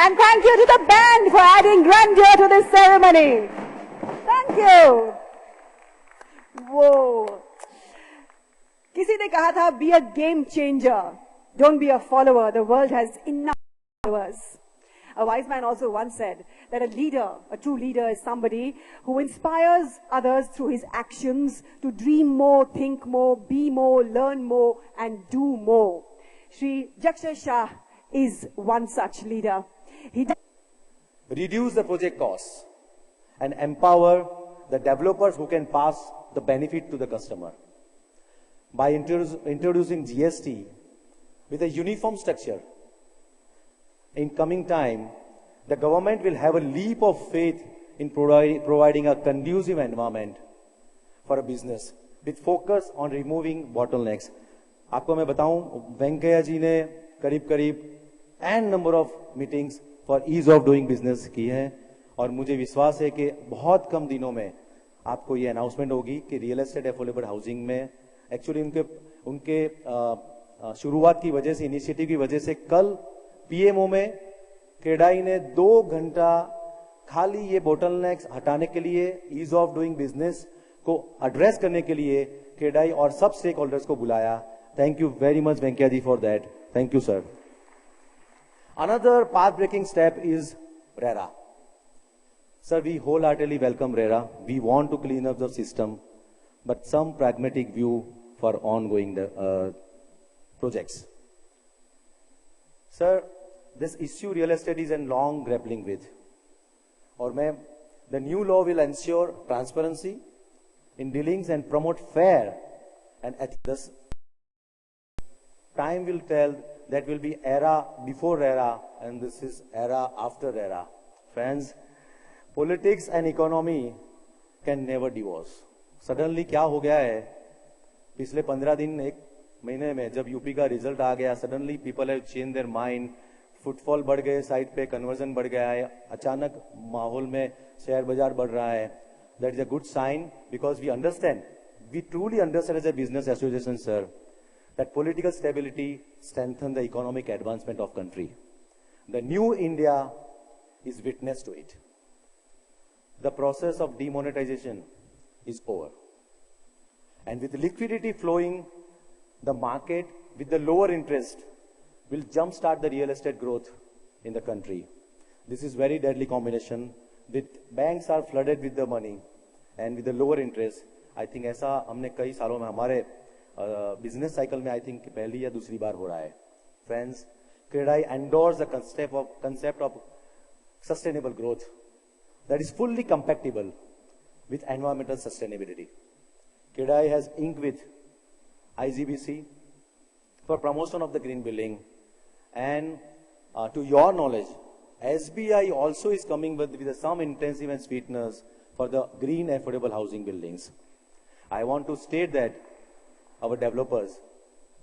And thank you to the band for adding grandeur to this ceremony. Thank you. Whoa. किसी ने कहा था, be a game changer. Don't be a follower. The world has enough followers. A wise man also once said that a leader, a true leader, is somebody who inspires others through his actions to dream more, think more, be more, learn more, and do more. Shri Jakshay Shah is one such leader. He reduce the project costs and empower the developers who can pass the benefit to the customer. By introducing GST with a uniform structure, in coming time, the government will have a leap of faith in providing a conducive environment for a business with focus on removing bottlenecks. आपको मैं बताऊं, वेंकैया जी ने करीब n number of meetings for ease of doing business की है, और मुझे विश्वास है कि बहुत कम दिनों में आपको ये अनाउंसमेंट होगी कि रियल एस्टेट अफोर्डेबल हाउसिंग में एक्चुअली उनके शुरुआत की वजह से, इनिशिएटिव की वजह से, कल पीएमओ में क्रेडाई ने 2 घंटा खाली ये बोटलनेक्स हटाने के लिए, ईज ऑफ डूइंग बिजनेस को एड्रेस करने के लिए क्रेडाई और सब स्टेक होल्डर्स को बुलाया. Thank you very much Venkaiah ji for that. Thank you sir. Another pathbreaking step is RERA. Sir, we wholeheartedly welcome RERA. We want to clean up the system, but some pragmatic view for ongoing projects. Sir, this issue real estate is in long grappling with. Or ma'am, the new law will ensure transparency in dealings and promote fair and ethics. Time will tell. That will be era before RERA, and this is era after RERA. Friends, politics and economy can never divorce. Suddenly क्या हो गया है, पिछले 15 दिन, एक महीने में जब यूपी का रिजल्ट आ गया, suddenly people have change their mind, footfall बढ़ गए, साइट पे कन्वर्जन बढ़ गया है, अचानक माहौल में शेयर बाजार बढ़ रहा है. That is a good sign, because we understand, we truly understand as a business association sir, that political stability strengthens the economic advancement of country. The new India is witness to it. The process of demonetization is over. And with liquidity flowing, the market with the lower interest will jumpstart the real estate growth in the country. This is very deadly combination. With banks are flooded with the money and with the lower interest. I think ऐसा हमने कई सालों में हमारे business cycle में I think पहली या दूसरी बार हो रहा है. Friends, CREDAI endorse the concept of sustainable growth that is fully compatible with environmental sustainability. CREDAI has inked with IGBC for promotion of the green building, and to your knowledge, SBI also is coming with some intensive and sweeteners for the green affordable housing buildings. I want to state that our developers,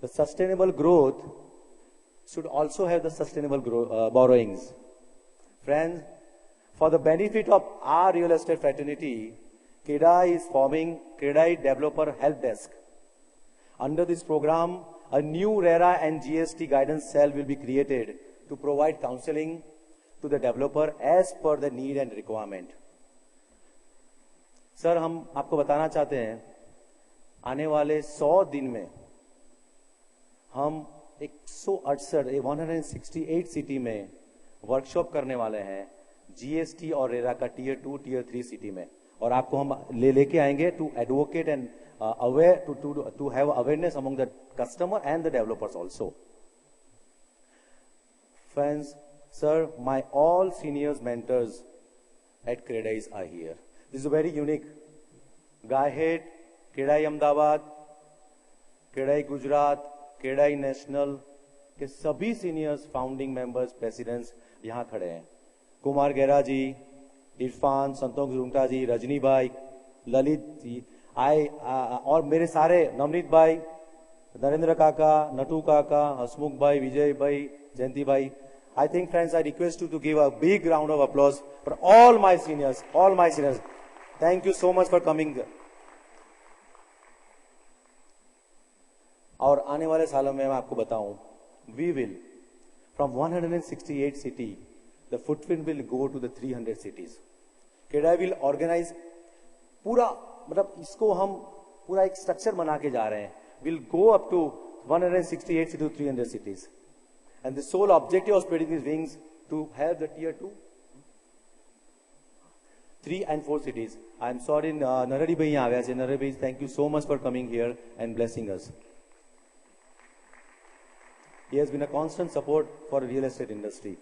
the sustainable growth should also have the sustainable borrowings. Friends, for the benefit of our real estate fraternity, CREDAI is forming CREDAI Developer Help Desk. Under this program, a new RERA and GST guidance cell will be created to provide counseling to the developer as per the need and requirement. Sir, हम आपको बताना चाहते हैं, आने वाले 100 दिन में हम 168 सिटी में वर्कशॉप करने वाले हैं, जीएसटी और रेरा का टीयर 2, टीयर 3 सिटी में, और आपको हम लेके आएंगे to advocate and aware to have awareness among the customer and the developers also. Friends, sir, my all seniors mentors at CREDAI's are here. This is very unique. गाहेड, CREDAI Ahmedabad, CREDAI Gujarat, CREDAI national के सभी seniors, founding members, presidents यहां खड़े हैं. कुमार गेरा जी, इरफान, संतोष रुंगटा जी, रजनी भाई, ललित जी, और मेरे सारे, नवनीत भाई, नरेंद्र काका, नटू काका, हसमुख भाई, विजय भाई, जयंती भाई. I think, friends, I request you to give a big round of applause for all my seniors, all my seniors. Thank you so much for coming. और आने वाले सालों में मैं आपको बताऊं, we will from 168 city the footprint will go to the 300 cities. CREDAI will organize पूरा मतलब इसको हम पूरा एक स्ट्रक्चर बना के जा रहे हैं. We'll go up to 168 to 300 cities. And the sole objective of spreading these wings to have the tier 2, 3 and 4 cities. I'm sorry, Narari bhai yahan aaya chhe. Narari bhai, thank you so much for coming here and blessing us. He has been a constant support for the real estate industry.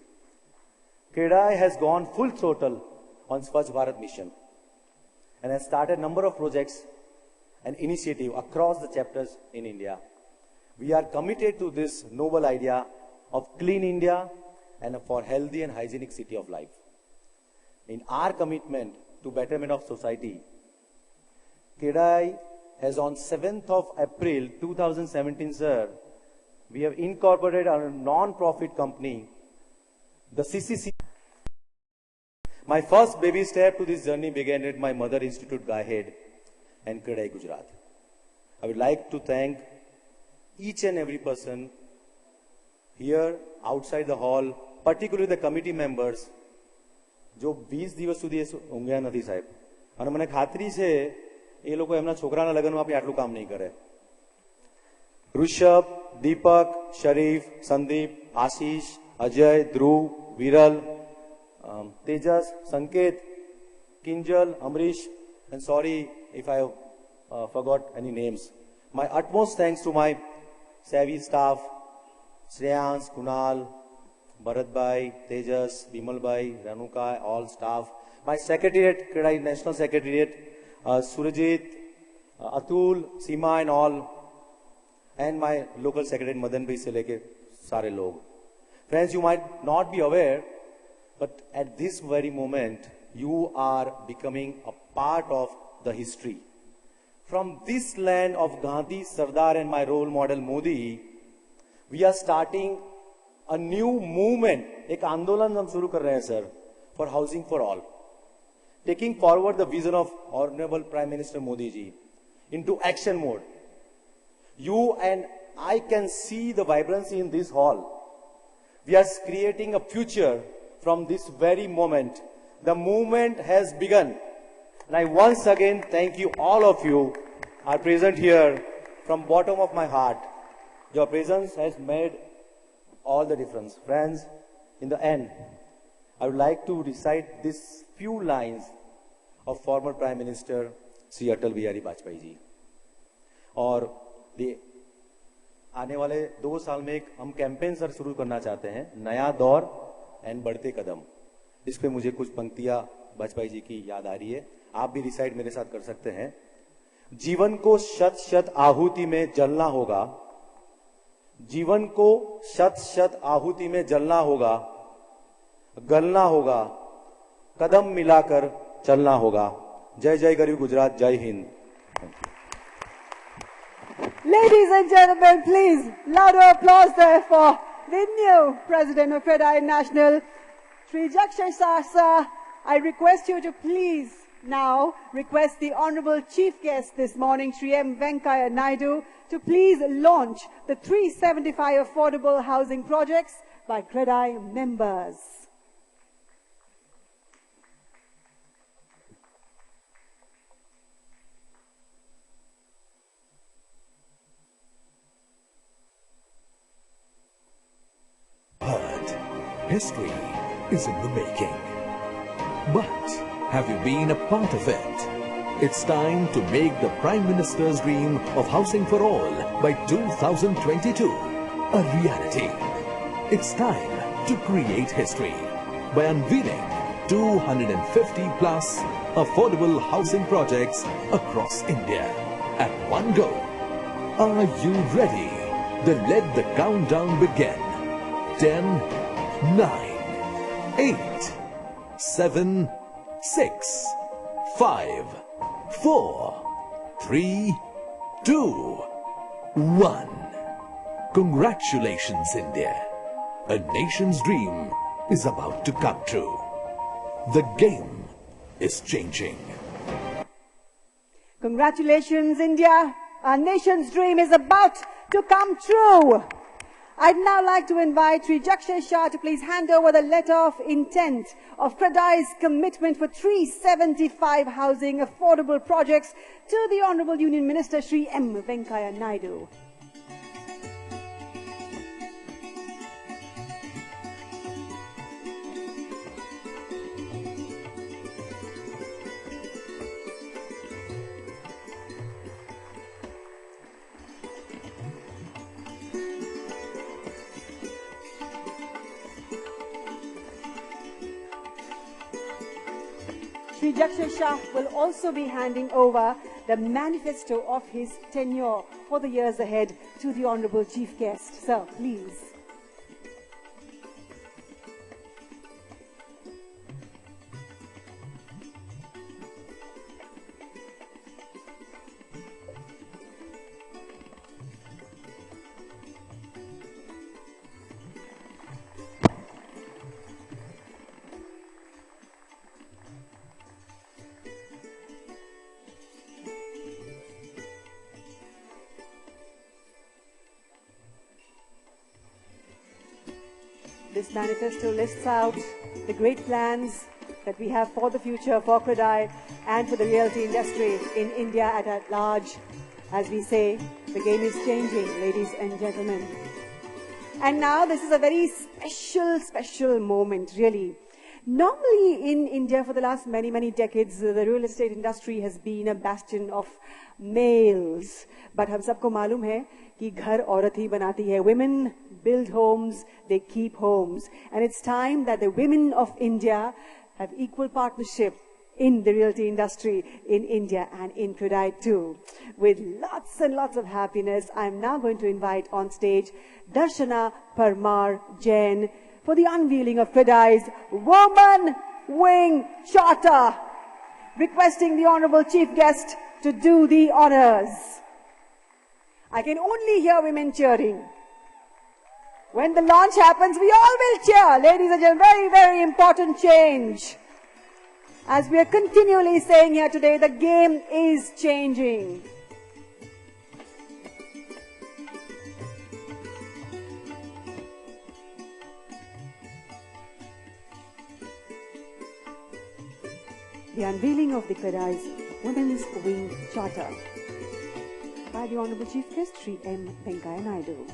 CREDAI has gone full throttle on Swachh Bharat mission and has started a number of projects and initiatives across the chapters in India. We are committed to this noble idea of clean India and for healthy and hygienic city of life. In our commitment to betterment of society, CREDAI has on 7th of April 2017, sir, we have incorporated a non-profit company, the CCC. My first baby step to this journey began at my mother institute, Gaihead, and CREDAI Gujarat. I would like to thank each and every person here, outside the hall, particularly the committee members, जो 20 દિવસ સુધી ઊંઘ્યા નથી સાહેબ, અને મને ખાતરી છે એ લોકો એમના છોકરાના લગ્નમાં બી આટલું કામ નહીં કરે. ઋષભ, દીપક, શરીફ, સંદીપ, આશીષ, અજય, ધ્રુવ, વિરલ, તેજસ, સંકેત, Kinjal, Amrish, and sorry if I forgot any names. My utmost thanks to my savvy staff, Shreyans, Kunal, Bharatbhai, Tejas, Bimalbhai, Ranuka, all staff. My secretariat, CREDAI National Secretariat, Surajit, Atul, Seema and all. And my local secretary, Madan Bhai se leke sare log. Friends, you might not be aware, but at this very moment, you are becoming a part of the history. From this land of Gandhi, Sardar and my role model Modi, we are starting a new movement. एक आंदोलन हम शुरू कर रहे हैं sir, for housing for all, taking forward the vision of Honorable Prime Minister Modi ji into action mode. You and I can see the vibrancy in this hall. We are creating a future from this very moment. The movement has begun. And I once again thank you, all of you are present here from bottom of my heart. Your presence has made all the difference. Friends, in the end, I would like to recite these few lines of former Prime Minister Sri Atal Bihari Vajpayee ji. और आने वाले 2 साल में एक हम campaign sir शुरू करना चाहते हैं, नया दौर एंड बढ़ते कदम. इस पे मुझे कुछ पंक्तियां वाजपेयी जी की याद आ रही है, आप भी रिसाइट मेरे साथ कर सकते हैं. जीवन को शत शत आहुति में जलना होगा, जीवन को शत शत आहुति में जलना होगा, गलना होगा, कदम मिलाकर चलना होगा. जय जय गरीब गुजरात, जय Hind. Ladies and gentlemen, please, louder applause there for the new President of CREDAI National, Sri Jakshay Sasa. I request you to please now request the Honorable Chief Guest this morning, Sri M. Venkaiah Naidu, to please launch the 375 affordable housing projects by CREDAI members. History is in the making. But have you been a part of it? It's time to make the Prime Minister's dream of housing for all by 2022 a reality. It's time to create history by unveiling 250 plus affordable housing projects across India at one go. Are you ready? Then let the countdown begin. 10, 9, 8, 7, 6, 5, 4, 3, 2, 1. Congratulations, India. A nation's dream is about to come true. The game is changing. Congratulations, India. Our nation's dream is about to come true. I'd now like to invite Sri Jakshay Shah to please hand over the letter of intent of CREDAI's commitment for 375 housing affordable projects to the Honorable Union Minister Sri M. Venkaiah Naidu. Sri Jakshay Shah will also be handing over the manifesto of his tenure for the years ahead to the Honourable Chief Guest. Sir, please. This manifesto lists out the great plans that we have for the future for CREDAI and for the realty industry in India at large. As we say, the game is changing, ladies and gentlemen. And now this is a very special moment, really. Normally in India for the last many decades, the real estate industry has been a bastion of males. But हम सबको मालूम है कि घर औरत ही बनाती है. Women build homes, they keep homes. And it's time that the women of India have equal partnership in the realty industry in India and in CREDAI too. With lots and lots of happiness, I'm now going to invite on stage Darshana Parmar Jain for the unveiling of CREDAI's Woman Wing Charter, requesting the Honourable Chief Guest to do the honours. I can only hear women cheering. When the launch happens, we all will cheer. Ladies and gentlemen, very important change. As we are continually saying here today, the game is changing. The unveiling of the CREDAI's Women's Wing Charter by the Honourable Chief Guest, Sri M. Venkaiah Naidu.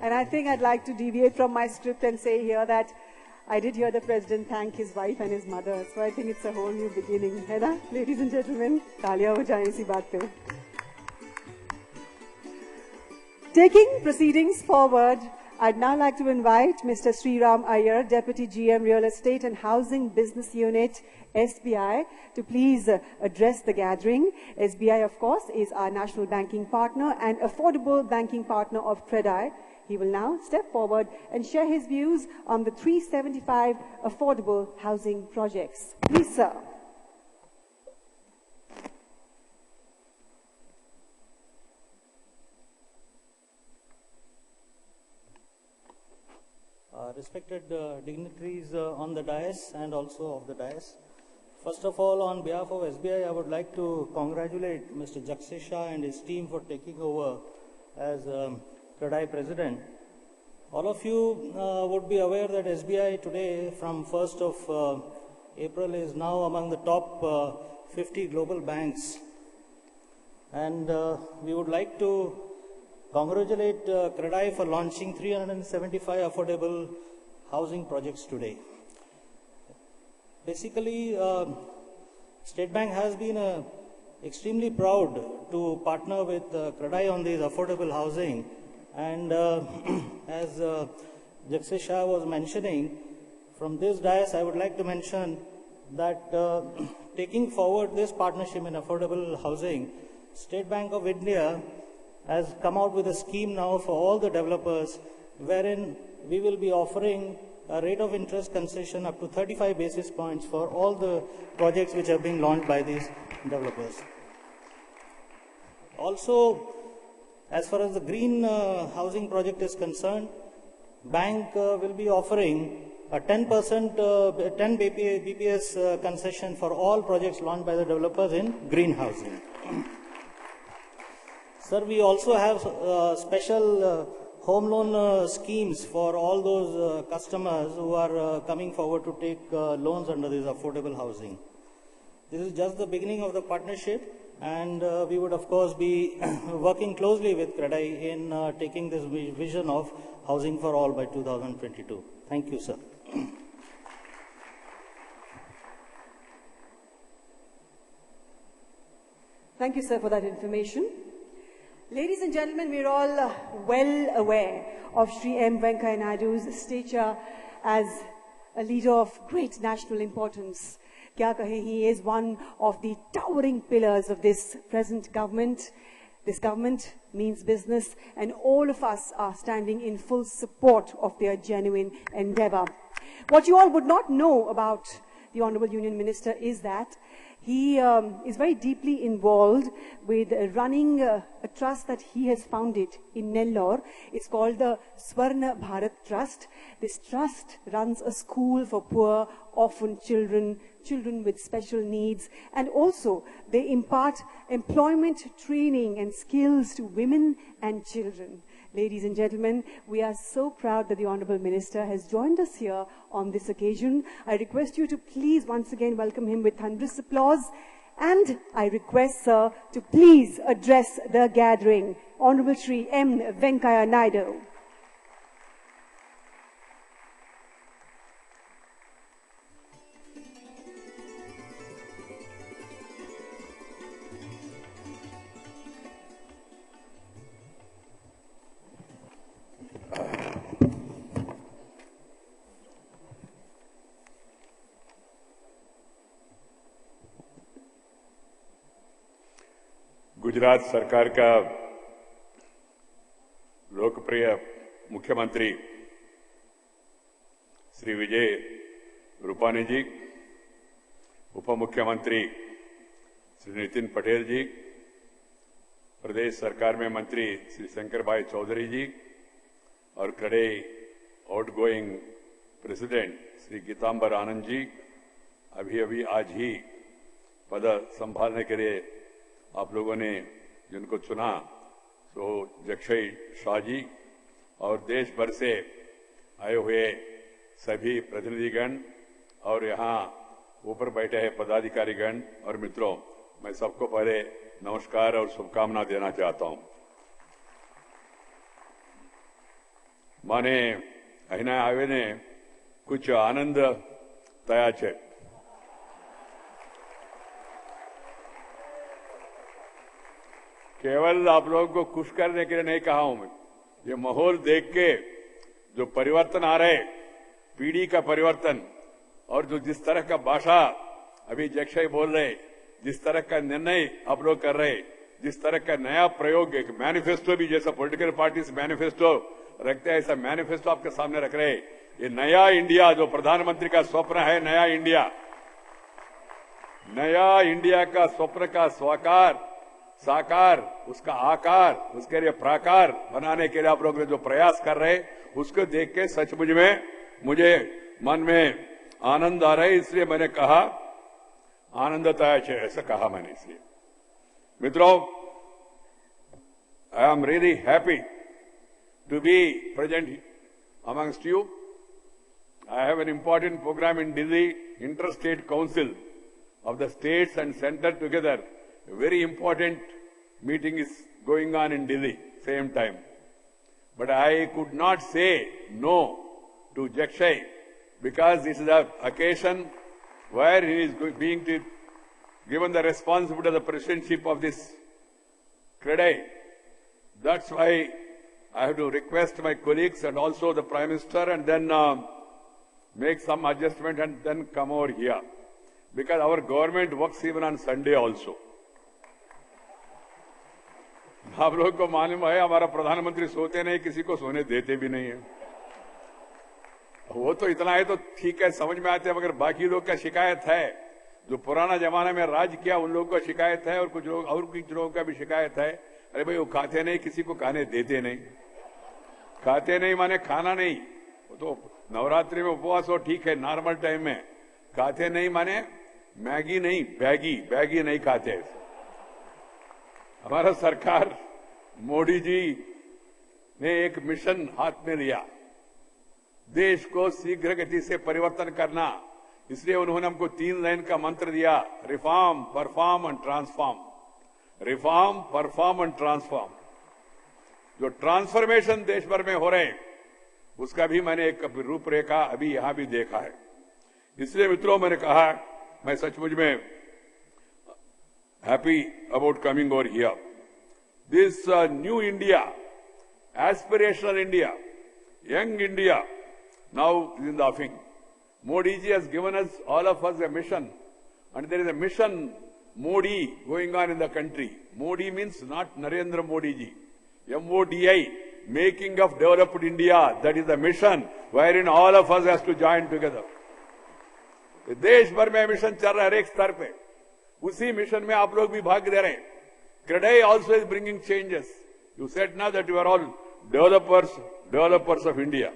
And I think I'd like to deviate from my script and say here that I did hear the President thank his wife and his mother. So I think it's a whole new beginning. है ना? Ladies and gentlemen, तालियां हो जाएं इसी बात पे. Taking proceedings forward, I'd now like to invite Mr. Sriram Iyer, Deputy GM Real Estate and Housing Business Unit, SBI, to please address the gathering. SBI, of course, is our national banking partner and affordable banking partner of CREDAI. He will now step forward and share his views on the 375 affordable housing projects. Please, sir. Respected dignitaries on the dais and also of the dais. First of all, on behalf of SBI, I would like to congratulate Mr. Jakshay Shah and his team for taking over as CREDAI President. All of you would be aware that SBI today, from 1st of April, is now among the top 50 global banks. And we would like to congratulate CREDAI for launching 375 affordable housing projects today. Basically, State Bank has been extremely proud to partner with CREDAI on these affordable housing. And as Jakshay Shah was mentioning, from this dais I would like to mention that taking forward this partnership in affordable housing, State Bank of India has come out with a scheme now for all the developers wherein we will be offering a rate of interest concession up to 35 basis points for all the projects which have been launched by these developers. Also, As far as the green housing project is concerned, bank will be offering a 10% 10 BPS concession for all projects launched by the developers in green housing. Sir, we also have special home loan schemes for all those customers who are coming forward to take loans under this affordable housing. This is just the beginning of the partnership, and we would of course be working closely with CREDAI in taking this vision of housing for all by 2022. Thank you, sir. Thank you, sir, for that information. Ladies and gentlemen, we're all well aware of Shri M. Venkaiah Naidu's stature as a leader of great national importance. Kya kahe, he is one of the towering pillars of this present government. This government means business, and all of us are standing in full support of their genuine endeavor. What you all would not know about the Honorable Union Minister is that he is very deeply involved with running a trust that he has founded in Nellore. It's called the Swarna Bharat Trust. This trust runs a school for poor, orphan children, children with special needs, and also they impart employment training and skills to women and children. Ladies and gentlemen, we are so proud that the Honorable Minister has joined us here on this occasion. I request you to please once again welcome him with thunderous applause, and I request, sir, to please address the gathering. Honorable Shri M. Venkaiah Naidu. Gujarat सरकार का लोकप्रिय मुख्यमंत्री श्री विजय रूपानी जी, उप मुख्यमंत्री श्री नितिन पटेल जी, प्रदेश सरकार में मंत्री श्री शंकर भाई चौधरी जी और CREDAI outgoing president Shri गीतांबर Anand ji, अभी आज ही पद संभालने के लिए आप लोगों ने जिनको चुना, तो जक्षय शाह जी और देश भर से आए हुए सभी प्रतिनिधिगण और यहाँ ऊपर बैठे हैं पदाधिकारीगण और मित्रों, मैं सबको पहले नमस्कार और शुभकामना देना चाहता हूँ। माने अहिना आवेने कुछ आनंद तया छे। केवल आप लोगों को खुश करने के लिए नहीं कहा हूं मैं, ये माहौल देख के जो परिवर्तन आ रहे, पीढ़ी का परिवर्तन, और जो जिस तरह का भाषा अभी जक्षय बोल रहे, जिस तरह का निर्णय आप लोग कर रहे, जिस तरह का नया प्रयोग, एक मैनिफेस्टो भी जैसा पॉलिटिकल पार्टीज मैनिफेस्टो रखते हैं, ऐसा मैनिफेस्टो आपके सामने रख रहे। ये नया इंडिया जो प्रधानमंत्री का स्वप्न है, नया इंडिया का स्वप्न का साकार, उसका आकार, उसके लिए प्राकार बनाने के लिए आप लोग जो प्रयास कर रहे, उसको देख के सचमुच में मुझे मन में आनंद आ रहा है। इसलिए मैंने कहा आनंदता है, ऐसा कहा मैंने। इसलिए मित्रों, I am really happy to be present amongst you. I have an important program in Delhi, Interstate Council of the states and center together. A very important meeting is going on in Delhi, same time. But I could not say no to Jakshay because this is an occasion where he is being given the responsibility of the presidentship of this CREDAI. That's why I have to request my colleagues and also the Prime Minister and then make some adjustment and then come over here. Because our government works even on Sunday also. आप लोगों को मालूम है हमारा प्रधानमंत्री सोते नहीं, किसी को सोने देते भी नहीं है। वो तो इतना है तो ठीक है, समझ में आते हैं, मगर बाकी लोग का शिकायत है, जो पुराना जमाने में राज किया उन लोगों का शिकायत है और कुछ लोगों का भी शिकायत है। अरे भाई वो खाते नहीं, किसी को खाने देते नहीं। खाते नहीं माने खाना नहीं, वो तो नवरात्रि में उपवास हो ठीक है, नॉर्मल टाइम में। खाते नहीं माने मैगी नहीं, बैगी नहीं खाते। हमारा सरकार मोदी जी ने एक मिशन हाथ में लिया, देश को शीघ्र गति से परिवर्तन करना। इसलिए उन्होंने हमको 3 लाइन का मंत्र दिया, reform, perform and transform. Reform, perform and transform. जो ट्रांसफॉर्मेशन देश भर में हो रहे हैं, उसका भी मैंने एक रूपरेखा अभी यहां भी देखा है। इसलिए मित्रों, मैंने कहा मैं सचमुच में happy about coming over here. This new India, aspirational India, young India now is in the offing. Modi ji has given us, all of us, a mission, and there is a mission Modi going on in the country. Modi means not Narendra Modi ji. MODI, making of developed India. That is the mission wherein all of us has to join together. देश भर में mission चल रहा है हर एक स्तर पे, उसी मिशन में आप लोग भी भाग दे रहे हैं। CREDAI also is bringing changes. You said now that you are all developers of India.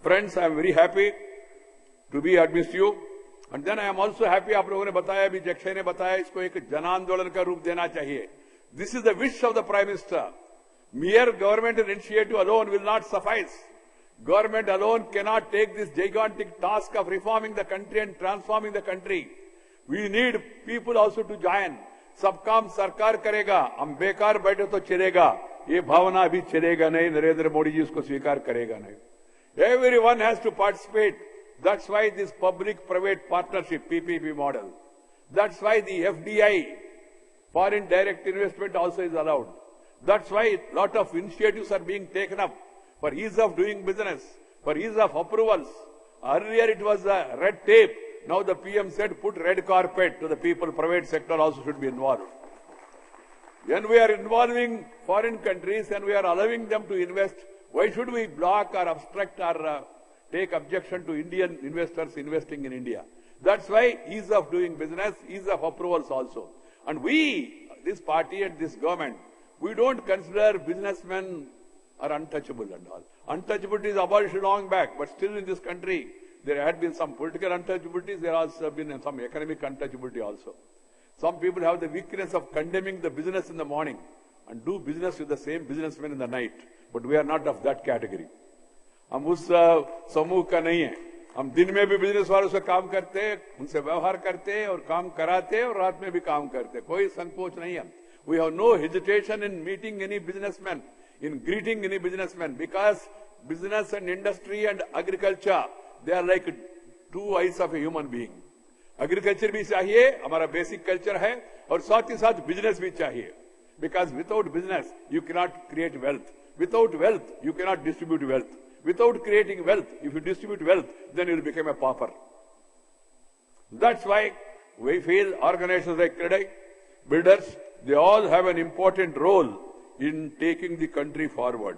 Friends, I am very happy to be amidst you. And then I am also happy, आप लोगों ने बताया, अभी जक्षय ने बताया, इसको एक जन आंदोलन का रूप देना चाहिए. This is the wish of the Prime Minister. Mere government initiative alone will not suffice. Government alone cannot take this gigantic task of reforming the country and transforming the country. We need people also to join. सब काम सरकार करेगा, हम बेकार बैठे तो चलेगा, ये भावना अभी चलेगा नहीं, नरेंद्र मोदी जी उसको स्वीकार करेगा नहीं. Everyone has to participate. That's why this public-private partnership, PPP model. That's why the FDI, foreign direct investment, also is allowed. That's why a lot of initiatives are being taken up for ease of doing business, for ease of approvals. Earlier it was red tape. Now the PM said put red carpet to the people. Private sector also should be involved. When we are involving foreign countries and we are allowing them to invest, why should we block or obstruct or take objection to Indian investors investing in India? That's why ease of doing business, ease of approvals also. And we, this party and this government, we don't consider businessmen are untouchable and all. Untouchability is abolished long back, but still in this country, there had been some political untouchabilities, there has been some economic untouchability also. Some people have the weakness of condemning the business in the morning and do business with the same businessmen in the night. But we are not of that category. हम उस समूह का नहीं है. हम दिन में भी बिजनेस वालों से काम करते हैं, उनसे व्यवहार करते हैं और काम कराते हैं और रात में भी काम करते हैं. कोई संकोच नहीं है. We have no hesitation in meeting any businessman, in greeting any businessman, because business and industry and agriculture, they are like two eyes of a human being. Agriculture भी चाहिए, हमारा basic culture है, और साथ ही साथ business भी चाहिए. Because without business, you cannot create wealth. Without wealth, you cannot distribute wealth. Without creating wealth, if you distribute wealth, then you will become a pauper. That's why we feel organizations like CREDAI, builders, they all have an important role in taking the country forward.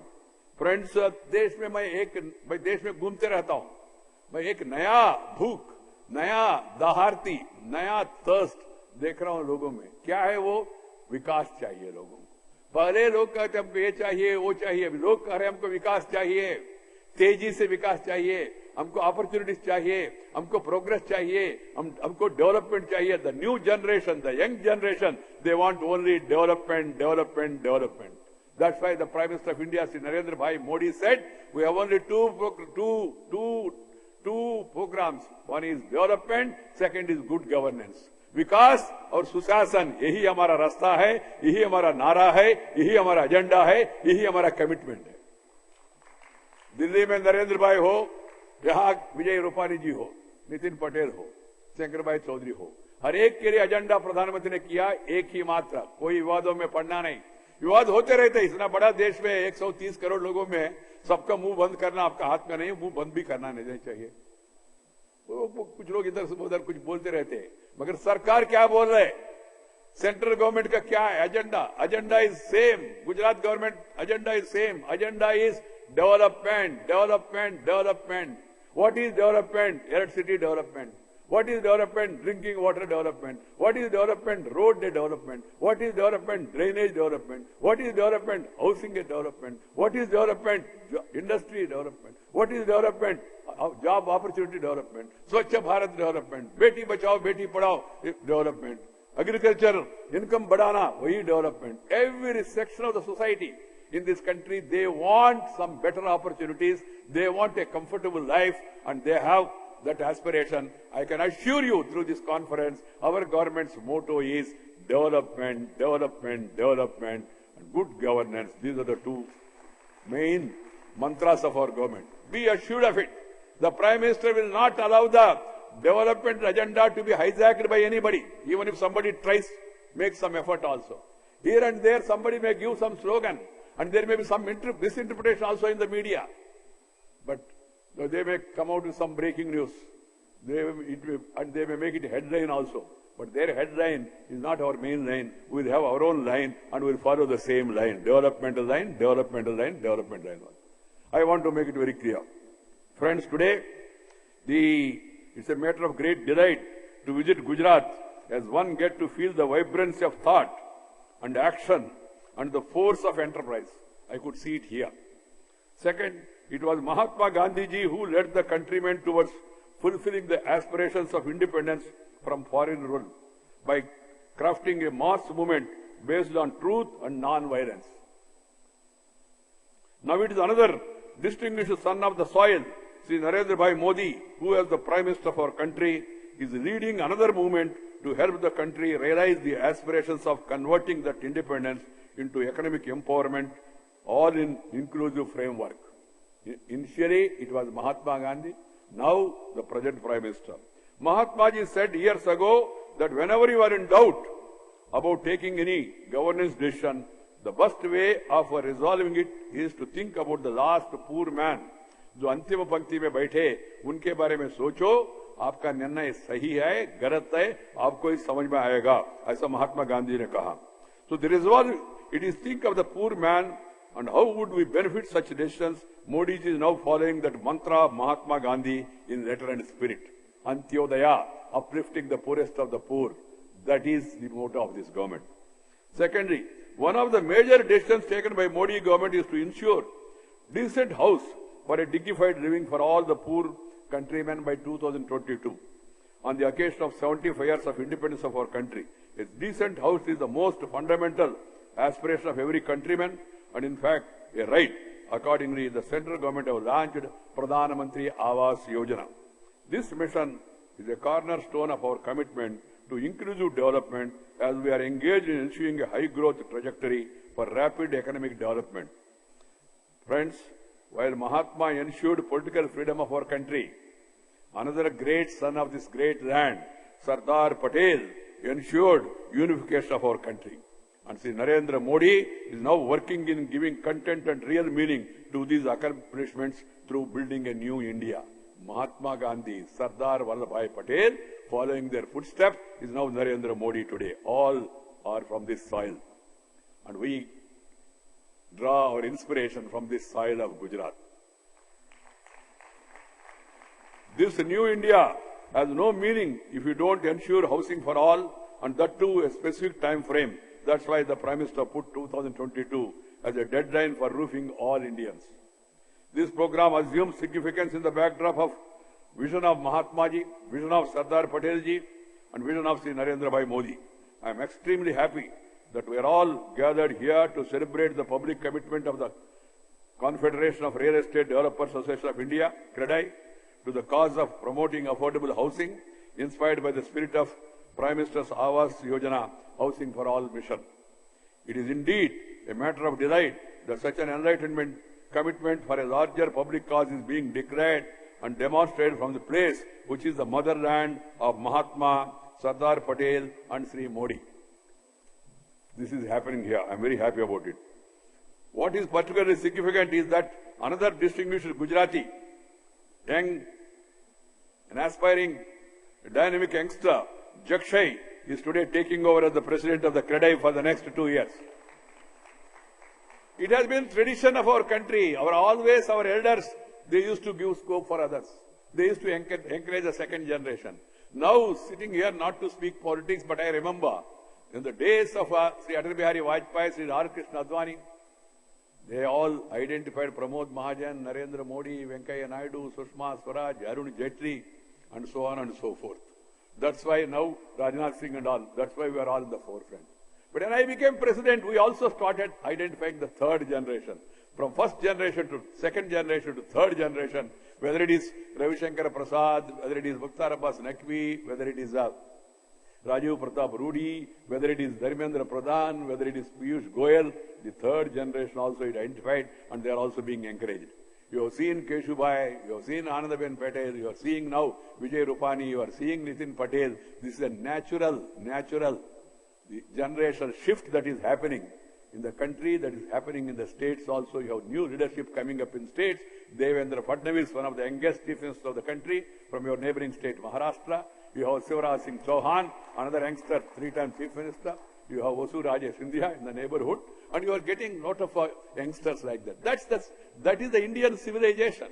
Friends, देश में घूमते रहता हूं. मैं एक नया भूख, नया दाहारती, नया थर्स्ट देख रहा हूं लोगों में. क्या है वो? विकास चाहिए लोगों को. पहले लोग कहते हमको ये चाहिए, वो चाहिए. अभी लोग कह रहे हमको विकास चाहिए, तेजी से विकास चाहिए, हमको अपॉर्चुनिटीज चाहिए, हमको प्रोग्रेस चाहिए, हमको डेवलपमेंट चाहिए. The new generation, the young generation, they want only development, development, development. That's why the Prime Minister of India, Sri Narendra Bhai Modi, said we have only two programs. One is development, second is good governance. विकास और सुशासन, यही हमारा रास्ता है, यही हमारा नारा है, यही हमारा एजेंडा है, यही हमारा कमिटमेंट है. दिल्ली में नरेंद्र भाई हो, यहां विजय रूपानी जी हो, नितिन पटेल हो, शंकर भाई चौधरी हो, हर एक के लिए एजेंडा प्रधानमंत्री ने किया, एक ही मात्रा. कोई विवादों में पड़ना नहीं. विवाद होते रहते. इतना बड़ा देश में 130 करोड़ लोगों में सबका मुंह बंद करना आपका हाथ में नहीं, मुंह बंद भी करना नहीं चाहिए. कुछ लोग इधर से उधर कुछ बोलते रहते हैं, मगर सरकार क्या बोल रहे है? सेंट्रल गवर्नमेंट का क्या है agenda? Agenda is same. Gujarat government agenda is same. Agenda is development, development, development. What is development? Electricity development. What is development? Drinking water development. What is development? Road development. What is development? Drainage development. What is development? Housing development. What is development? Industry development. What is development? Job opportunity development. Swachh Bharat development. Beti Bachao, Beti Padhao development. Agriculture, income badana, wahi development. Every section of the society in this country, they want some better opportunities. They want a comfortable life, and they have that aspiration. I can assure you through this conference, our government's motto is development, development, development, and good governance. These are the two main mantras of our government. Be assured of it. The Prime Minister will not allow the development agenda to be hijacked by anybody, even if somebody tries, make some effort also. Here and there, somebody may give some slogan, and there may be some misinterpretation also in the media. But they may come out with some breaking news. And they may make it headline also. But their headline is not our main line. We will have our own line, and we will follow the same line. Developmental line, developmental line, developmental line. I want to make it very clear. Friends, today, it's a matter of great delight to visit Gujarat as one get to feel the vibrancy of thought and action and the force of enterprise. I could see it here. Second, it was Mahatma Gandhi who led the countrymen towards fulfilling the aspirations of independence from foreign rule by crafting a mass movement based on truth and non-violence. Now it is another distinguished son of the soil, Sri Narendra Bhai Modi, who as the Prime Minister of our country is leading another movement to help the country realize the aspirations of converting that independence into economic empowerment, all in inclusive framework. Initially, it was Mahatma Gandhi, now the present Prime Minister. Mahatma Ji said years ago that whenever you are in doubt about taking any governance decision, the best way of resolving it is to think about the last poor man. जो अंतिम पंक्ति में बैठे उनके बारे में सोचो, आपका निर्णय सही है, गलत है, आपको इस समझ में आएगा, ऐसा महात्मा गांधी ने कहा. So the resolve, it is think of the poor man and how would we benefit such decisions. Modi ji is now following that mantra of Mahatma Gandhi in letter and spirit. Antyodaya, uplifting the poorest of the poor. That is the motto of this government. Secondly, one of the major decisions taken by Modi government is to ensure decent house for a dignified living for all the poor countrymen by 2022. On the occasion of 75 years of independence of our country, a decent house is the most fundamental aspiration of every countryman and in fact a right. Accordingly, the central government have launched Pradhan Mantri Awas Yojana. This mission is a cornerstone of our commitment to inclusive development as we are engaged in ensuring a high growth trajectory for rapid economic development. Friends, while Mahatma ensured political freedom of our country, another great son of this great land, Sardar Patel, ensured unification of our country. And Sri Narendra Modi is now working in giving content and real meaning to these accomplishments through building a new India. Mahatma Gandhi, Sardar Vallabhbhai Patel, following their footsteps, is now Narendra Modi today. All are from this soil. And we draw our inspiration from this soil of Gujarat. This new India has no meaning if you don't ensure housing for all, and that too a specific time frame. That's why the Prime Minister put 2022 as a deadline for roofing all Indians. This program assumes significance in the backdrop of vision of Mahatma Ji, vision of Sardar Patel Ji, and vision of Sri Narendra Bhai Modi. I am extremely happy that we are all gathered here to celebrate the public commitment of the Confederation of Real Estate Developers Association of India, CREDAI, to the cause of promoting affordable housing, inspired by the spirit of Prime Minister's Awas Yojana, Housing for All mission. It is indeed a matter of delight that such an enlightenment commitment for a larger public cause is being declared and demonstrated from the place which is the motherland of Mahatma, Sardar Patel and Sri Modi. This is happening here. I am very happy about it. What is particularly significant is that another distinguished Gujarati, young, an aspiring, dynamic youngster, Jakshay, is today taking over as the president of the CREDAI for the next 2 years. It has been tradition of our country. Our elders, they used to give scope for others. They used to encourage the second generation. Now, sitting here not to speak politics, but I remember in the days of Sri Atal Bihari Vajpayee, Sri R. Krishna Advani, they all identified Pramod Mahajan, Narendra Modi, Venkaiah Naidu, Sushma Swaraj, Arun Jaitley, and so on and so forth. That's why now Rajnath Singh and all, that's why we are all in the forefront. But when I became president, we also started identifying the third generation. From first generation to second generation to third generation, whether it is Ravi Shankar Prasad, whether it is Mukhtar Abbas Naqvi, whether it is Rajiv Pratap Rudy, whether it is Dharmendra Pradhan, whether it is Piyush Goyal, the third generation also identified, and they are also being encouraged. You have seen Keshubai, you have seen Anandaben Patel, you are seeing now Vijay Rupani, you are seeing Nitin Patel. This is a natural the generational shift that is happening in the country, that is happening in the states also. You have new leadership coming up in states. Devendra Fadnavis, one of the youngest chief ministers of the country, from your neighboring state, Maharashtra. You have Shivraj Singh Chauhan, another youngster, 3-time chief minister. You have Vasu Rajesh Scindia in the neighborhood. And you are getting a lot of youngsters like that. That is the Indian civilization.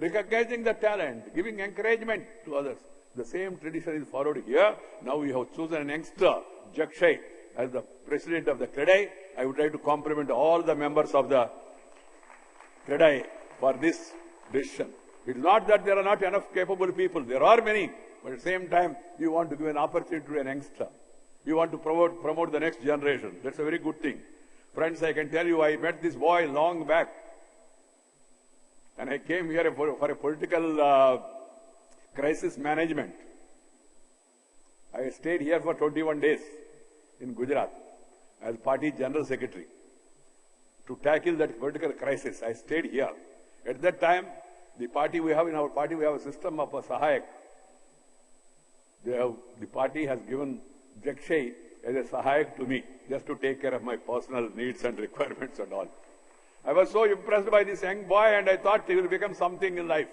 Recognizing the talent, giving encouragement to others. The same tradition is followed here. Now we have chosen an youngster, Jakshay, as the president of the CREDAI. I would like to compliment all the members of the CREDAI for this decision. It is not that there are not enough capable people. There are many. But at the same time, you want to give an opportunity to an youngster. You want to promote the next generation. That's a very good thing. Friends, I can tell you, I met this boy long back. And I came here for a political crisis management. I stayed here for 21 days in Gujarat as party general secretary to tackle that political crisis. I stayed here. At that time, in our party, we have a system of a Sahayak. The party has given Jakshay as a Sahayak to me, just to take care of my personal needs and requirements and all. I was so impressed by this young boy, and I thought he will become something in life.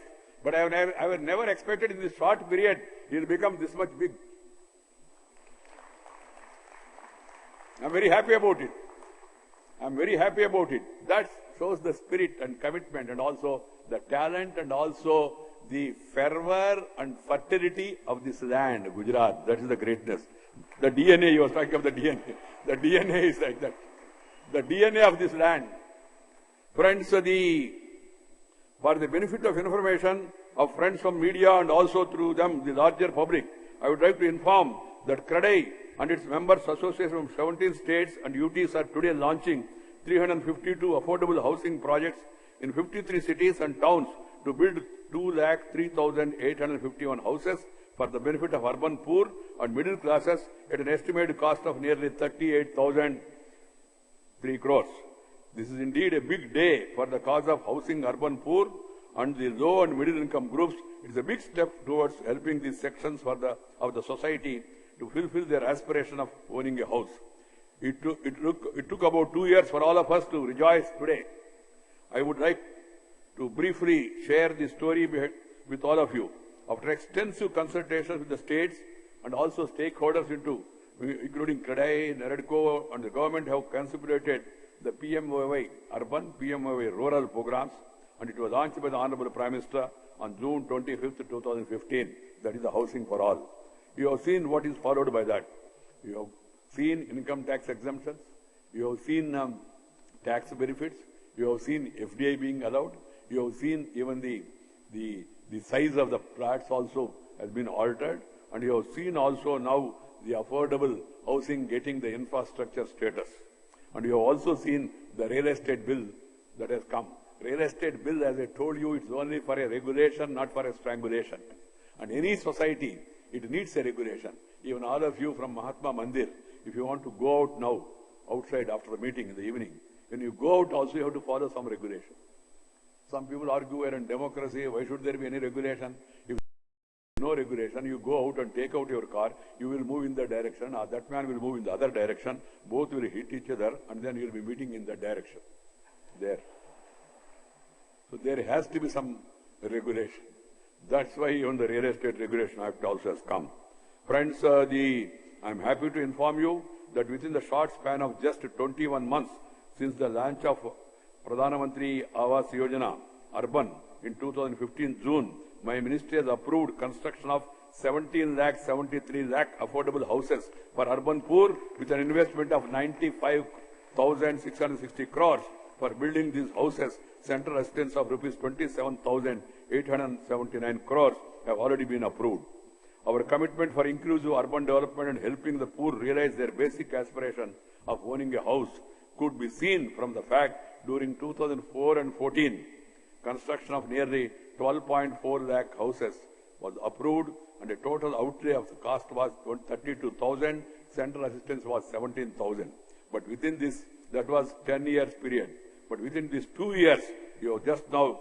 But I have never expected in this short period he will become this much big. I'm very happy about it. I'm very happy about it. That shows the spirit and commitment, and also the talent, and also the fervor and fertility of this land, Gujarat. That is the greatness. The DNA, you were talking of the DNA. The DNA is like that. The DNA of this land. Friends, for the benefit of information of friends from media and also through them, the larger public, I would like to inform that CREDAI and its members associations from 17 states and UTs are today launching 352 affordable housing projects in 53 cities and towns to build 2,03,851 houses for the benefit of urban poor and middle classes at an estimated cost of nearly 38,003 crores. This is indeed a big day for the cause of housing urban poor and the low and middle income groups. It is a big step towards helping these sections of the society to fulfill their aspiration of owning a house. It took about 2 years for all of us to rejoice today. I would like to briefly share the story with all of you. After extensive consultations with the states and also stakeholders including CREDAI, NAREDCO, and the government have contributed the PMOY urban, PMOY rural programs, and it was launched by the Honorable Prime Minister on June 25th, 2015. That is the housing for all. You have seen what is followed by that. You have seen income tax exemptions. You have seen tax benefits. You have seen FDI being allowed. You have seen even the size of the flats also has been altered. And you have seen also now the affordable housing getting the infrastructure status. And you have also seen the real estate bill that has come. Real estate bill, as I told you, it's only for a regulation, not for a strangulation. And any society, it needs a regulation. Even all of you from Mahatma Mandir, if you want to go out now, outside after the meeting in the evening, when you go out also you have to follow some regulation. Some people argue we're in democracy, why should there be any regulation? If no regulation, you go out and take out your car, you will move in that direction, or that man will move in the other direction, both will hit each other, and then you'll be meeting in that direction. There. So there has to be some regulation. That's why even the Real Estate Regulation Act also has come. Friends, I'm happy to inform you that within the short span of just 21 months since the launch of Pradhan Mantri Awas Yojana Urban in 2015 June, my ministry has approved construction of 17 lakh 73 lakh affordable houses for urban poor with an investment of 95,660 crores. For building these houses, central assistance of rupees 27,879 crores have already been approved. Our commitment for inclusive urban development and helping the poor realize their basic aspiration of owning a house could be seen from the fact during 2004 and 14, construction of nearly 12.4 lakh houses was approved and a total outlay of the cost was 32,000, central assistance was 17,000. But within this, that was 10 years period. But within these 2 years, you have just now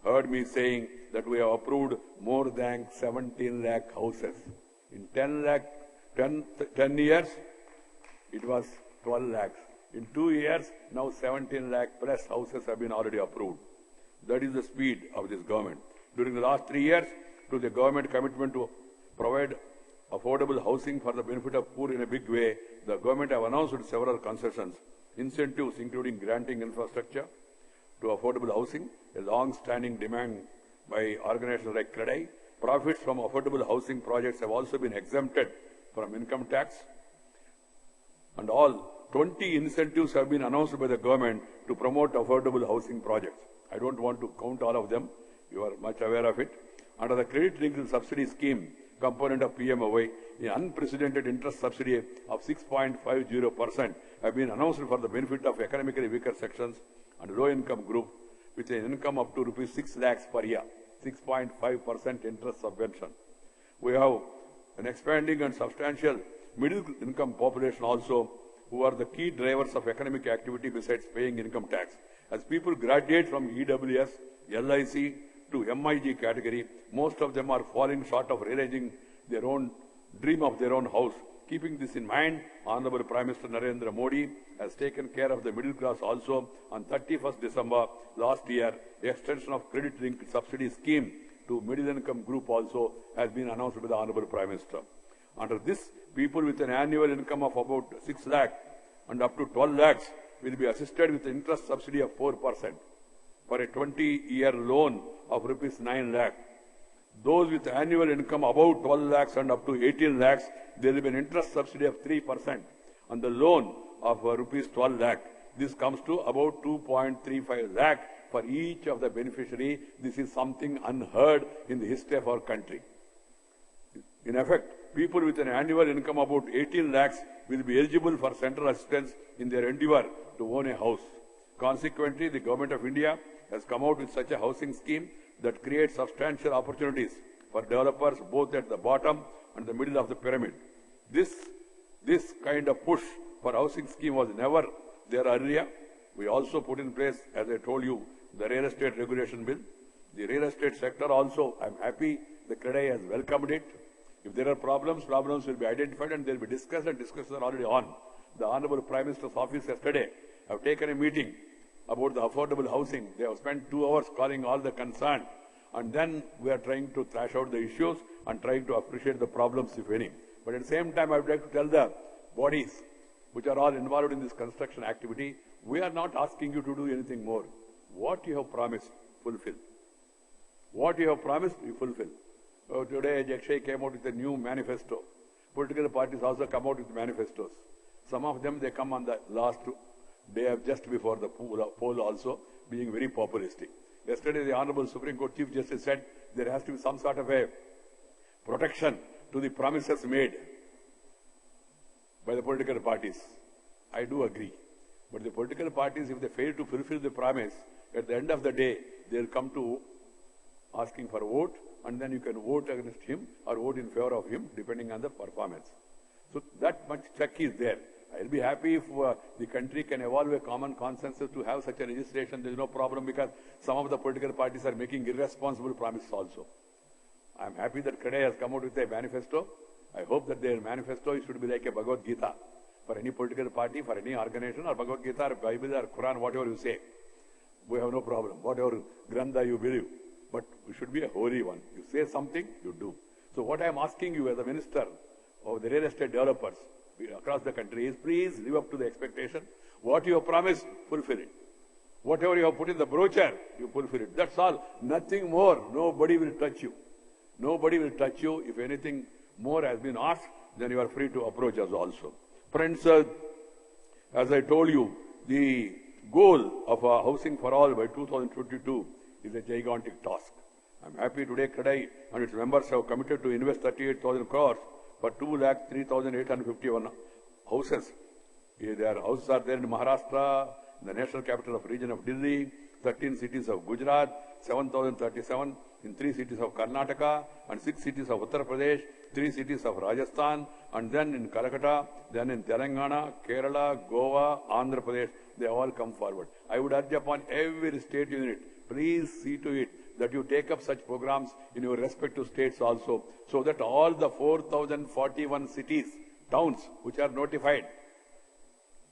heard me saying that we have approved more than 17 lakh houses. In 10 years, it was 12 lakhs. In 2 years, now 17 lakh plus houses have been already approved. That is the speed of this government. During the last 3 years, to the government commitment to provide affordable housing for the benefit of poor in a big way, the government have announced several concessions, incentives including granting infrastructure to affordable housing, a long-standing demand by organizations like CREDAI. Profits from affordable housing projects have also been exempted from income tax. And all 20 incentives have been announced by the government to promote affordable housing projects. I don't want to count all of them. You are much aware of it. Under the credit-linked subsidy scheme component of PMOY, an unprecedented interest subsidy of 6.50% have been announced for the benefit of economically weaker sections and low-income group with an income up to rupees 6 lakhs per year, 6.5% interest subvention. We have an expanding and substantial middle-income population also, who are the key drivers of economic activity besides paying income tax. As people graduate from EWS, LIC to MIG category, most of them are falling short of realizing their own dream of their own house. Keeping this in mind, Honorable Prime Minister Narendra Modi has taken care of the middle class also. On 31st December last year, the extension of credit-linked subsidy scheme to middle-income group also has been announced by the Honorable Prime Minister. Under this, people with an annual income of about 6 lakh and up to 12 lakhs will be assisted with interest subsidy of 4% for a 20-year loan of rupees 9 lakh. Those with annual income above 12 lakhs and up to 18 lakhs, there will be an interest subsidy of 3% on the loan of rupees 12 lakh. This comes to about 2.35 lakh for each of the beneficiary. This is something unheard in the history of our country. In effect, people with an annual income about 18 lakhs will be eligible for central assistance in their endeavor to own a house. Consequently, the Government of India has come out with such a housing scheme that creates substantial opportunities for developers both at the bottom and the middle of the pyramid. This kind of push for housing scheme was never there earlier. We also put in place, as I told you, the real estate regulation bill. The real estate sector also, I'm happy the CREDAI has welcomed it. If there are problems will be identified and they will be discussed, and discussions are already on. The Honorable Prime Minister's office yesterday have taken a meeting about the affordable housing. They have spent 2 hours calling all the concerned, and then we are trying to thrash out the issues and trying to appreciate the problems, if any. But at the same time, I would like to tell the bodies which are all involved in this construction activity, we are not asking you to do anything more. What you have promised, fulfill. What you have promised, you fulfill. Today, Akshay came out with a new manifesto. Political parties also come out with manifestos. Some of them, they come on the last day of just before the poll also, being very populistic. Yesterday, the Honorable Supreme Court Chief Justice said there has to be some sort of a protection to the promises made by the political parties. I do agree. But the political parties, if they fail to fulfill the promise, at the end of the day, they'll come to asking for a vote, and then you can vote against him or vote in favor of him, depending on the performance. So that much check is there. I'll be happy if the country can evolve a common consensus to have such a registration. There is no problem, because some of the political parties are making irresponsible promises also. I'm happy that CREDAI has come out with a manifesto. I hope that their manifesto should be like a Bhagavad Gita for any political party, for any organization, or Bhagavad Gita or Bible or Quran, whatever you say. We have no problem, whatever Grantha you believe. But we should be a holy one. You say something, you do. So what I am asking you as a minister of the real estate developers across the country is, please live up to the expectation. What you have promised, fulfill it. Whatever you have put in the brochure, you fulfill it. That's all. Nothing more. Nobody will touch you. Nobody will touch you. If anything more has been asked, then you are free to approach us also. Friends, as I told you, the goal of housing for all by 2022 is a gigantic task. I'm happy today CREDAI and its members have committed to invest 38,000 crores for 2,03,851 houses. Their houses are there in Maharashtra, in the national capital of region of Delhi, 13 cities of Gujarat, 7,037 in 3 cities of Karnataka, and 6 cities of Uttar Pradesh, 3 cities of Rajasthan, and then in Calcutta, then in Telangana, Kerala, Goa, Andhra Pradesh. They have all come forward. I would urge upon every state unit, please see to it that you take up such programs in your respective states also, so that all the 4,041 cities, towns which are notified,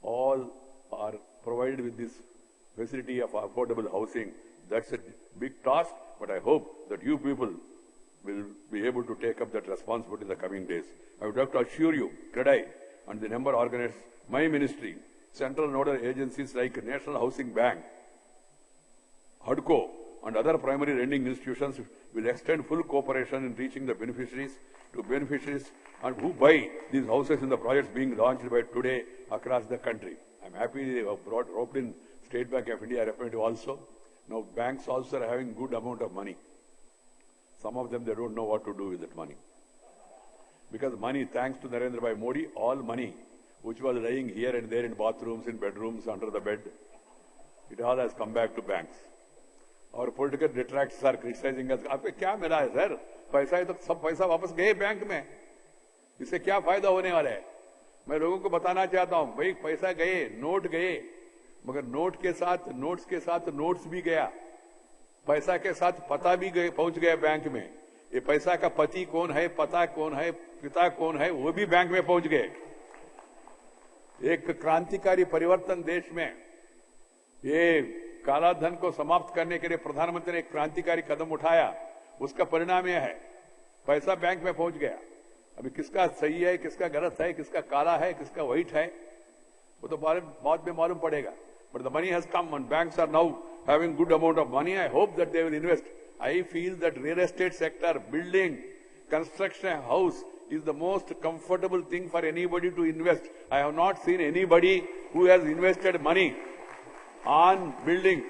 all are provided with this facility of affordable housing. That's a big task, but I hope that you people will be able to take up that responsibility in the coming days. I would like to assure you, CREDAI and the member organizers, my ministry, central nodal agencies like National Housing Bank, HUDCO, and other primary lending institutions will extend full cooperation in reaching the beneficiaries and who buy these houses in the projects being launched by today across the country. I'm happy they have roped in State Bank of India representative also. Now banks also are having good amount of money. Some of them, they don't know what to do with that money. Because money, thanks to Narendra Bhai Modi, all money which was lying here and there in bathrooms, in bedrooms, under the bed, it all has come back to banks. Our political detractors are criticizing us. आपको क्या मिला है sir? पैसा है तो सब पैसा वापस गए बैंक में. इससे क्या फायदा होने वाला है? मैं लोगों को बताना चाहता हूं, भाई पैसा गए, नोट गए, मगर नोट्स के साथ नोट्स भी गया, पैसा के साथ पता भी पहुंच गया बैंक में. ये पैसा का पति कौन है, पता कौन है, पिता कौन है, वो भी बैंक में पहुंच गए. एक क्रांतिकारी परिवर्तन देश में, ये काला धन को समाप्त करने के लिए प्रधानमंत्री ने एक क्रांतिकारी कदम उठाया. उसका परिणाम यह है, पैसा बैंक में पहुंच गया. अभी किसका सही है, किसका गलत है, किसका काला है, किसका व्हाइट है, वो तो बाद में मालूम पड़ेगा. But the money has come and banks are now having good amount of money. I hope that they will invest. I feel that real estate sector, building, construction, house is the most comfortable thing for anybody to invest. I have not seen anybody who has invested money on building,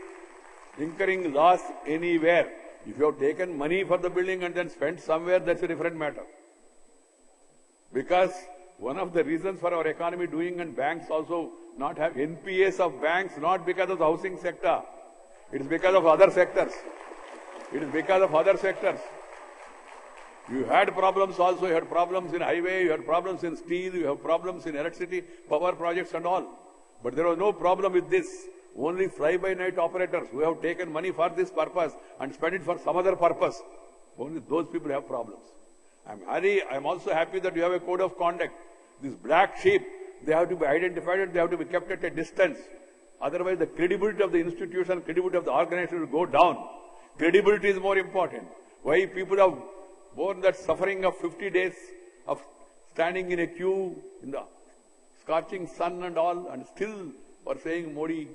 incurring loss anywhere. If you have taken money for the building and then spent somewhere, that's a different matter. Because one of the reasons for our economy doing and banks also not have NPAs of banks, not because of the housing sector. It is because of other sectors. It is because of other sectors. You had problems also. You had problems in highway, you had problems in steel, you have problems in electricity, power projects and all. But there was no problem with this. Only fly-by-night operators who have taken money for this purpose and spent it for some other purpose. Only those people have problems. I'm also happy that you have a code of conduct. These black sheep, they have to be identified and they have to be kept at a distance. Otherwise, the credibility of the institution, credibility of the organization will go down. Credibility is more important. Why people have borne that suffering of 50 days of standing in a queue in the scorching sun and all, and still are saying Modi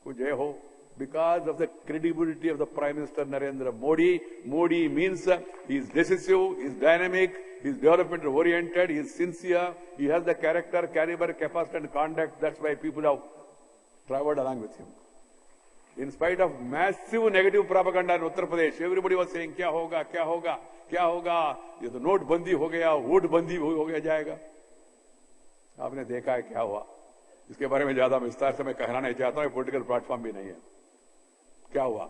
ko jai ho, because of the credibility of the Prime Minister Narendra Modi. Modi means he is decisive, he is dynamic, he is development oriented, he is sincere, he has the character, caliber, capacity and conduct. That's why people have traveled along with him. In spite of massive negative propaganda in Uttar Pradesh, everybody was saying, क्या होगा, क्या होगा, क्या होगा, ये तो note बंदी हो गया, वोट बंदी हो गया जाएगा. आपने देखा है क्या हुआ. इसके बारे में ज्यादा विस्तार से मैं कहना नहीं चाहता हूं, पॉलिटिकल प्लेटफॉर्म भी नहीं है. क्या हुआ?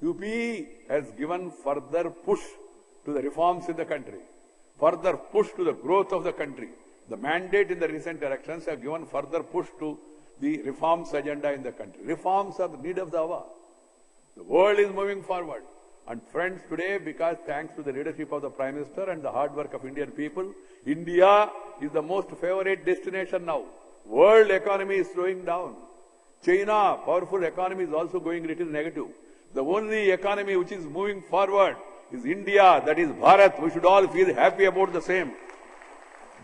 UP has given further push to the reforms in the country, further push to the growth of the country. The mandate in the recent elections have given further push to the reforms agenda in the country. Reforms are the need of the hour. The world is moving forward. And friends, today, because thanks to the leadership of the Prime Minister and the hard work of Indian people, India is the most favorite destination now. World economy is slowing down. China, powerful economy, is also going little negative. The only economy which is moving forward is India, that is Bharat. We should all feel happy about the same.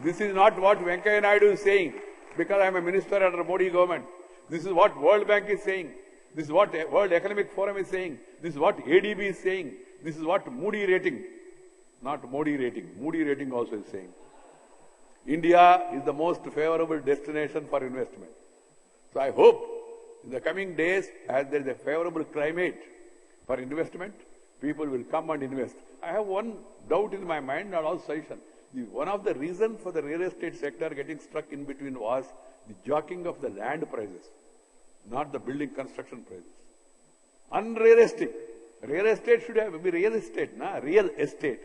This is not what Venkaiah Naidu is saying, because I am a minister under Modi government. This is what World Bank is saying. This is what World Economic Forum is saying. This is what ADB is saying. This is what Moody rating, not Modi rating, Moody rating also is saying. India is the most favorable destination for investment. So I hope in the coming days, as there is a favorable climate for investment, people will come and invest. I have one doubt in my mind and also suggestion. One of the reasons for the real estate sector getting stuck in between was the jockeying of the land prices, not the building construction prices. Unrealistic. Real estate should be real estate, real estate.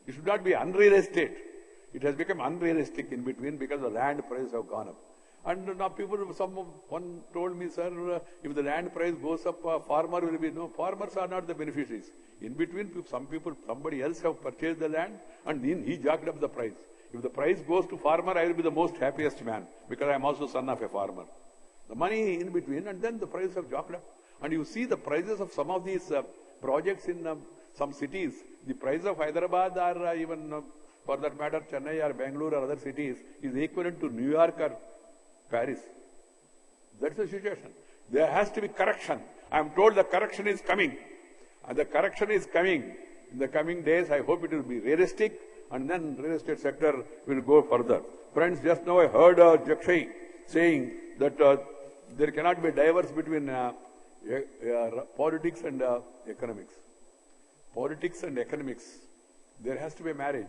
It should not be unreal estate. It has become unrealistic in between because the land prices have gone up. And now one told me, sir, if the land price goes up, farmer will be, no, farmers are not the beneficiaries. In between, somebody else have purchased the land and he jacked up the price. If the price goes to farmer, I will be the most happiest man because I am also son of a farmer. The money in between and then the price have jacked up. And you see the prices of some of these projects in some cities, the price of Hyderabad or even for that matter Chennai or Bangalore or other cities is equivalent to New York or Paris. That's the situation. There has to be correction. I am told the correction is coming. And the correction is coming. In the coming days, I hope it will be realistic and then real estate sector will go further. Friends, just now I heard Jakshay saying that there cannot be diverse between politics and economics. Politics and economics. There has to be a marriage.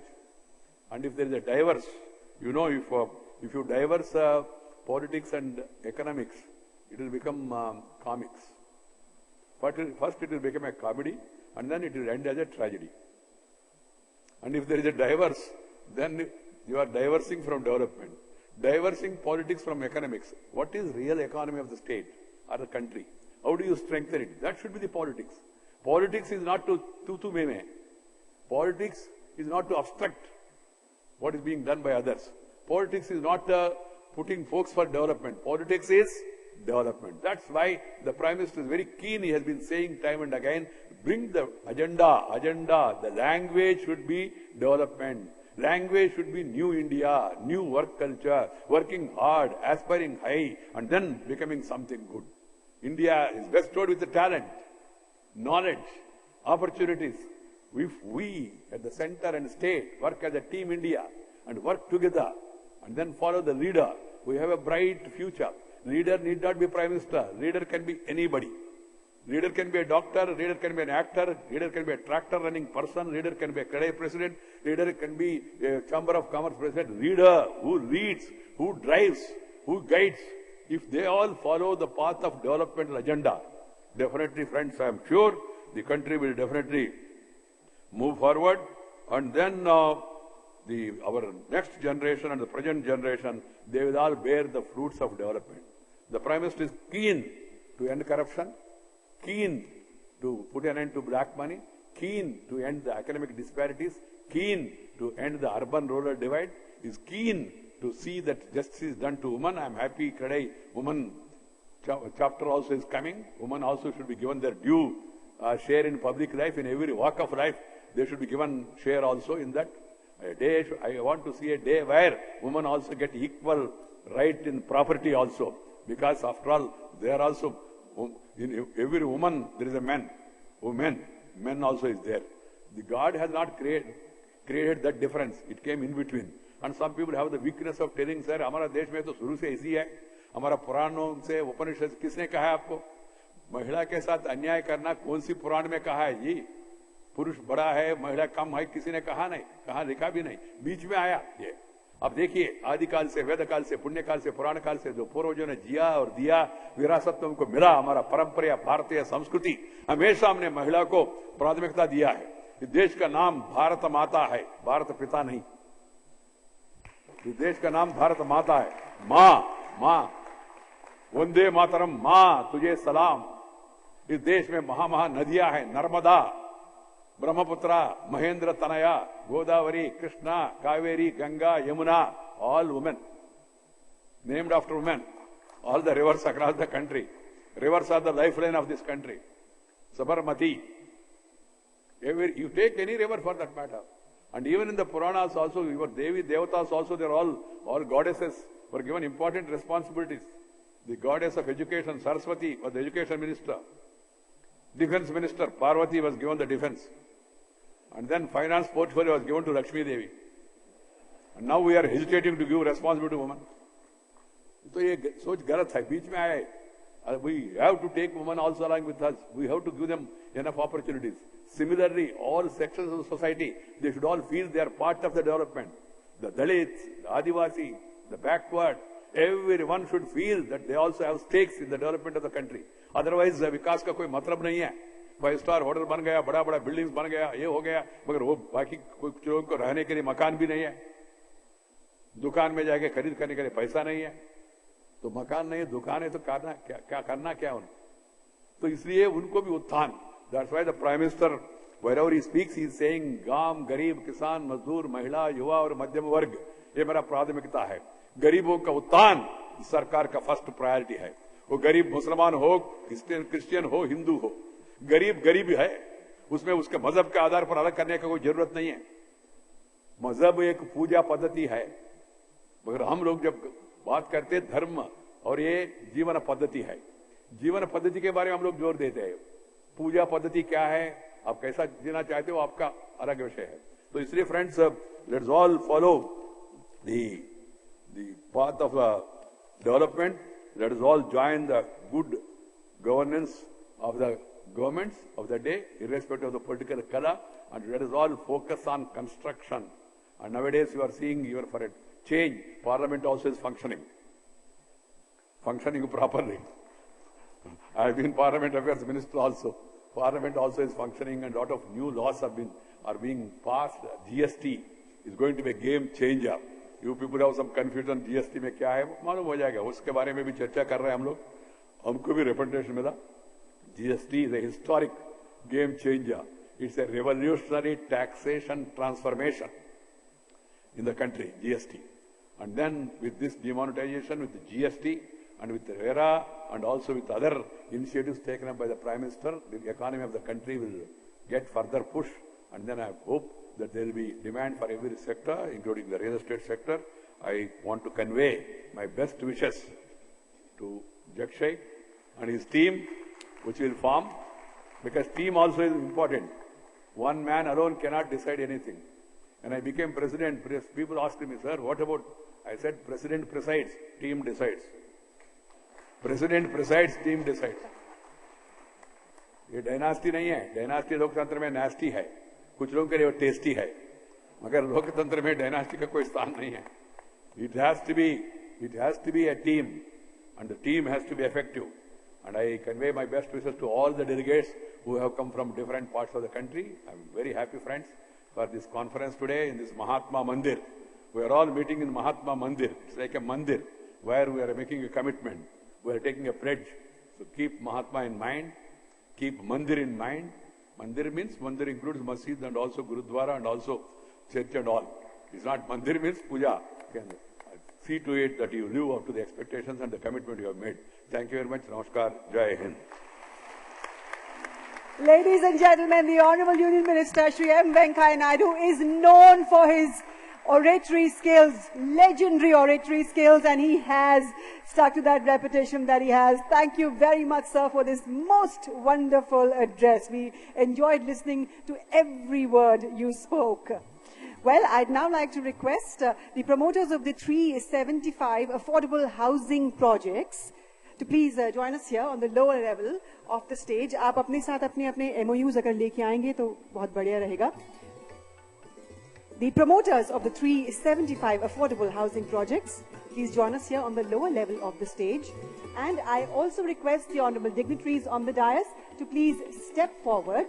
And if there is a diverse, you know, if you diverse politics and economics, it will become comics. First it will become a comedy and then it will end as a tragedy. And if there is a diverse, then you are diversing from development. Diversing politics from economics. What is real economy of the state or the country? How do you strengthen it? That should be the politics. Politics is not to meme. Politics is not to obstruct what is being done by others. Politics is not putting folks for development. Politics is development. That's why the Prime Minister is very keen. He has been saying time and again, bring the agenda. The language should be development. Language should be new India, new work culture, working hard, aspiring high, and then becoming something good. India is bestowed with the talent, knowledge, opportunities. If we at the center and state work as a team India and work together and then follow the leader, we have a bright future. Leader need not be Prime Minister. Leader can be anybody. Leader can be a doctor, leader can be an actor, leader can be a tractor running person, leader can be a CREDAI president, leader can be a Chamber of Commerce president. Leader who leads, who drives, who guides. If they all follow the path of developmental agenda, definitely, friends, I am sure the country will definitely move forward. And then our next generation and the present generation, they will all bear the fruits of development. The Prime Minister is keen to end corruption, keen to put an end to black money, keen to end the academic disparities, keen to end the urban-rural divide, is keen to see that justice is done to women. I am happy CREDAI women chapter also is coming. Women also should be given their due share in public life, in every walk of life. They should be given share also in that. I want to see a day where women also get equal right in property also. Because after all, they are also, in every woman there is a man. Men also is there. The God has not created that difference. It came in between. And some people have the weakness of telling, sir, हमारा देश में तो शुरू से ऐसी है. हमारा पुराणों से उपनिषद किसने कहा है आपको? महिला के साथ अन्याय करना कौन सी पुराण में कहा है जी? पुरुष बड़ा है, महिला कम है, किसी ने कहा नहीं, कहा लिखा भी नहीं, बीच में आया ये. अब देखिए, आदिकाल से, वेदकाल से, पुण्यकाल से, पुराण काल से जो पूर्वजों ने जिया और दिया, विरासत में उनको मिला. हमारा परंपरा, भारतीय संस्कृति, हमेशा हमने महिला को प्राथमिकता दिया है. इस देश का नाम भारत माता है, भारत पिता नहीं. इस देश का नाम भारत माता है. माँ, वंदे मातरम, माँ तुझे सलाम. इस देश में महा नदियां हैं, Narmada, Brahmaputra, Mahendra Tanaya, Godavari, Krishna, Kaveri, Ganga, Yamuna, all women, named after women. All the rivers across the country. Rivers are the lifeline of this country. Sabarmati. You take any river for that matter. And even in the Puranas also, your Devi, Devatas also, they are all goddesses, were given important responsibilities. The goddess of education, Saraswati, was the education minister. Defense minister, Parvati, was given the defense. And then finance portfolio was given to Lakshmi Devi. And now we are hesitating to give responsibility to women. So ये सोच गलत है, बीच में आए. We have to take women also along with us. We have to give them enough opportunities. Similarly, all sections of the society, they should all feel they are part of the development. The Dalits, the Adivasi, the backward, everyone should feel that they also have stakes in the development of the country. Otherwise, विकास का कोई मतलब नहीं है. 5-star hotel बन गया, बड़ा बड़ा buildings बन गया, ये हो गया, मगर वो बाकी कुछ लोगों को रहने के लिए मकान भी नहीं है. दुकान में जाके खरीद करने के लिए पैसा नहीं है. तो मकान नहीं, दुकान है, तो करना क्या उनको. तो इसलिए उनको भी उत्थान. That's why the Prime Minister, wherever he speaks, he is saying, गांव, गरीब, किसान, मजदूर, महिला, युवा और मध्यम वर्ग, ये मेरा प्राथमिकता है. गरीबों का उत्थान सरकार का फर्स्ट प्रायोरिटी है. वो गरीब मुसलमान हो, क्रिश्चियन हो, हिंदू हो, गरीब है. उसमें उसके मजहब के आधार पर अलग करने का कोई जरूरत नहीं है. मजहब एक पूजा पद्धति है, मगर हम लोग जब बात करते धर्म और ये जीवन पद्धति है. जीवन पद्धति के बारे में हम लोग जोर देते हैं. पूजा पद्धति क्या है, आप कैसा जीना चाहते हो, आपका अलग विषय है. तो इसलिए friends, let's all follow the path of development. Let us all join the good governance of the governments of the day, irrespective of the political color, and let us all focus on construction. And nowadays you are seeing, even for a change, Parliament also is functioning properly. I have been Parliament Affairs Minister also. Parliament also is functioning, and a lot of new laws are being passed. GST is going to be a game changer. You people have some confusion, GST में क्या है, मालूम हो जाएगा. उसके बारे में भी चर्चा कर रहे हैं हम लोग. हमको भी representation मिला. GST is a historic game changer. It's a revolutionary taxation transformation in the country, GST. And then with this demonetization, with the GST, and with the RERA, and also with other initiatives taken up by the Prime Minister, the economy of the country will get further push. And then I hope that there will be demand for every sector, including the real estate sector. I want to convey my best wishes to Jakshay and his team, which will form, because team also is important. One man alone cannot decide anything. When I became president, people asked me, sir, what about? I said, president presides, team decides. President presides, team decides. ये dynasty नहीं है. Dynasty लोकतंत्र में nasty है. कुछ लोगों के लिए वो टेस्टी है, मगर लोकतंत्र में डायनास्टी का कोई स्थान नहीं है. It has to be a team, and the team has to be effective. And I convey my best wishes to all the delegates who have come from different parts of the country. I'm very happy, friends, for this conference today in this Mahatma Mandir. We are all meeting in Mahatma Mandir. It's like a mandir where we are making a commitment. We are taking a pledge. So keep Mahatma in mind, keep Mandir in mind. Mandir includes masjid and also Gurudwara and also church and all. It's not Mandir means puja. See to it that you live up to the expectations and the commitment you have made. Thank you very much. Namaskar. Jai Hind. Ladies and gentlemen, the Honorable Union Minister Shri M. Venkaiah Naidu is known for his oratory skills, legendary oratory skills, and he has stuck to that reputation that he has. Thank you very much, sir, for this most wonderful address. We enjoyed listening to every word you spoke. Well, I'd now like to request the promoters of the 375 affordable housing projects to please join us here on the lower level of the stage. आप अपने साथ अपने MOUs अगर लेके आएंगे तो बहुत बढ़िया रहेगा. The promoters of the 375 affordable housing projects, please join us here on the lower level of the stage. And I also request the honorable dignitaries on the dais to please step forward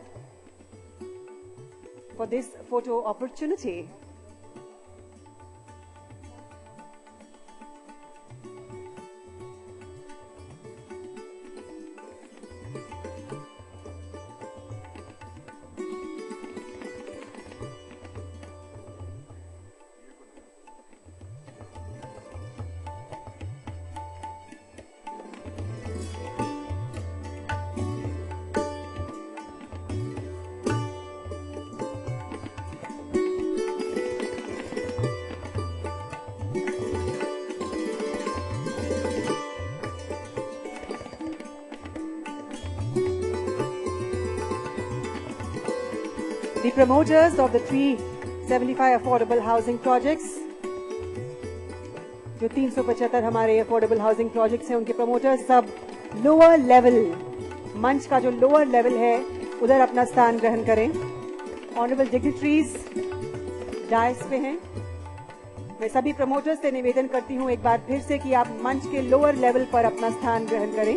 for this photo opportunity. promoters of the 375 affordable housing projects, जो 375 हमारे affordable housing projects हैं, उनके promoters सब lower level, मंच का जो lower level है, उधर अपना स्थान ग्रहण करें. Honorable dignitaries डायस पे हैं. मैं सभी प्रमोटर्स से निवेदन करती हूं एक बार फिर से कि आप मंच के लोअर लेवल पर अपना स्थान ग्रहण करें.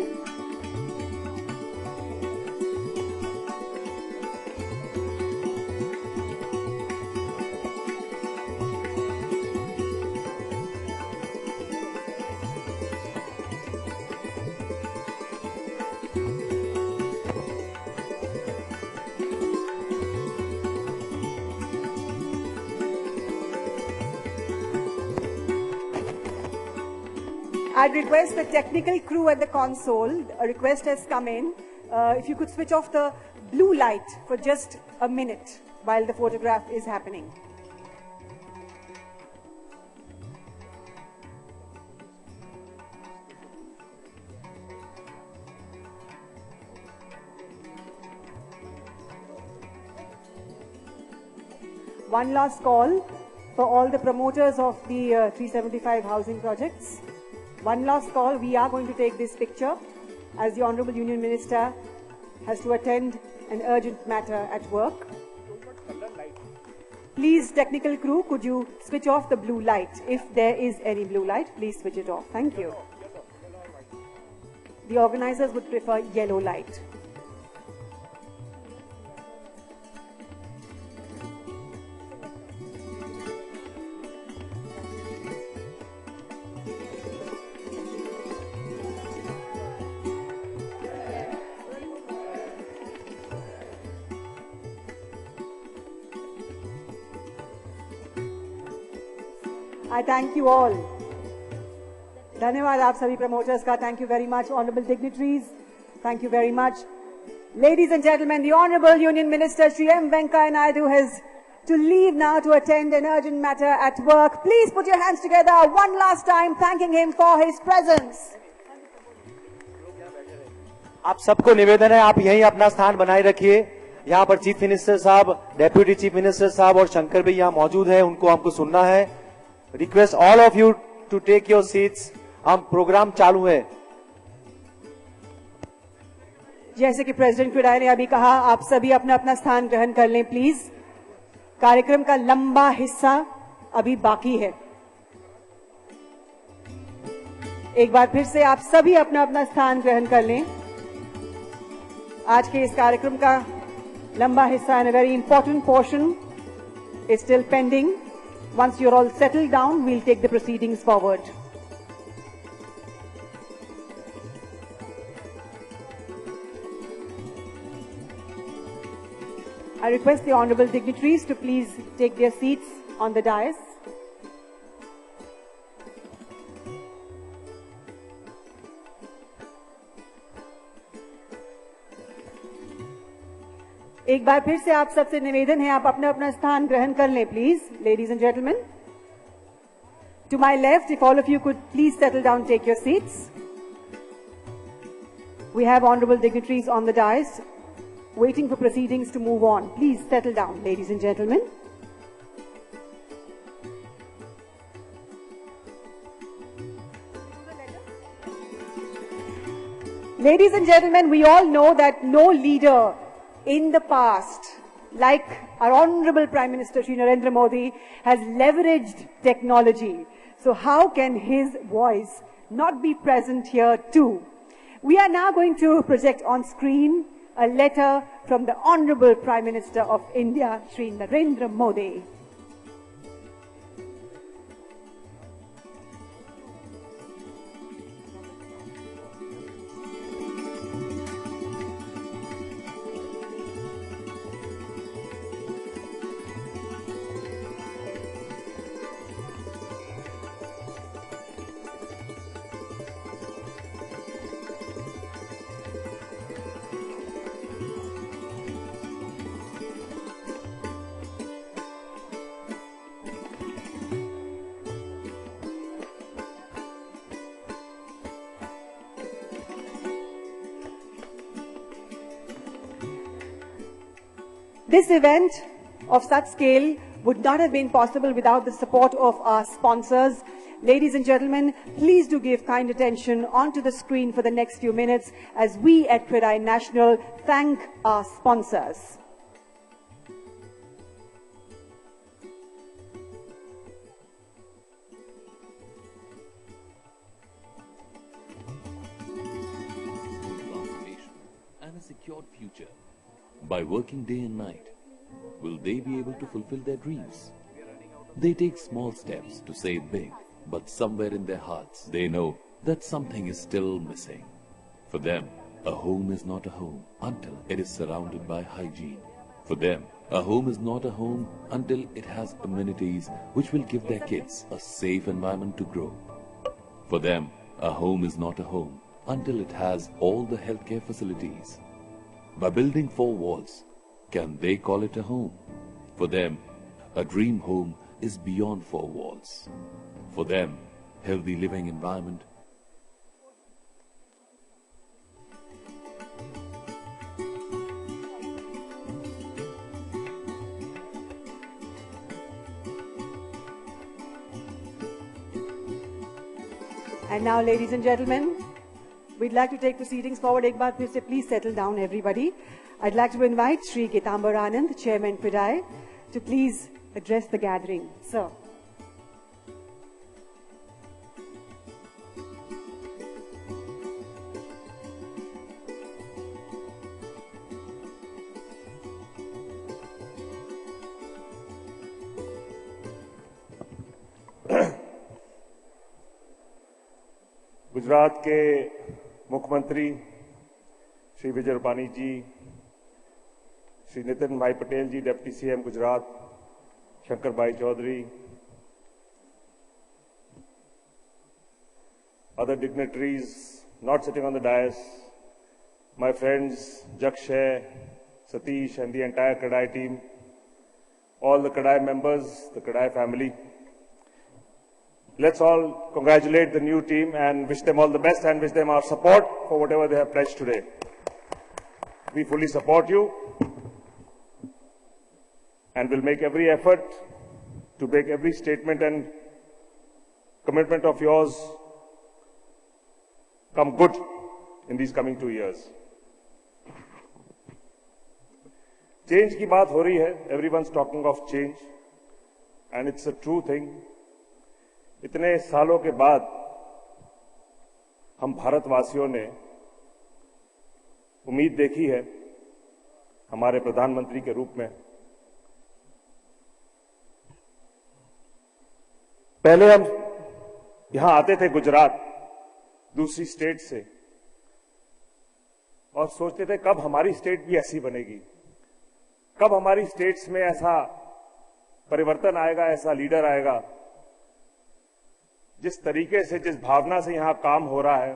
I'd request the technical crew at the console, a request has come in, if you could switch off the blue light for just a minute while the photograph is happening. One last call for all the promoters of the 375 housing projects. One last call, we are going to take this picture as the Honorable Union Minister has to attend an urgent matter at work. Please, technical crew, could you switch off the blue light? If there is any blue light, please switch it off. Thank you. The organizers would prefer yellow light. I thank you all. धन्यवाद आप सभी promoters का. Thank you very much, honorable dignitaries. Thank you very much. Ladies and gentlemen, the Honorable Union Minister Shri M. Venkaiah Naidu has to leave now to attend an urgent matter at work. Please put your hands together one last time, thanking him for his presence. आप सबको निवेदन है, आप यहीं अपना स्थान बनाए रखिए. यहाँ पर चीफ मिनिस्टर साहब, डेप्यूटी चीफ मिनिस्टर साहब और शंकर भी यहाँ मौजूद है, उनको हमको सुनना है. Request all of you to take your seats. हम प्रोग्राम चालू है. जैसे कि प्रेसिडेंट क्रेडाई ने अभी कहा, आप सभी अपना अपना स्थान ग्रहण कर लें प्लीज. कार्यक्रम का लंबा हिस्सा अभी बाकी है. एक बार फिर से आप सभी अपना अपना स्थान ग्रहण कर लें. आज के इस कार्यक्रम का लंबा हिस्सा and a very important portion is still pending. Once you're all settled down, we'll take the proceedings forward. I request the honorable dignitaries to please take their seats on the dais. एक बार फिर से आप सबसे निवेदन है, आप अपना अपना स्थान ग्रहण कर लें please. Ladies and gentleman, to my left, if all of you could please settle down, take your seats. We have honourable dignitaries on the dais waiting for proceedings to move on. Please settle down, ladies and gentlemen. Ladies and gentlemen, we all know that no leader in the past, like our Honorable Prime Minister Shri Narendra Modi, has leveraged technology. So how can his voice not be present here too? We are now going to project on screen a letter from the Honorable Prime Minister of India, Shri Narendra Modi. This event of such scale would not have been possible without the support of our sponsors. Ladies and gentlemen, please do give kind attention onto the screen for the next few minutes as we at CREDAI National thank our sponsors. And a secured future. By working day and night, will they be able to fulfill their dreams? They take small steps to save big, but somewhere in their hearts, they know that something is still missing. For them, a home is not a home until it is surrounded by hygiene. For them, a home is not a home until it has amenities which will give their kids a safe environment to grow. For them, a home is not a home until it has all the healthcare facilities. By building 4 walls, can they call it a home? For them, a dream home is beyond 4 walls. For them, healthy living environment And now, ladies and gentlemen, we'd like to take proceedings forward. Ek baar phir se please settle down, everybody. I'd like to invite Shri Ketambar Anand, Chairman CREDAI, to please address the gathering. Sir. Gujarat के मुख्यमंत्री श्री विजय रूपानी जी, श्री नितिन भाई पटेल जी, deputy CM Gujarat Shankar भाई Chaudhary, other dignitaries not sitting on the dais, my friends Jakshay, Satish and the entire CREDAI team, all the CREDAI members, the CREDAI family. Let's all congratulate the new team and wish them all the best and wish them our support for whatever they have pledged today. We fully support you and will make every effort to make every statement and commitment of yours come good in these coming 2 years. Change की बात हो रही है, everyone's talking of change and it's a true thing. इतने सालों के बाद हम भारतवासियों ने उम्मीद देखी है हमारे प्रधानमंत्री के रूप में। पहले हम यहां आते थे गुजरात, दूसरी स्टेट से, और सोचते थे कब हमारी स्टेट भी ऐसी बनेगी, कब हमारी स्टेट्स में ऐसा परिवर्तन आएगा, ऐसा लीडर आएगा। जिस तरीके से, जिस भावना से यहां काम हो रहा है,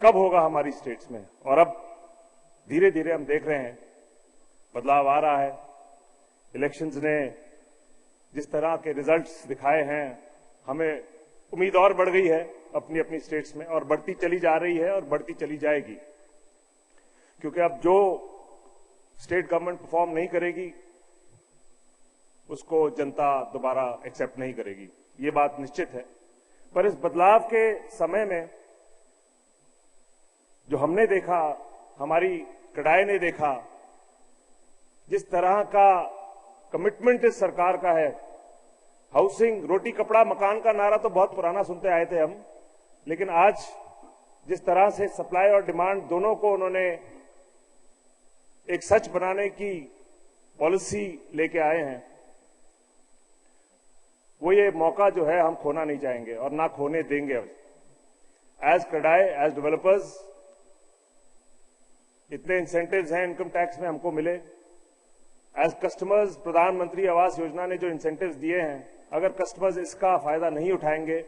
कब होगा हमारी स्टेट्स में। और अब धीरे धीरे हम देख रहे हैं बदलाव आ रहा है। इलेक्शंस ने जिस तरह के रिजल्ट्स दिखाए हैं, हमें उम्मीद और बढ़ गई है अपनी अपनी स्टेट्स में, और बढ़ती चली जा रही है और बढ़ती चली जाएगी। क्योंकि अब जो स्टेट गवर्नमेंट परफॉर्म नहीं करेगी उसको जनता दोबारा एक्सेप्ट नहीं करेगी, ये बात निश्चित है। पर इस बदलाव के समय में जो हमने देखा, हमारी CREDAI ने देखा, जिस तरह का कमिटमेंट इस सरकार का है, हाउसिंग, रोटी कपड़ा मकान का नारा तो बहुत पुराना सुनते आए थे हम, लेकिन आज जिस तरह से सप्लाई और डिमांड दोनों को उन्होंने एक सच बनाने की पॉलिसी लेके आए हैं, वो ये मौका जो है हम खोना नहीं चाहेंगे और ना खोने देंगे। एज CREDAI, एज डेवलपर्स, इतने इंसेंटिव्स हैं इनकम टैक्स में हमको मिले। एज कस्टमर्स, प्रधानमंत्री आवास योजना ने जो इंसेंटिव्स दिए हैं, अगर कस्टमर्स इसका फायदा नहीं उठाएंगे,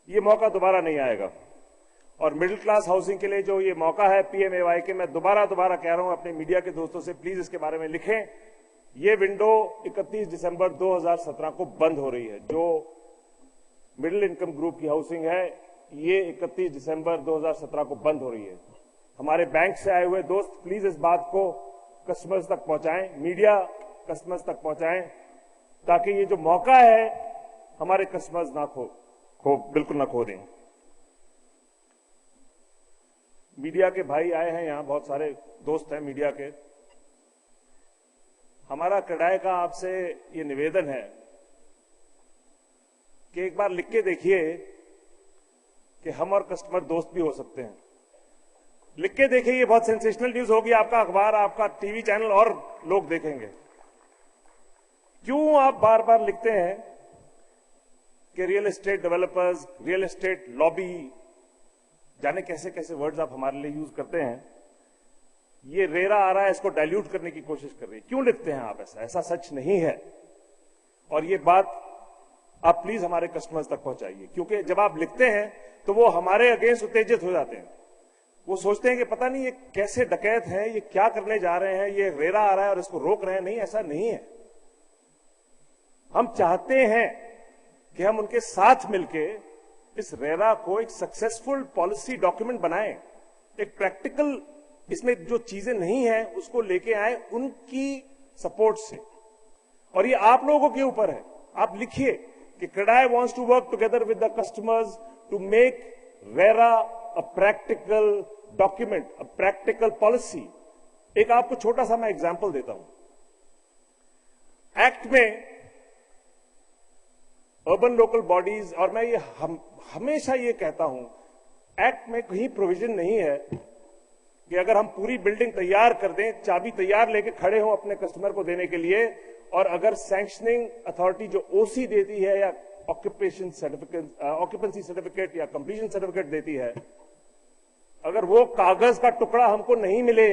ये मौका दोबारा नहीं आएगा। और मिडिल क्लास हाउसिंग के लिए जो ये मौका है PMAY के, मैं दोबारा कह रहा हूं अपने मीडिया के दोस्तों से, प्लीज इसके बारे में लिखें। ये विंडो 31 दिसंबर 2017 को बंद हो रही है। जो मिडिल इनकम ग्रुप की हाउसिंग है, ये 31 दिसंबर 2017 को बंद हो रही है। हमारे बैंक से आए हुए दोस्त प्लीज इस बात को कस्टमर्स तक पहुंचाएं। मीडिया कस्टमर्स तक पहुंचाएं, ताकि ये जो मौका है हमारे कस्टमर्स ना बिल्कुल ना खो दें। मीडिया के भाई आए हैं, यहां बहुत सारे दोस्त हैं मीडिया के। हमारा क्रेडाई का आपसे ये निवेदन है कि एक बार लिख के देखिए कि हम और कस्टमर दोस्त भी हो सकते हैं। लिख के देखिए, ये बहुत सेंसेशनल न्यूज होगी, आपका अखबार, आपका टीवी चैनल और लोग देखेंगे। क्यों आप बार बार लिखते हैं कि real estate developers, real estate lobby, जाने कैसे कैसे वर्ड्स आप हमारे लिए यूज करते हैं। ये रेरा आ रहा है, इसको डाइल्यूट करने की कोशिश कर रही है। क्यों लिखते हैं आप ऐसा? ऐसा सच नहीं है। और ये बात आप प्लीज हमारे कस्टमर्स तक पहुंचाइए, क्योंकि जब आप लिखते हैं तो वो हमारे अगेंस्ट उत्तेजित हो जाते हैं। वो सोचते हैं कि पता नहीं ये कैसे डकैत हैं, ये क्या करने जा रहे हैं, ये रेरा आ रहा है और इसको रोक रहे हैं। नहीं, ऐसा नहीं है। हम चाहते हैं कि हम उनके साथ मिलके इस रेरा को एक सक्सेसफुल पॉलिसी डॉक्यूमेंट बनाएं, एक प्रैक्टिकल, इसमें जो चीजें नहीं है उसको लेके आए उनकी सपोर्ट से। और ये आप लोगों के ऊपर है। आप लिखिए कि CREDAI wants to work together with the customers to make RERA a practical document, a practical policy. एक आपको छोटा सा मैं एग्जांपल देता हूं। एक्ट में अर्बन लोकल बॉडीज, और मैं ये हमेशा ये कहता हूं, एक्ट में कहीं प्रोविजन नहीं है कि अगर हम पूरी बिल्डिंग तैयार कर दें, चाबी तैयार लेके खड़े हों अपने कस्टमर को देने के लिए, और अगर सैंक्शनिंग अथॉरिटी जो ओसी देती है या ऑक्यूपेंसी सर्टिफिकेट या कंप्लीशन सर्टिफिकेट देती है, अगर वो कागज का टुकड़ा हमको नहीं मिले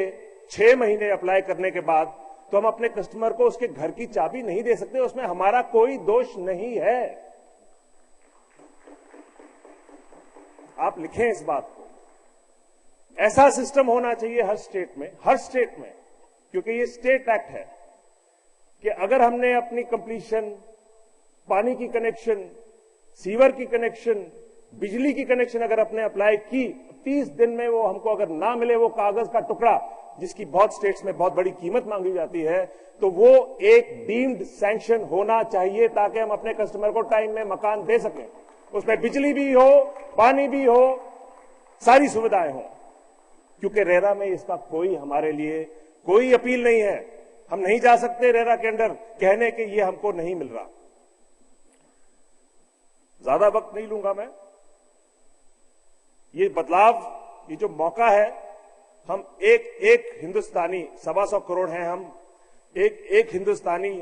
6 महीने अप्लाई करने के बाद, तो हम अपने कस्टमर को उसके घर की चाबी नहीं दे सकते। उसमें हमारा कोई दोष नहीं है। आप लिखें इस बात को। ऐसा सिस्टम होना चाहिए हर स्टेट में, हर स्टेट में, क्योंकि ये स्टेट एक्ट है कि अगर हमने अपनी कंप्लीशन, पानी की कनेक्शन, सीवर की कनेक्शन, बिजली की कनेक्शन अगर अपने अप्लाई की, 30 दिन में वो हमको अगर ना मिले वो कागज का टुकड़ा, जिसकी बहुत स्टेट्स में बहुत बड़ी कीमत मांगी जाती है, तो वो एक डीम्ड सैंक्शन होना चाहिए, ताकि हम अपने कस्टमर को टाइम में मकान दे सकें। उसमें बिजली भी हो, पानी भी हो, सारी सुविधाएं हो। क्योंकि रेरा में इसका कोई हमारे लिए कोई अपील नहीं है। हम नहीं जा सकते रेरा के अंदर कहने के ये हमको नहीं मिल रहा। ज्यादा वक्त नहीं लूंगा मैं। ये बदलाव, ये जो मौका है, हम एक हिंदुस्तानी, 125 करोड़ हैं हम, एक हिंदुस्तानी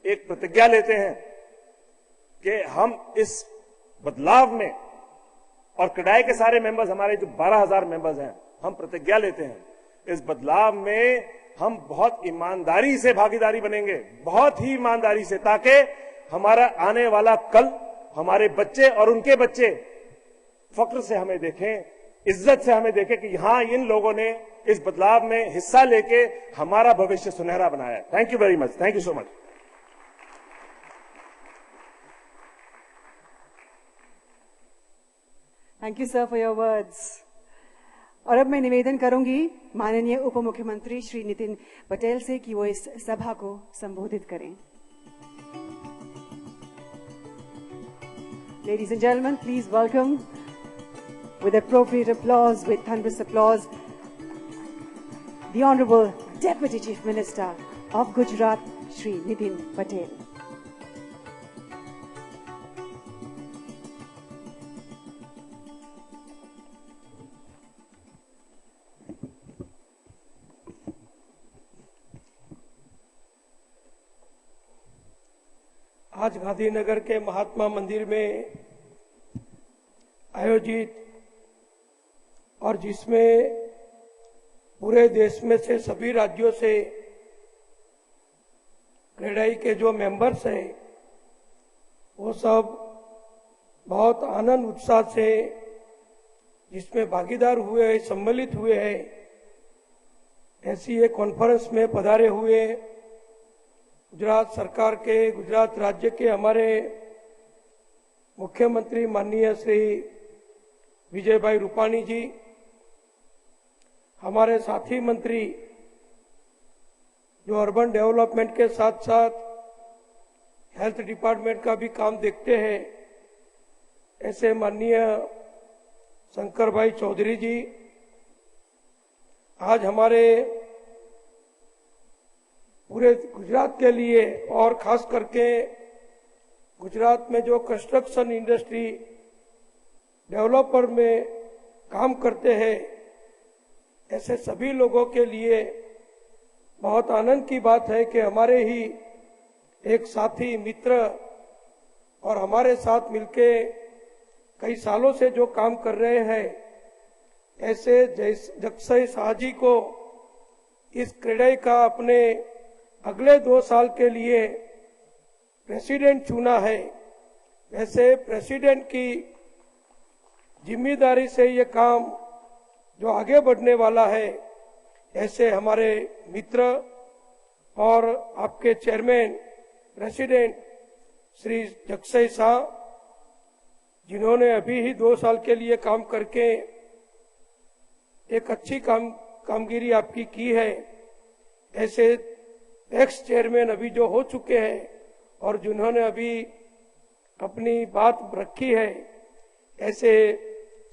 एक प्रतिज्ञा लेते हैं कि हम इस बदलाव में, और क्रेडाई के सारे मेंबर्स, हमारे जो 12,000 मेंबर्स हैं, हम प्रतिज्ञा लेते हैं इस बदलाव में हम बहुत ईमानदारी से भागीदारी बनेंगे, बहुत ही ईमानदारी से, ताकि हमारा आने वाला कल, हमारे बच्चे और उनके बच्चे फक्र से हमें देखें, इज्जत से हमें देखें कि हां, इन लोगों ने इस बदलाव में हिस्सा लेके हमारा भविष्य सुनहरा बनाया है। Thank you very much. Thank you so much. Thank you sir for your words. और अब मैं निवेदन करूंगी माननीय उप मुख्यमंत्री श्री नितिन पटेल से कि वो इस सभा को संबोधित करें। Ladies and gentlemen, please welcome with appropriate applause, with thunderous applause, the Honorable Deputy Chief Minister of Gujarat, Shri Nitin Patel. आज गांधीनगर के महात्मा मंदिर में आयोजित, और जिसमें पूरे देश में से सभी राज्यों से क्रेडाई के जो मेंबर्स हैं वो सब बहुत आनंद उत्साह से जिसमें भागीदार हुए हैं, सम्मिलित हुए हैं। ऐसी एक कॉन्फ्रेंस में पधारे हुए गुजरात सरकार के, गुजरात राज्य के हमारे मुख्यमंत्री माननीय श्री विजय भाई रूपाणी जी, हमारे साथी मंत्री जो अर्बन डेवलपमेंट के साथ साथ हेल्थ डिपार्टमेंट का भी काम देखते हैं, ऐसे माननीय शंकर भाई चौधरी जी आज हमारे पूरे गुजरात के लिए और खास करके गुजरात में जो कंस्ट्रक्शन इंडस्ट्री डेवलपर में काम करते हैं, ऐसे सभी लोगों के लिए बहुत आनंद की बात है कि हमारे ही एक साथी मित्र और हमारे साथ मिलके कई सालों से जो काम कर रहे हैं, ऐसे जगसई शाह जी को इस क्रेडाई का अपने अगले 2 साल के लिए प्रेसिडेंट चुना है। वैसे प्रेसिडेंट की जिम्मेदारी से ये काम जो आगे बढ़ने वाला है, ऐसे हमारे मित्र और आपके चेयरमैन प्रेसिडेंट श्री जगसई शाह, जिन्होंने अभी ही 2 साल के लिए काम करके एक अच्छी कामगिरी आपकी की है, ऐसे एक्स चेयरमैन अभी जो हो चुके हैं और जिन्होंने अभी अपनी बात रखी है, ऐसे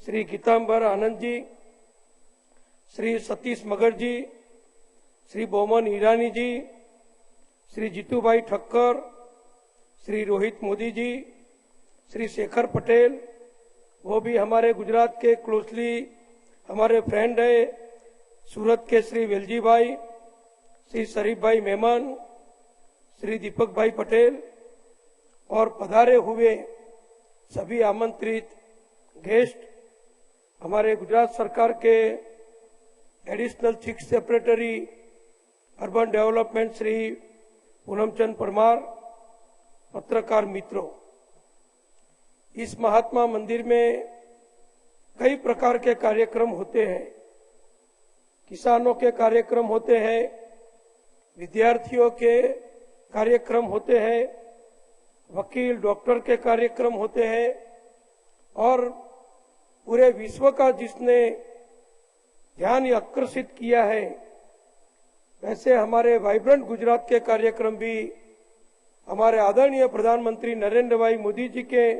श्री गीतांबर आनंद जी, श्री सतीश मगर जी, श्री बोमन ईरानी जी, श्री जीतूभाई ठक्कर, श्री रोहित मोदी जी, श्री शेखर पटेल, वो भी हमारे गुजरात के क्लोजली हमारे फ्रेंड है, सूरत के श्री वेलजी भाई, श्री शरीफ भाई मेमन, श्री दीपक भाई पटेल और पधारे हुए सभी आमंत्रित गेस्ट, हमारे गुजरात सरकार के additional chief secretary urban development Shri Poonamchand Parmar, पत्रकार मित्रों, इस महात्मा मंदिर में कई प्रकार के कार्यक्रम होते हैं। किसानों के कार्यक्रम होते हैं, विद्यार्थियों के कार्यक्रम होते हैं, वकील डॉक्टर के कार्यक्रम होते हैं और पूरे विश्व का जिसने ध्यान आकर्षित किया है, वैसे हमारे वाइब्रेंट गुजरात के कार्यक्रम भी हमारे आदरणीय प्रधानमंत्री नरेंद्र भाई मोदी जी के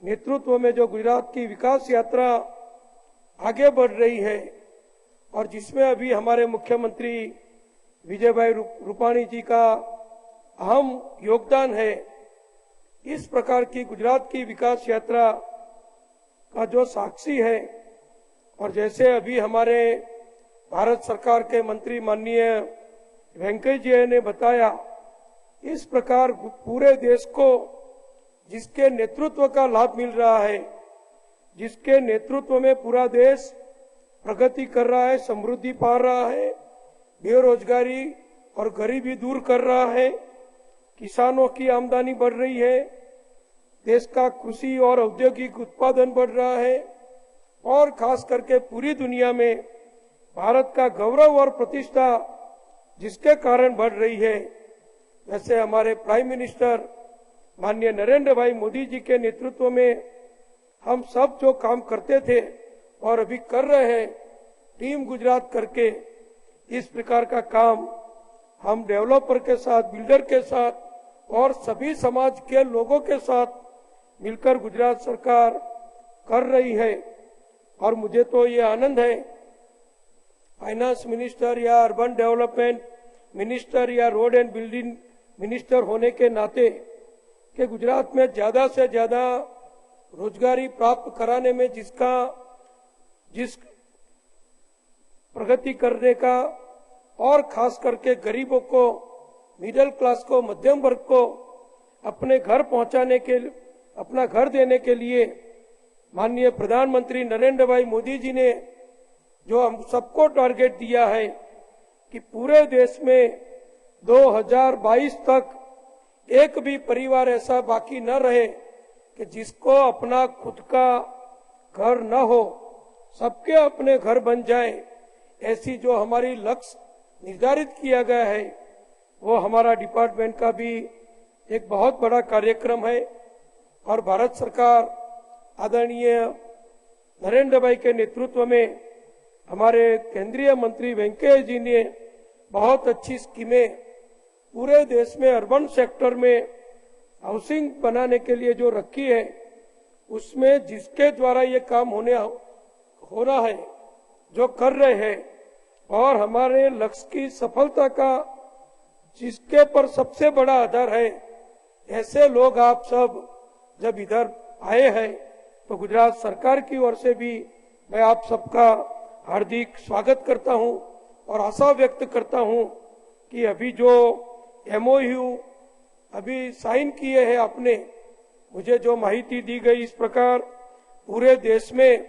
नेतृत्व में जो गुजरात की विकास यात्रा आगे बढ़ रही है और जिसमें अभी हमारे मुख्यमंत्री विजय भाई रूपाणी जी का अहम योगदान है, इस प्रकार की गुजरात की विकास यात्रा का जो साक्षी है और जैसे अभी हमारे भारत सरकार के मंत्री माननीय वेंकैया जी ने बताया, इस प्रकार पूरे देश को जिसके नेतृत्व का लाभ मिल रहा है, जिसके नेतृत्व में पूरा देश प्रगति कर रहा है, समृद्धि पा रहा है, बेरोजगारी और गरीबी दूर कर रहा है, किसानों की आमदनी बढ़ रही है, देश का कृषि और औद्योगिक उत्पादन बढ़ रहा है और खास करके पूरी दुनिया में भारत का गौरव और प्रतिष्ठा जिसके कारण बढ़ रही है, वैसे हमारे प्राइम मिनिस्टर माननीय नरेंद्र भाई मोदी जी के नेतृत्व में हम सब जो काम करते थे और अभी कर रहे हैं, टीम गुजरात करके इस प्रकार का काम हम डेवलपर के साथ, बिल्डर के साथ और सभी समाज के लोगों के साथ मिलकर गुजरात सरकार कर रही है। और मुझे तो ये आनंद है, फाइनेंस मिनिस्टर या अर्बन डेवलपमेंट मिनिस्टर या रोड एंड बिल्डिंग मिनिस्टर होने के नाते कि गुजरात में ज्यादा से ज्यादा रोजगारी प्राप्त कराने में जिस प्रगति करने का और खास करके गरीबों को, मिडिल क्लास को, मध्यम वर्ग को अपने घर पहुंचाने के, अपना घर देने के लिए माननीय प्रधानमंत्री नरेंद्र भाई मोदी जी ने जो हम सबको टारगेट दिया है कि पूरे देश में 2022 तक एक भी परिवार ऐसा बाकी न रहे कि जिसको अपना खुद का घर न हो, सबके अपने घर बन जाए, ऐसी जो हमारी लक्ष्य निर्धारित किया गया है, वो हमारा डिपार्टमेंट का भी एक बहुत बड़ा कार्यक्रम है। और भारत सरकार आदरणीय नरेंद्र भाई के नेतृत्व में हमारे केंद्रीय मंत्री वेंकैया जी ने बहुत अच्छी स्कीमें पूरे देश में अर्बन सेक्टर में हाउसिंग बनाने के लिए जो रखी है, उसमें जिसके द्वारा ये काम हो रहा है, जो कर रहे हैं, और हमारे लक्ष्य की सफलता का जिसके पर सबसे बड़ा आधार है, ऐसे लोग आप सब जब इधर आए हैं तो गुजरात सरकार की ओर से भी मैं आप सबका हार्दिक स्वागत करता हूं और आशा व्यक्त करता हूं कि अभी जो MOU अभी साइन किए हैं आपने, मुझे जो माहिती दी गई, इस प्रकार पूरे देश में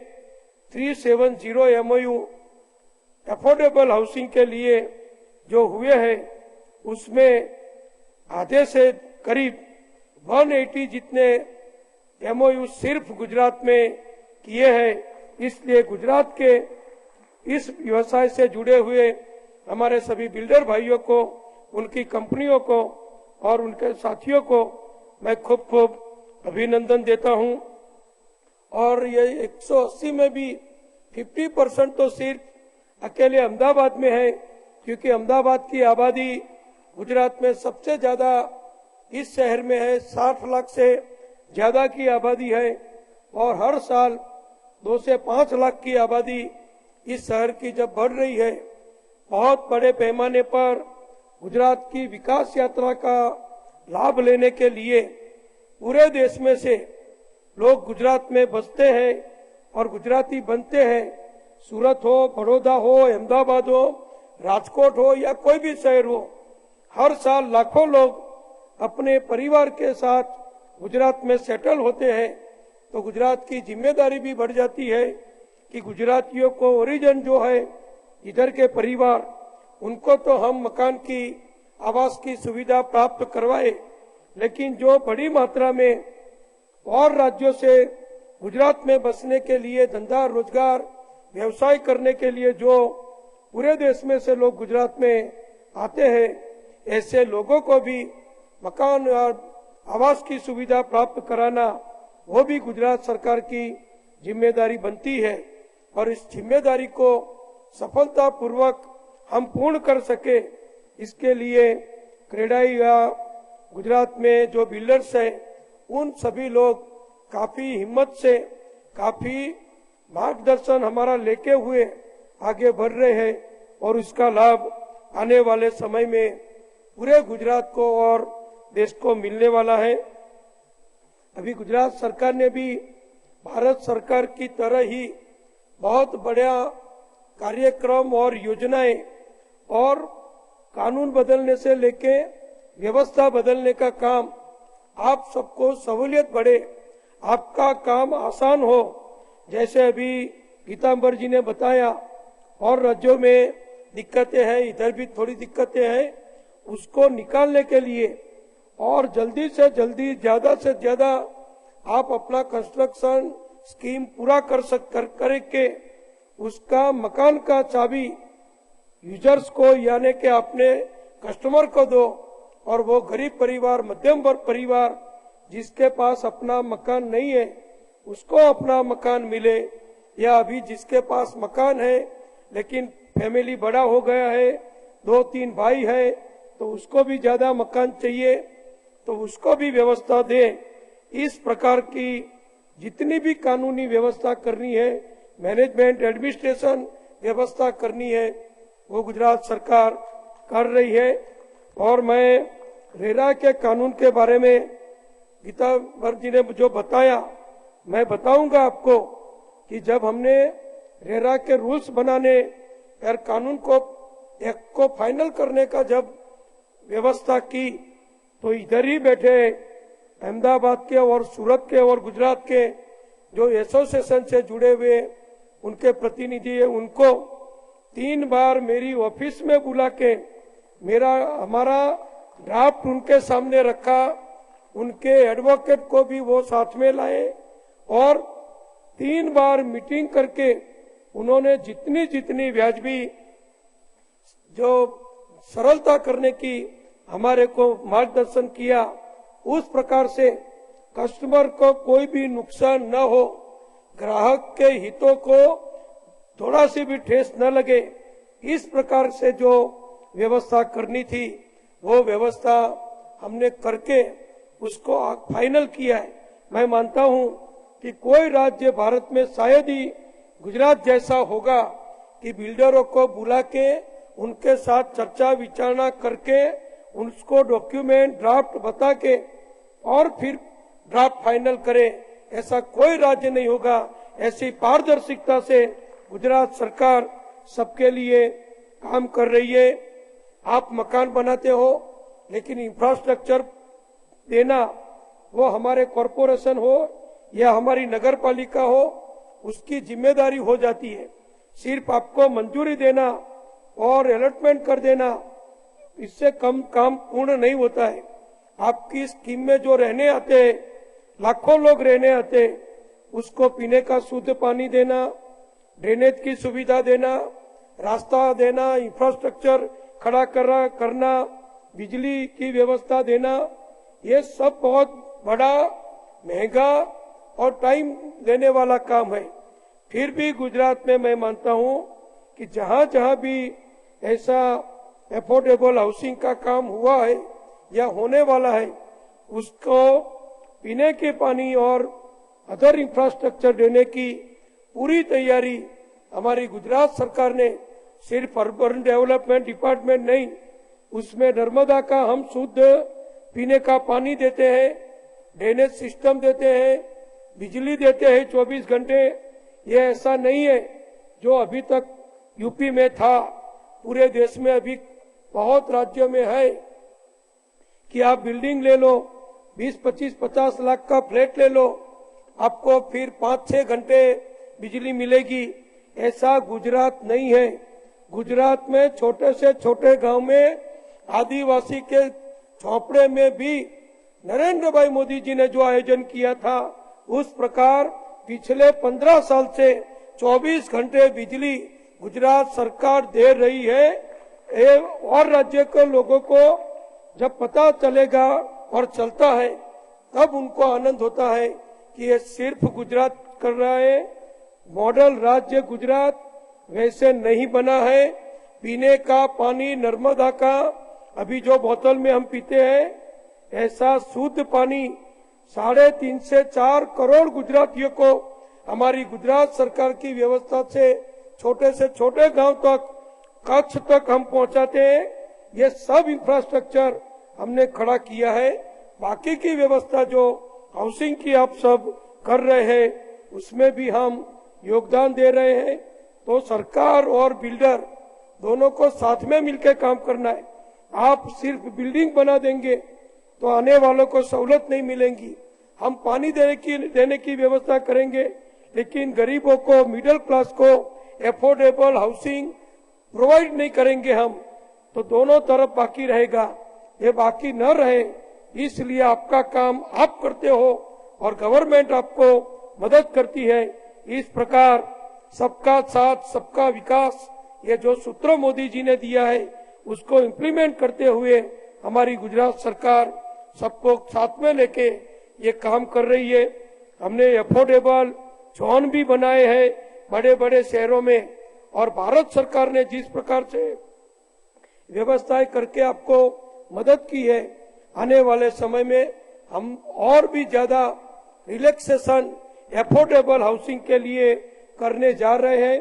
370 MOU अफोर्डेबल हाउसिंग के लिए जो हुए हैं, उसमें आधे से करीब 180 जितने MOU सिर्फ गुजरात में किए हैं। इसलिए गुजरात के इस व्यवसाय से जुड़े हुए हमारे सभी बिल्डर भाइयों को, उनकी कंपनियों को और उनके साथियों को मैं खूब खूब अभिनंदन देता हूं। और ये 180 में भी 50% तो सिर्फ अकेले अहमदाबाद में है, क्योंकि अहमदाबाद की आबादी गुजरात में सबसे ज्यादा इस शहर में है। 60 लाख से ज्यादा की आबादी है और हर साल 2 से 5 लाख की आबादी इस शहर की जब बढ़ रही है, बहुत बड़े पैमाने पर गुजरात की विकास यात्रा का लाभ लेने के लिए पूरे देश में से लोग गुजरात में बसते हैं और गुजराती बनते हैं। सूरत हो, बड़ौदा हो, अहमदाबाद हो, राजकोट हो या कोई भी शहर हो, हर साल लाखों लोग अपने परिवार के साथ गुजरात में सेटल होते हैं। तो गुजरात की जिम्मेदारी भी बढ़ जाती है कि गुजरातियों को ओरिजिन जो है इधर के परिवार, उनको तो हम मकान की, आवास की सुविधा प्राप्त करवाए, लेकिन जो बड़ी मात्रा में और राज्यों से गुजरात में बसने के लिए, धंधा रोजगार व्यवसाय करने के लिए जो पूरे देश में से लोग गुजरात में आते हैं, ऐसे लोगों को भी मकान और आवास की सुविधा प्राप्त कराना, वो भी गुजरात सरकार की जिम्मेदारी बनती है। और इस जिम्मेदारी को सफलतापूर्वक हम पूर्ण कर सके, इसके लिए क्रेडाई या गुजरात में जो बिल्डर्स है, उन सभी लोग काफी हिम्मत से, काफी मार्गदर्शन हमारा लेके हुए आगे बढ़ रहे हैं और इसका लाभ आने वाले समय में पूरे गुजरात को और देश को मिलने वाला है। अभी गुजरात सरकार ने भी भारत सरकार की तरह ही बहुत बड़ा कार्यक्रम और योजनाएं और कानून बदलने से लेके व्यवस्था बदलने का काम, आप सबको सहूलियत बढ़े, आपका काम आसान हो। जैसे अभी गीतांबर जी ने बताया, और राज्यों में दिक्कतें हैं, इधर भी थोड़ी दिक्कतें हैं, उसको निकालने के लिए और जल्दी से जल्दी, ज्यादा से ज्यादा आप अपना कंस्ट्रक्शन स्कीम पूरा करके उसका मकान का चाबी यूजर्स को, यानी कि अपने कस्टमर को दो, और वो गरीब परिवार, मध्यम वर्ग परिवार जिसके पास अपना मकान नहीं है, उसको अपना मकान मिले, या अभी जिसके पास मकान है लेकिन फैमिली बड़ा हो गया है, 2-3 भाई है, तो उसको भी ज्यादा मकान चाहिए, तो उसको भी व्यवस्था दें। इस प्रकार की जितनी भी कानूनी व्यवस्था करनी है, मैनेजमेंट एडमिनिस्ट्रेशन व्यवस्था करनी है, वो गुजरात सरकार कर रही है। और मैं रेरा के कानून के बारे में गीतांबर जी ने जो बताया, मैं बताऊंगा आपको कि जब हमने रेरा के रूल्स बनाने और कानून को एक्ट को फाइनल करने का जब व्यवस्था की, तो इधर ही बैठे अहमदाबाद के और सूरत के और गुजरात के जो एसोसिएशन से जुड़े हुए उनके प्रतिनिधि है, उनको 3 बार मेरी ऑफिस में बुला के हमारा ड्राफ्ट उनके सामने रखा, उनके एडवोकेट को भी वो साथ में लाए और 3 बार मीटिंग करके उन्होंने जितनी व्याजबी जो सरलता करने की हमारे को मार्गदर्शन किया, उस प्रकार से कस्टमर को कोई भी नुकसान न हो, ग्राहक के हितों को थोड़ा सी भी ठेस न लगे, इस प्रकार से जो व्यवस्था करनी थी वो व्यवस्था हमने करके उसको फाइनल किया है। मैं मानता हूं कि कोई राज्य भारत में शायद ही गुजरात जैसा होगा कि बिल्डरों को बुला के उनके साथ चर्चा विचारणा करके उसको डॉक्यूमेंट ड्राफ्ट बता के और फिर ड्राफ्ट फाइनल करे। ऐसा कोई राज्य नहीं होगा। ऐसी पारदर्शिता से गुजरात सरकार सबके लिए काम कर रही है। आप मकान बनाते हो लेकिन इंफ्रास्ट्रक्चर देना वो हमारे कॉरपोरेशन हो या हमारी नगर पालिका हो, उसकी जिम्मेदारी हो जाती है। सिर्फ आपको मंजूरी देना और अलॉटमेंट कर देना, इससे कम काम पूर्ण नहीं होता है। आपकी स्कीम में जो रहने आते हैं, लाखों लोग रहने आते हैं, उसको पीने का शुद्ध पानी देना, ड्रेनेज की सुविधा देना, रास्ता देना, इंफ्रास्ट्रक्चर खड़ा करना, बिजली की व्यवस्था देना, ये सब बहुत बड़ा, महंगा और टाइम लेने वाला काम है। फिर भी गुजरात में मैं मानता हूं कि जहां जहां भी ऐसा एफोर्डेबल हाउसिंग का काम हुआ है या होने वाला है, उसको पीने के पानी और अदर इंफ्रास्ट्रक्चर देने की पूरी तैयारी हमारी गुजरात सरकार ने, सिर्फ अर्बन डेवलपमेंट डिपार्टमेंट नहीं, उसमें नर्मदा का हम शुद्ध पीने का पानी देते हैं, ड्रेनेज सिस्टम देते हैं, बिजली देते हैं 24 घंटे। ये ऐसा नहीं है जो अभी तक यूपी में था, पूरे देश में अभी बहुत राज्यों में है कि आप बिल्डिंग ले लो, 20, 25, 50 लाख का फ्लैट ले लो, आपको फिर 5-6 घंटे बिजली मिलेगी। ऐसा गुजरात नहीं है। गुजरात में छोटे से छोटे गांव में आदिवासी के झोपड़े में भी नरेंद्र भाई मोदी जी ने जो आयोजन किया था, उस प्रकार पिछले 15 साल से 24 घंटे बिजली गुजरात सरकार दे रही है। और राज्य के लोगों को जब पता चलेगा और चलता है, तब उनको आनंद होता है कि ये सिर्फ गुजरात कर रहा है। मॉडल राज्य गुजरात वैसे नहीं बना है। पीने का पानी नर्मदा का अभी जो बोतल में हम पीते हैं, ऐसा शुद्ध पानी 3.5 से 4 करोड़ गुजरातियों को हमारी गुजरात सरकार की व्यवस्था से छोटे गांव तक, कच्छ तक हम पहुंचाते हैं। ये सब इंफ्रास्ट्रक्चर हमने खड़ा किया है। बाकी की व्यवस्था जो हाउसिंग की आप सब कर रहे हैं, उसमें भी हम योगदान दे रहे हैं। तो सरकार और बिल्डर दोनों को साथ में मिलकर काम करना है। आप सिर्फ बिल्डिंग बना देंगे तो आने वालों को सहूलत नहीं मिलेंगी। हम पानी देने की व्यवस्था करेंगे, लेकिन गरीबों को, मिडिल क्लास को एफोर्डेबल हाउसिंग प्रोवाइड नहीं करेंगे हम, तो दोनों तरफ बाकी रहेगा। ये बाकी न रहे, इसलिए आपका काम आप करते हो और गवर्नमेंट आपको मदद करती है। इस प्रकार सबका साथ सबका विकास, ये जो सूत्र मोदी जी ने दिया है, उसको इम्प्लीमेंट करते हुए हमारी गुजरात सरकार सबको साथ में लेके ये काम कर रही है। हमने एफोर्डेबल जोन भी बनाए हैं बड़े बड़े शहरों में, और भारत सरकार ने जिस प्रकार से व्यवस्थाएं करके आपको मदद की है, आने वाले समय में हम और भी ज्यादा रिलैक्सेशन एफोर्डेबल हाउसिंग के लिए करने जा रहे हैं।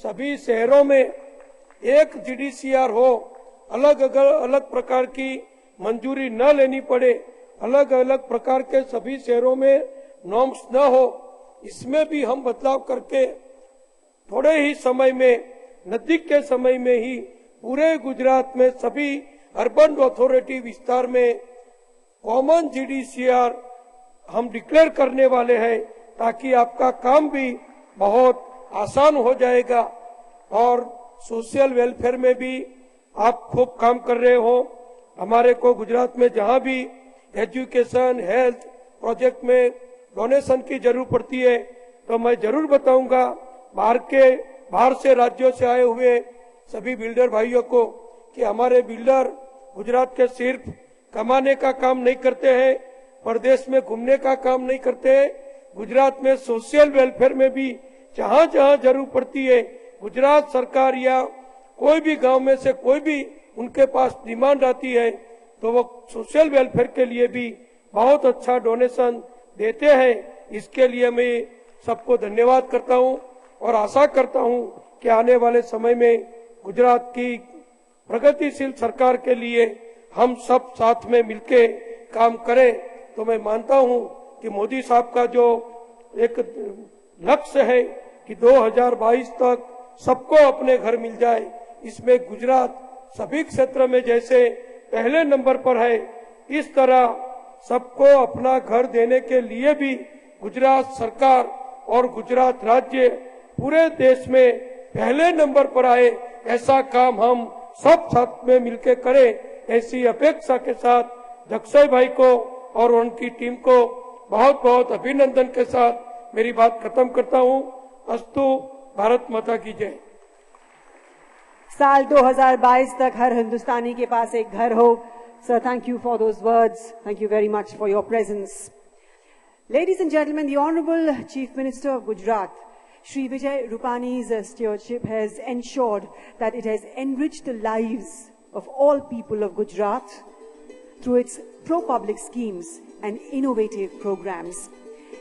सभी शहरों में एक GDCR हो, अलग प्रकार की मंजूरी न लेनी पड़े, अलग अलग प्रकार के सभी शहरों में नॉर्म्स न हो, इसमें भी हम बदलाव करके थोड़े ही समय में, नजदीक के समय में ही पूरे गुजरात में सभी अर्बन अथॉरिटी विस्तार में कॉमन GDCR हम डिक्लेयर करने वाले हैं, ताकि आपका काम भी बहुत आसान हो जाएगा। और सोशल वेलफेयर में भी आप खूब काम कर रहे हो। हमारे को गुजरात में जहां भी एजुकेशन, हेल्थ प्रोजेक्ट में डोनेशन की जरूरत पड़ती है, तो मैं जरूर बताऊंगा बाहर से राज्यों से आए हुए सभी बिल्डर भाइयों को कि हमारे बिल्डर गुजरात के सिर्फ कमाने का काम नहीं करते हैं, प्रदेश में घूमने का काम नहीं करते हैं। गुजरात में सोशल वेलफेयर में भी जहां जहां जरूरत पड़ती है, गुजरात सरकार या कोई भी गांव में से कोई भी उनके पास डिमांड आती है तो वो सोशल वेलफेयर के लिए भी बहुत अच्छा डोनेशन देते हैं। इसके लिए मैं सबको धन्यवाद करता हूं और आशा करता हूं कि आने वाले समय में गुजरात की प्रगतिशील सरकार के लिए हम सब साथ में मिलकर काम करें। तो मैं मानता हूं कि मोदी साहब का जो एक लक्ष्य है कि 2022 तक सबको अपने घर मिल जाए, इसमें गुजरात सभी क्षेत्र में जैसे पहले नंबर पर है, इस तरह सबको अपना घर देने के लिए भी गुजरात सरकार और गुजरात राज्य पूरे देश में पहले नंबर पर आए, ऐसा काम हम सब साथ में मिलकर करें। ऐसी अपेक्षा के साथ जगसाई भाई को और उनकी टीम को बहुत बहुत अभिनंदन के साथ मेरी बात खत्म करता हूं। अस्तु, भारत माता की जय। साल 2022 तक हर हिंदुस्तानी के पास एक घर हो। Sir, thank you for those words. Thank you very much for your presence. Ladies and gentlemen, the Honorable Chief Minister of Gujarat, Shri Vijay Rupani's stewardship has ensured that it has enriched the lives of all people of Gujarat through its pro-public schemes and innovative programs.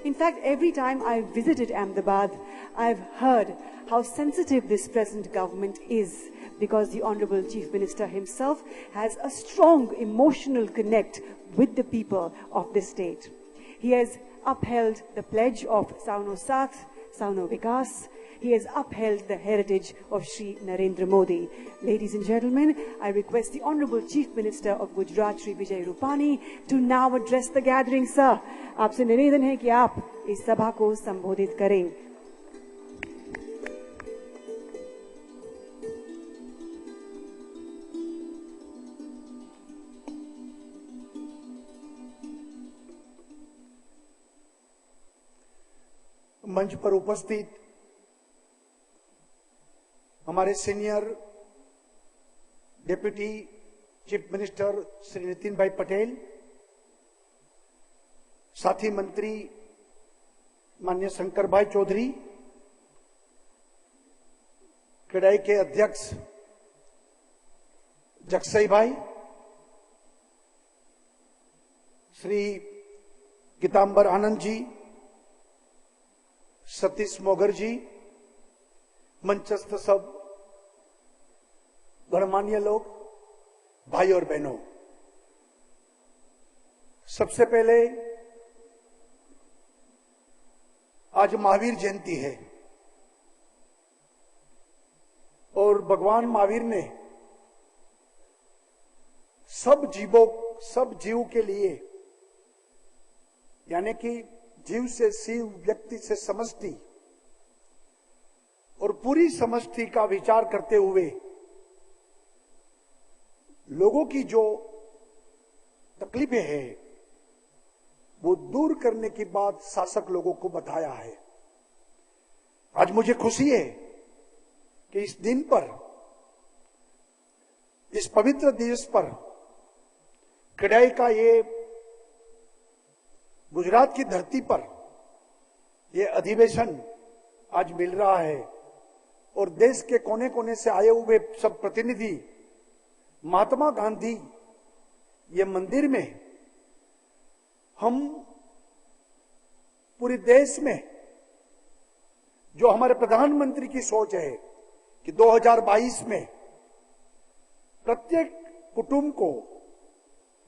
In fact, every time I visited Ahmedabad, I've heard how sensitive this present government is, because the Honorable Chief Minister himself has a strong emotional connect with the people of the state. He has upheld the pledge of Sauno Saath, Sauno Vikas. He has upheld the heritage of Shri Narendra Modi. Ladies and gentlemen, I request the Honorable Chief Minister of Gujarat, Shri Vijay Rupani, to now address the gathering, sir. आपसे निवेदन है कि आप इस सभा को संबोधित करें। मंच पर उपस्थित हमारे senior deputy chief minister Shri Nitin भाई पटेल, साथी मंत्री माननीय शंकर भाई चौधरी, क्रेडाई के अध्यक्ष जगसाई भाई, श्री गीतांबर आनंद जी, सतीश मोगर जी, मंचस्थ सब गणमान्य लोग, भाई और बहनों, सबसे पहले आज महावीर जयंती है और भगवान महावीर ने सब जीव के लिए, यानी कि जीव से शिव, व्यक्ति से समष्टि और पूरी समष्टि का विचार करते हुए लोगों की जो तकलीफें हैं वो दूर करने की बात शासक लोगों को बताया है। आज मुझे खुशी है कि इस दिन पर, इस पवित्र दिवस पर क्रेडाई का ये गुजरात की धरती पर ये अधिवेशन आज मिल रहा है और देश के कोने कोने से आए हुए सब प्रतिनिधि महात्मा गांधी ये मंदिर में, हम पूरे देश में जो हमारे प्रधानमंत्री की सोच है कि 2022 में प्रत्येक कुटुंब को,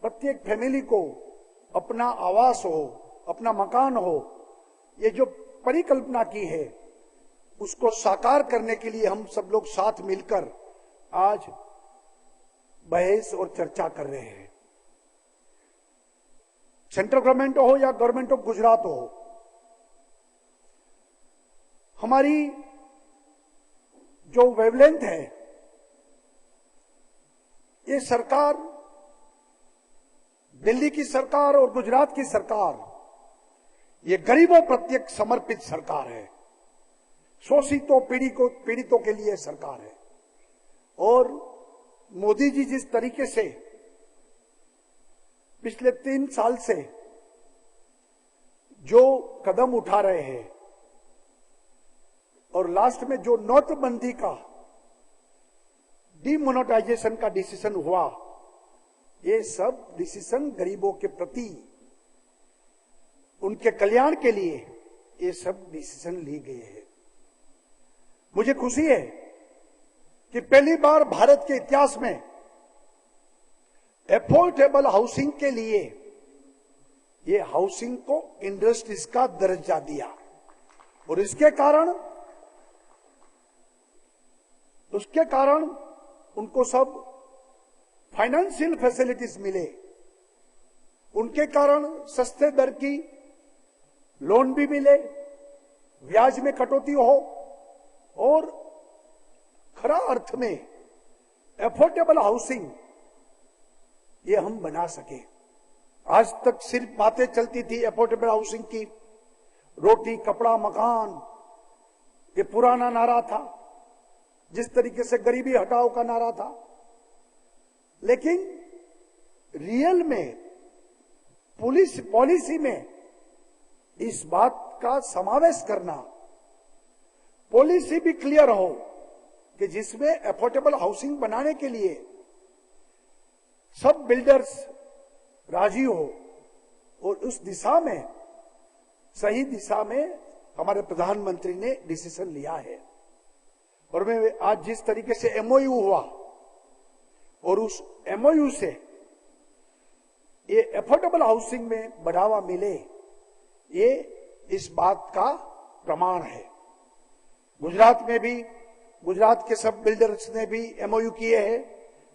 प्रत्येक फैमिली को अपना आवास हो, अपना मकान हो, ये जो परिकल्पना की है उसको साकार करने के लिए हम सब लोग साथ मिलकर आज बहस और चर्चा कर रहे हैं। सेंट्रल गवर्नमेंट हो या गवर्नमेंट ऑफ गुजरात हो, हमारी जो वेवलेंथ है, ये सरकार, दिल्ली की सरकार और गुजरात की सरकार, ये गरीबों प्रत्येक समर्पित सरकार है, शोषितों पीड़ितों के लिए सरकार है। और मोदी जी जिस तरीके से पिछले 3 साल से जो कदम उठा रहे हैं और लास्ट में जो नोटबंदी का डीमोनेटाइजेशन का डिसीजन हुआ, ये सब डिसीजन गरीबों के प्रति, उनके कल्याण के लिए ये सब डिसीजन लिए गए हैं। मुझे खुशी है कि पहली बार भारत के इतिहास में एफोर्डेबल हाउसिंग के लिए ये हाउसिंग को इंडस्ट्रीज का दर्जा दिया, और उसके कारण उनको सब फाइनेंशियल फैसिलिटीज मिले, उनके कारण सस्ते दर की लोन भी मिले, ब्याज में कटौती हो, और खरा अर्थ में एफोर्डेबल हाउसिंग ये हम बना सके। आज तक सिर्फ बातें चलती थी एफोर्डेबल हाउसिंग की, रोटी कपड़ा मकान, ये पुराना नारा था, जिस तरीके से गरीबी हटाओ का नारा था। लेकिन रियल में पॉलिसी में इस बात का समावेश करना, पॉलिसी भी क्लियर हो कि जिसमें एफोर्डेबल हाउसिंग बनाने के लिए सब बिल्डर्स राजी हो, और उस दिशा में, सही दिशा में हमारे प्रधानमंत्री ने डिसीजन लिया है। और मैं आज जिस तरीके से एमओयू हुआ, और उस एमओयू से ये एफोर्डेबल हाउसिंग में बढ़ावा मिले, ये इस बात का प्रमाण है। गुजरात में भी, गुजरात के सब बिल्डर्स ने भी एमओयू किए हैं,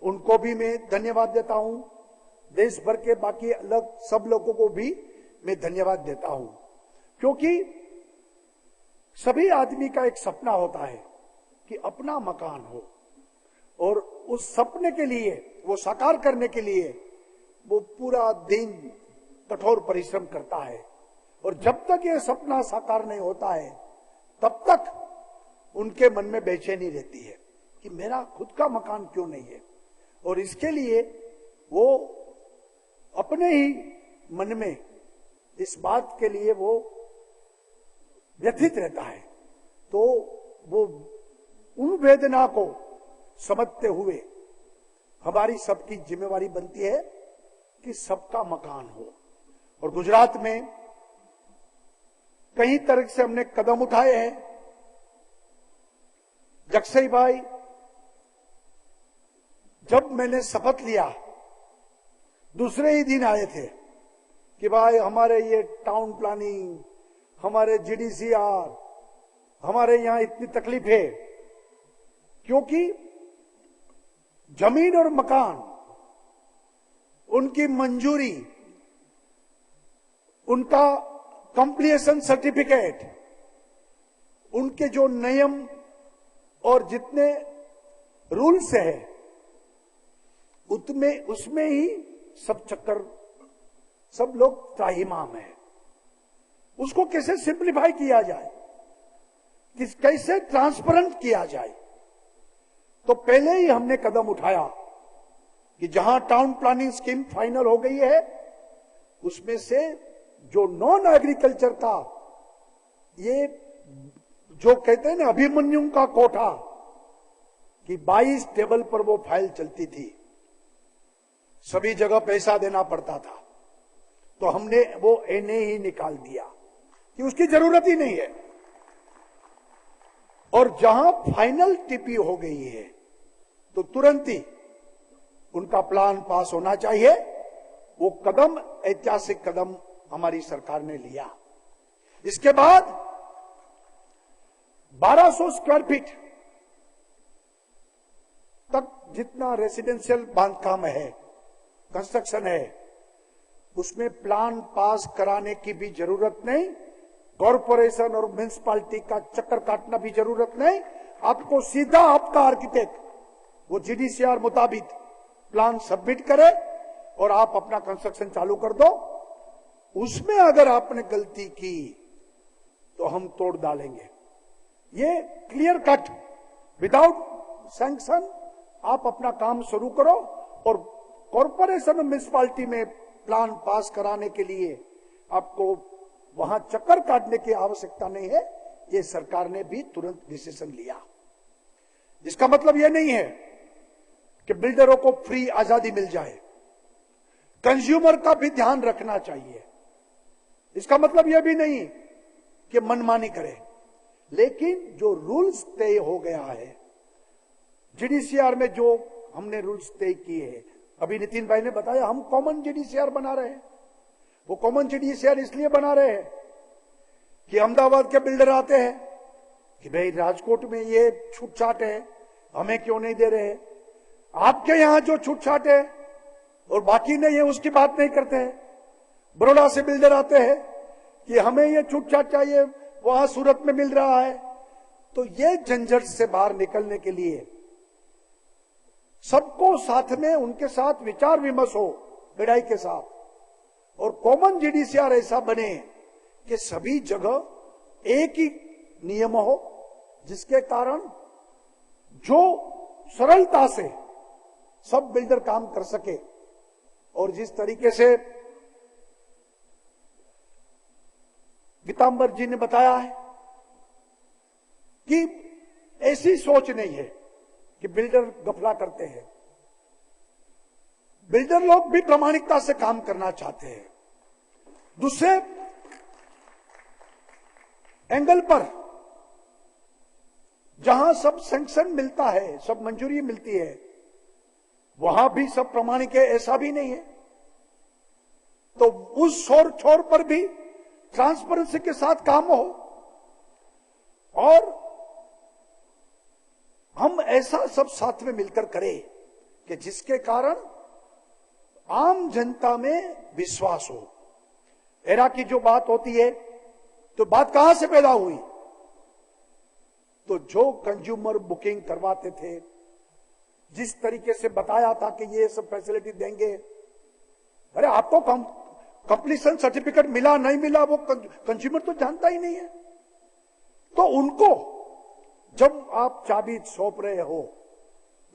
उनको भी मैं धन्यवाद देता हूं। देश भर के बाकी अलग सब लोगों को भी मैं धन्यवाद देता हूं, क्योंकि सभी आदमी का एक सपना होता है कि अपना मकान हो, और उस सपने के लिए, वो साकार करने के लिए वो पूरा दिन कठोर परिश्रम करता है। और जब तक ये सपना साकार नहीं होता है, तब तक उनके मन में बेचैनी रहती है कि मेरा खुद का मकान क्यों नहीं है, और इसके लिए वो अपने ही मन में इस बात के लिए वो व्यथित रहता है। तो वो उन वेदना को समझते हुए हमारी सबकी जिम्मेवारी बनती है कि सबका मकान हो। और गुजरात में कई तरह से हमने कदम उठाए हैं। जगसई भाई, जब मैंने शपथ लिया, दूसरे ही दिन आए थे कि भाई हमारे ये टाउन प्लानिंग, हमारे जीडीसीआर, हमारे यहां इतनी तकलीफ है, क्योंकि जमीन और मकान, उनकी मंजूरी, उनका कंप्लीशन सर्टिफिकेट, उनके जो नियम और जितने रूल्स है, उसमें ही सब चक्कर, सब लोग त्राहिमाम है। उसको कैसे सिंप्लीफाई किया जाए, कैसे ट्रांसपेरेंट किया जाए। तो पहले ही हमने कदम उठाया कि जहां टाउन प्लानिंग स्कीम फाइनल हो गई है, उसमें से जो नॉन एग्रीकल्चर का, ये जो कहते हैं ना अभिमन्यु का कोठा, कि 22 टेबल पर वो फाइल चलती थी, सभी जगह पैसा देना पड़ता था, तो हमने वो एनए ही निकाल दिया कि उसकी जरूरत ही नहीं है। और जहां फाइनल टीपी हो गई है, तो तुरंत ही उनका प्लान पास होना चाहिए। वो कदम, ऐतिहासिक कदम हमारी सरकार ने लिया। इसके बाद 1200 स्क्वायर फीट तक जितना रेसिडेंशियल बांधकाम है, कंस्ट्रक्शन है, उसमें प्लान पास कराने की भी जरूरत नहीं, कॉरपोरेशन और म्युनिसिपालिटी का चक्कर काटना भी जरूरत नहीं। आपको सीधा आपका आर्किटेक्ट वो जीडीसीआर मुताबिक प्लान सबमिट करे और आप अपना कंस्ट्रक्शन चालू कर दो। उसमें अगर आपने गलती की तो हम तोड़ डालेंगे। ये क्लियर कट, विदाउट सैंक्शन आप अपना काम शुरू करो। और कॉरपोरेशन और म्युनिसिपालिटी में प्लान पास कराने के लिए आपको वहां चक्कर काटने की आवश्यकता नहीं है। ये सरकार ने भी तुरंत डिसीजन लिया। इसका मतलब यह नहीं है कि बिल्डरों को फ्री आजादी मिल जाए। कंज्यूमर का भी ध्यान रखना चाहिए। इसका मतलब यह भी नहीं कि मनमानी करे, लेकिन जो रूल्स तय हो गया है जीडीसीआर में, जो हमने रूल्स तय किए हैं, अभी नितिन भाई ने बताया हम कॉमन जीडीसीआर बना रहे हैं। वो कॉमन जीडीसीआर इसलिए बना रहे हैं कि अहमदाबाद के बिल्डर आते हैं कि भाई राजकोट में ये छूट छाट है, हमें क्यों नहीं दे रहे। आपके यहां जो छूट छाट है और बाकी नहीं है उसकी बात नहीं करते हैं। बड़ौदा से बिल्डर आते हैं कि हमें ये छूट छाट चाहिए, वहां सूरत में मिल रहा है। तो ये झंझट से बाहर निकलने के लिए सबको साथ में, उनके साथ विचार विमर्श हो क्रेडाई के साथ, और कॉमन जीडीसीआर ऐसा बने कि सभी जगह एक ही नियम हो, जिसके कारण जो सरलता से सब बिल्डर काम कर सके। और जिस तरीके से गीतांबर जी ने बताया है कि ऐसी सोच नहीं है कि बिल्डर गफला करते हैं। बिल्डर लोग भी प्रामाणिकता से काम करना चाहते हैं। दूसरे एंगल पर जहां सब सैंक्शन मिलता है, सब मंजूरी मिलती है, वहां भी सब प्रामाणिक है, ऐसा भी नहीं है। तो उस छोर पर भी ट्रांसपेरेंसी के साथ काम हो, और हम ऐसा सब साथ में मिलकर करें कि जिसके कारण आम जनता में विश्वास हो। एरा की जो बात होती है, तो बात कहां से पैदा हुई? तो जो कंज्यूमर बुकिंग करवाते थे, जिस तरीके से बताया था कि ये सब फैसिलिटी देंगे, अरे आपको कंप्लीशन सर्टिफिकेट मिला नहीं मिला वो कंज्यूमर तो जानता ही नहीं है। तो उनको जब आप चाबी सौंप रहे हो,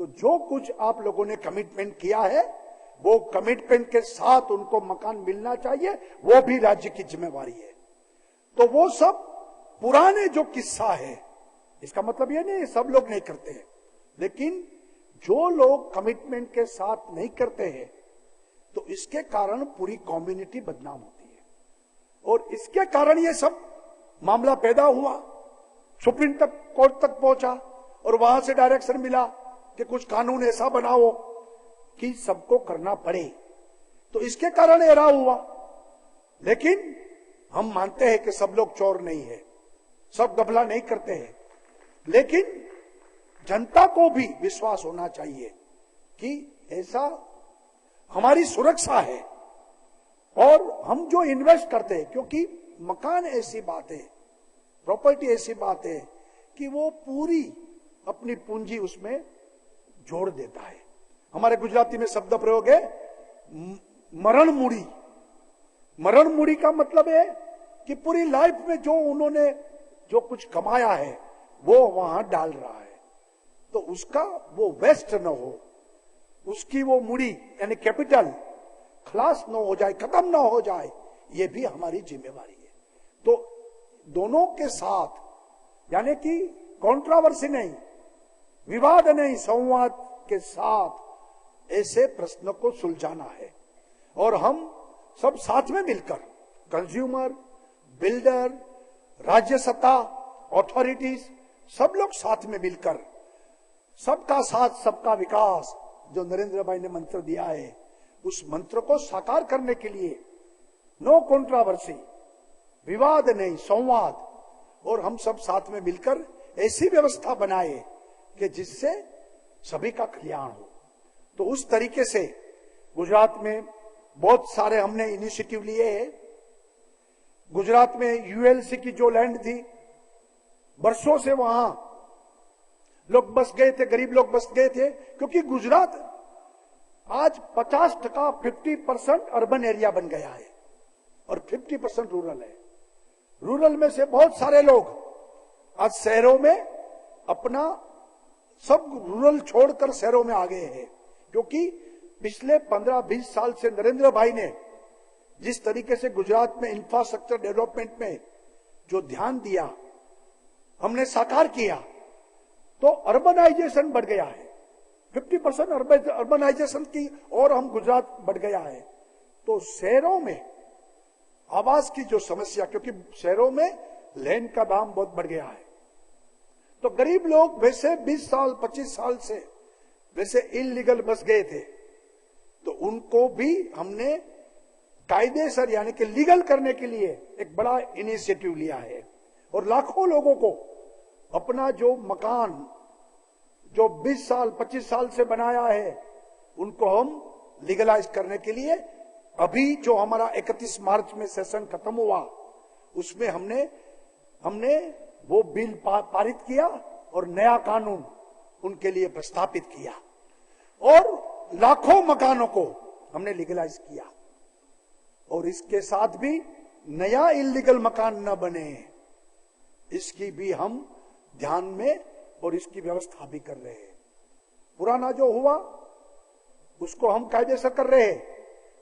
तो जो कुछ आप लोगों ने कमिटमेंट किया है, वो कमिटमेंट के साथ उनको मकान मिलना चाहिए, वो भी राज्य की जिम्मेवारी है। तो वो सब पुराने जो किस्सा है, इसका मतलब ये नहीं सब लोग नहीं करते हैं, लेकिन जो लोग कमिटमेंट के साथ नहीं करते हैं, तो इसके कारण पूरी कम्युनिटी बदनाम होती है। और इसके कारण ये सब मामला पैदा हुआ, सुप्रीम कोर्ट तक पहुंचा, और वहां से डायरेक्शन मिला कि कुछ कानून ऐसा बनाओ कि सबको करना पड़े। तो इसके कारण एरा हुआ। लेकिन हम मानते हैं कि सब लोग चोर नहीं है, सब गफला नहीं करते हैं, लेकिन जनता को भी विश्वास होना चाहिए कि ऐसा हमारी सुरक्षा है। और हम जो इन्वेस्ट करते हैं, क्योंकि मकान ऐसी बात है, प्रॉपर्टी ऐसी बात है कि वो पूरी अपनी पूंजी उसमें जोड़ देता है। हमारे गुजराती में शब्द प्रयोग है मरण मूड़ी। मरण मूड़ी का मतलब है कि पूरी लाइफ में जो उन्होंने जो कुछ कमाया है वो वहां डाल रहा है, तो उसका वो वेस्ट न हो, उसकी वो मूड़ी यानी कैपिटल खलास न हो जाए, खत्म न हो जाए, ये भी हमारी जिम्मेवारी है। तो दोनों के साथ, यानी कि कंट्रोवर्सी नहीं, विवाद नहीं, संवाद के साथ ऐसे प्रश्न को सुलझाना है। और हम सब साथ में मिलकर, कंज्यूमर, बिल्डर, राज्य सत्ता, अथॉरिटीज, सब लोग साथ में मिलकर सबका साथ सबका विकास जो नरेंद्र भाई ने मंत्र दिया है, उस मंत्र को साकार करने के लिए नो कंट्रोवर्सी, विवाद नहीं, संवाद, और हम सब साथ में मिलकर ऐसी व्यवस्था बनाए कि जिससे सभी का कल्याण हो। तो उस तरीके से गुजरात में बहुत सारे हमने इनिशिएटिव लिए हैं। गुजरात में यूएलसी की जो लैंड थी, वर्षों से वहां लोग बस गए थे, गरीब लोग बस गए थे, क्योंकि गुजरात आज 50% 50% अर्बन एरिया बन गया है और 50% रूरल है। रूरल में से बहुत सारे लोग आज शहरों में अपना सब रूरल छोड़कर शहरों में आ गए हैं, क्योंकि पिछले 15-20 साल से नरेंद्र भाई ने जिस तरीके से गुजरात में इंफ्रास्ट्रक्चर डेवलपमेंट में जो ध्यान दिया, हमने साकार किया, तो अर्बनाइजेशन बढ़ गया है। 50% अर्बनाइजेशन की और हम गुजरात बढ़ गया है। तो शहरों में आवास की जो समस्या, क्योंकि शहरों में लैंड का दाम बहुत बढ़ गया है, तो गरीब लोग वैसे 20 साल 25 साल से वैसे इलीगल बस गए थे, तो उनको भी हमने कायदेसर यानी कि लीगल करने के लिए एक बड़ा इनिशिएटिव लिया है। और लाखों लोगों को अपना जो मकान जो 20 साल 25 साल से बनाया है उनको हम लीगलाइज करने के लिए अभी जो हमारा 31 मार्च में सेशन खत्म हुआ उसमें हमने वो बिल पारित किया और नया कानून उनके लिए प्रस्तापित किया और लाखों मकानों को हमने लीगलाइज किया। और इसके साथ भी नया इलीगल मकान न बने इसकी भी हम ध्यान में और इसकी व्यवस्था भी कर रहे हैं। पुराना जो हुआ उसको हम कायदेसर कर रहे हैं,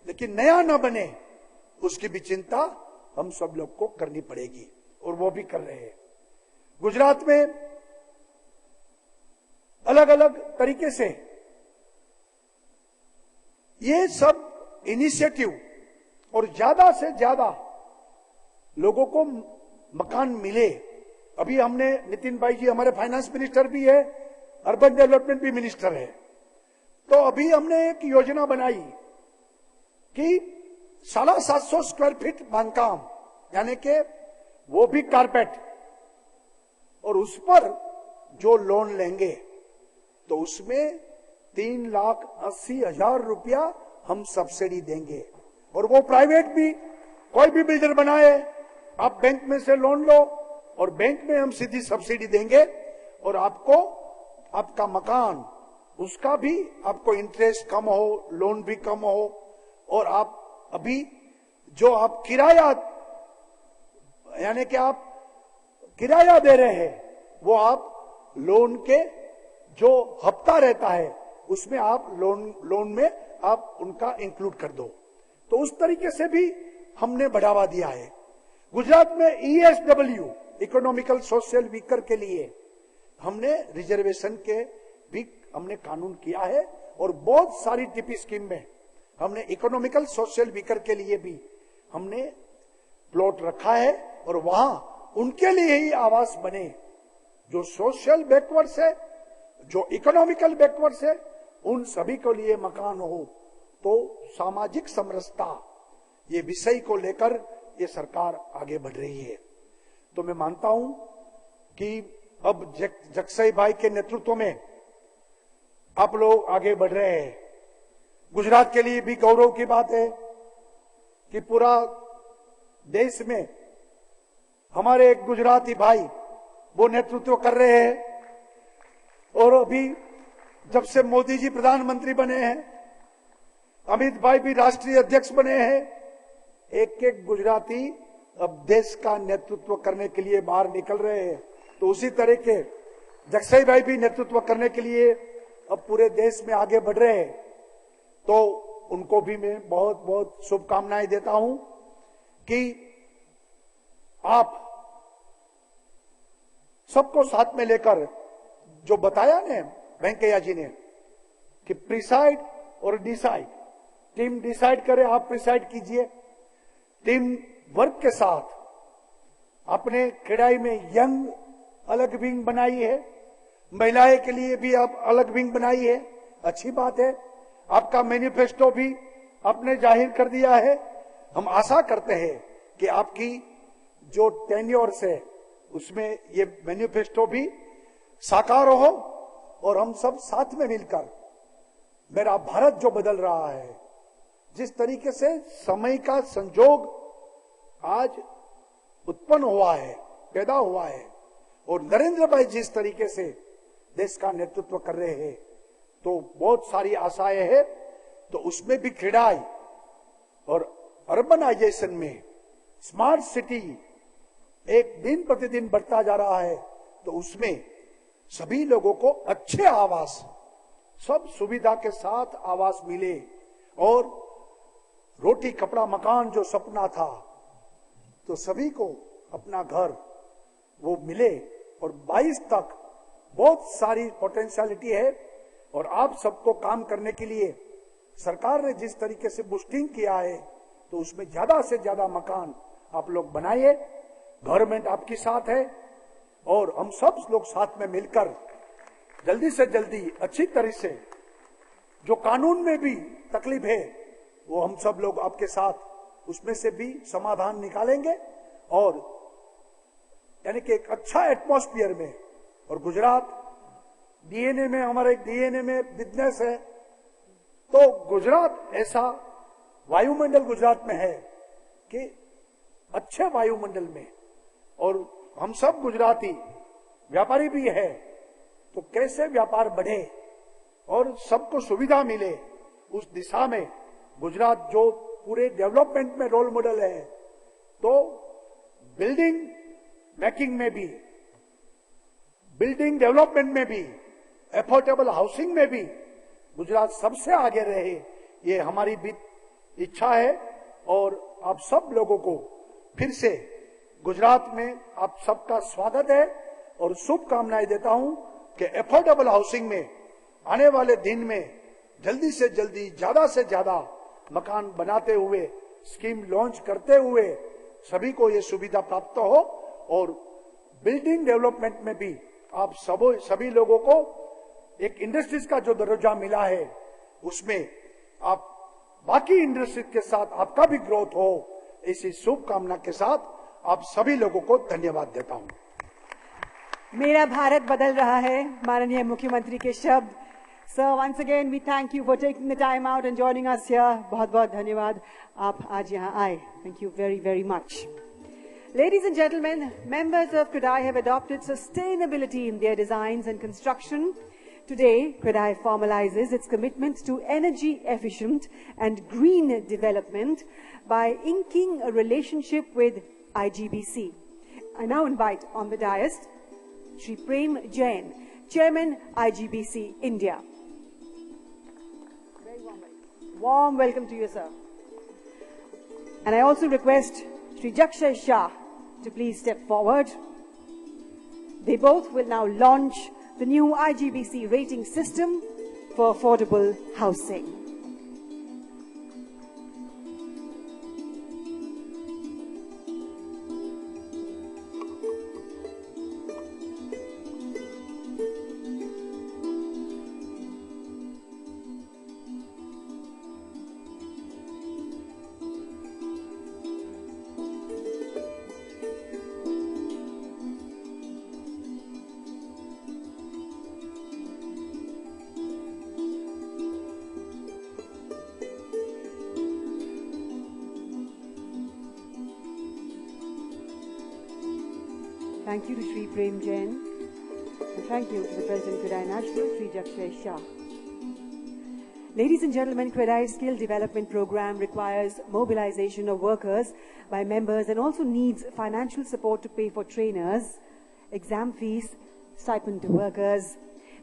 लेकिन नया न बने उसकी भी चिंता हम सब लोग को करनी पड़ेगी और वो भी कर रहे हैं। गुजरात में अलग अलग तरीके से ये सब इनिशिएटिव और ज्यादा से ज्यादा लोगों को मकान मिले। अभी हमने नितिन भाई जी हमारे फाइनेंस मिनिस्टर भी है, अर्बन डेवलपमेंट भी मिनिस्टर है, तो अभी हमने एक योजना बनाई कि 750 स्क्वायर फीट बांधकाम यानी कि वो भी कारपेट, और उस पर जो लोन लेंगे तो उसमें 3,80,000 रुपया हम सब्सिडी देंगे। और वो प्राइवेट भी कोई भी बिल्डर बनाए, आप बैंक में से लोन लो और बैंक में हम सीधी सब्सिडी देंगे और आपको आपका मकान उसका भी आपको इंटरेस्ट कम हो, लोन भी कम हो, और आप अभी जो आप किराया यानी कि आप किराया दे रहे हैं वो आप लोन के जो हफ्ता रहता है उसमें आप लोन में आप उनका इंक्लूड कर दो। तो उस तरीके से भी हमने बढ़ावा दिया है। गुजरात में ESW इकोनॉमिकल सोशल वीकर के लिए हमने रिजर्वेशन के भी हमने कानून किया है और बहुत सारी टीपी स्कीम में हमने इकोनॉमिकल सोशल वीकर के लिए भी हमने प्लॉट रखा है और वहां उनके लिए ही आवास बने जो सोशल बैकवर्ड्स है, जो इकोनॉमिकल बैकवर्ड्स है, उन सभी के लिए मकान हो। तो सामाजिक समरसता ये विषय को लेकर ये सरकार आगे बढ़ रही है। तो मैं मानता हूं कि अब जगसाई भाई के नेतृत्व में आप लोग आगे बढ़ रहे हैं। गुजरात के लिए भी गौरव की बात है कि पूरा देश में हमारे एक गुजराती भाई वो नेतृत्व कर रहे हैं। और अभी जब से मोदी जी प्रधानमंत्री बने हैं, अमित भाई भी राष्ट्रीय अध्यक्ष बने हैं, एक एक गुजराती अब देश का नेतृत्व करने के लिए बाहर निकल रहे हैं। तो उसी तरह के जगसाई भाई भी नेतृत्व करने के लिए अब पूरे देश में आगे बढ़ रहे हैं। तो उनको भी मैं बहुत बहुत शुभकामनाएं देता हूं कि आप सबको साथ में लेकर जो बताया ने वेंकैया जी ने कि प्रिसाइड और डिसाइड, टीम डिसाइड करे, आप प्रिसाइड कीजिए। टीम वर्क के साथ आपने क्रेडाई में यंग अलग विंग बनाई है, महिलाएं के लिए भी आप अलग विंग बनाई है, अच्छी बात है। आपका मैनिफेस्टो भी आपने जाहिर कर दिया है। हम आशा करते हैं कि आपकी जो टेन्योर्स है उसमें ये मैनिफेस्टो भी साकार हो और हम सब साथ में मिलकर मेरा भारत जो बदल रहा है, जिस तरीके से समय का संजोग आज उत्पन्न हुआ है, पैदा हुआ है, और नरेंद्र भाई जिस तरीके से देश का नेतृत्व कर रहे हैं, तो बहुत सारी आशाएं हैं। तो उसमें भी क्रेडाई और अर्बनाइजेशन में स्मार्ट सिटी एक दिन प्रतिदिन बढ़ता जा रहा है, तो उसमें सभी लोगों को अच्छे आवास, सब सुविधा के साथ आवास मिले और रोटी कपड़ा मकान जो सपना था तो सभी को अपना घर वो मिले। और 22 तक बहुत सारी पोटेंशियलिटी है। और आप सबको काम करने के लिए सरकार ने जिस तरीके से बूस्टिंग किया है, तो उसमें ज्यादा से ज्यादा मकान आप लोग बनाइए। गवर्नमेंट आपके साथ है और हम सब लोग साथ में मिलकर जल्दी से जल्दी अच्छी तरह से जो कानून में भी तकलीफ है वो हम सब लोग आपके साथ उसमें से भी समाधान निकालेंगे और यानी कि एक अच्छा एटमॉस्फेयर में। और गुजरात डीएनए में, हमारे डीएनए में बिजनेस है, तो गुजरात ऐसा वायुमंडल गुजरात में है कि अच्छे वायुमंडल में, और हम सब गुजराती व्यापारी भी है, तो कैसे व्यापार बढ़े और सबको सुविधा मिले, उस दिशा में गुजरात जो पूरे डेवलपमेंट में रोल मॉडल है, तो बिल्डिंग मेकिंग में भी, बिल्डिंग डेवलपमेंट में भी, एफोर्डेबल हाउसिंग में भी गुजरात सबसे आगे रहे, ये हमारी भी इच्छा है। और आप सब लोगों को फिर से गुजरात में आप सबका स्वागत है और शुभकामनाएं देता हूं कि एफोर्डेबल हाउसिंग में आने वाले दिन में जल्दी से जल्दी ज्यादा से ज्यादा मकान बनाते हुए, स्कीम लॉन्च करते हुए सभी को ये सुविधा प्राप्त हो, और बिल्डिंग डेवलपमेंट में भी आप सभी लोगों को एक इंडस्ट्रीज का जो दर्जा मिला है उसमें आप बाकी इंडस्ट्रीज के साथ आपका भी ग्रोथ हो, इसी शुभकामना के साथ आप सभी लोगों को धन्यवाद देता हूं। मेरा भारत बदल रहा है, माननीय मुख्यमंत्री के शब्द। Sir, once again we thank you for taking the time out and joining us here. बहुत-बहुत धन्यवाद, आप आज यहाँ आए. Thank you very, very much. Ladies and gentlemen, members of CREDAI have adopted sustainability in their designs and construction. Today, CREDAI formalizes its commitment to energy efficient and green development by inking a relationship with IGBC. I now invite on the dais Shri Prem Jain, Chairman IGBC India. Warm welcome to you, sir. And I also request Shri Jakshay Shah to please step forward. They both will now launch the new IGBC rating system for affordable housing. Thank you to Shri Prem Jain, and thank you to the President CREDAI National, Shri Jakshay Shah. Ladies and gentlemen, CREDAI's skill development program requires mobilization of workers by members and also needs financial support to pay for trainers, exam fees, stipend to workers.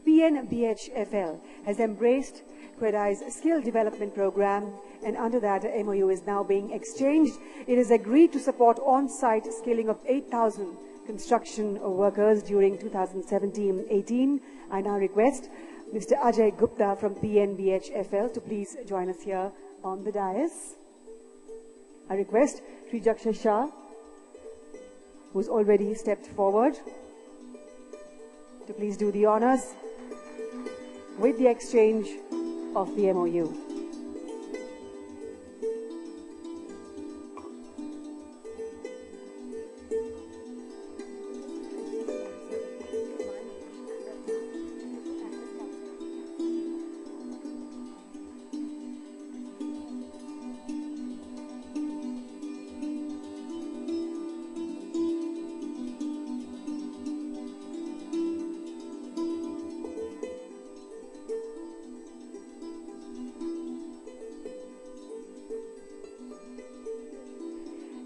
PNBHFL has embraced CREDAI's skill development program, and under that a MOU is now being exchanged. It has agreed to support on-site skilling of 8,000 construction workers during 2017-18. I now request Mr. Ajay Gupta from PNBHFL to please join us here on the dais. I request Shri Jakshay Shah, who's already stepped forward, to please do the honors with the exchange of the MOU.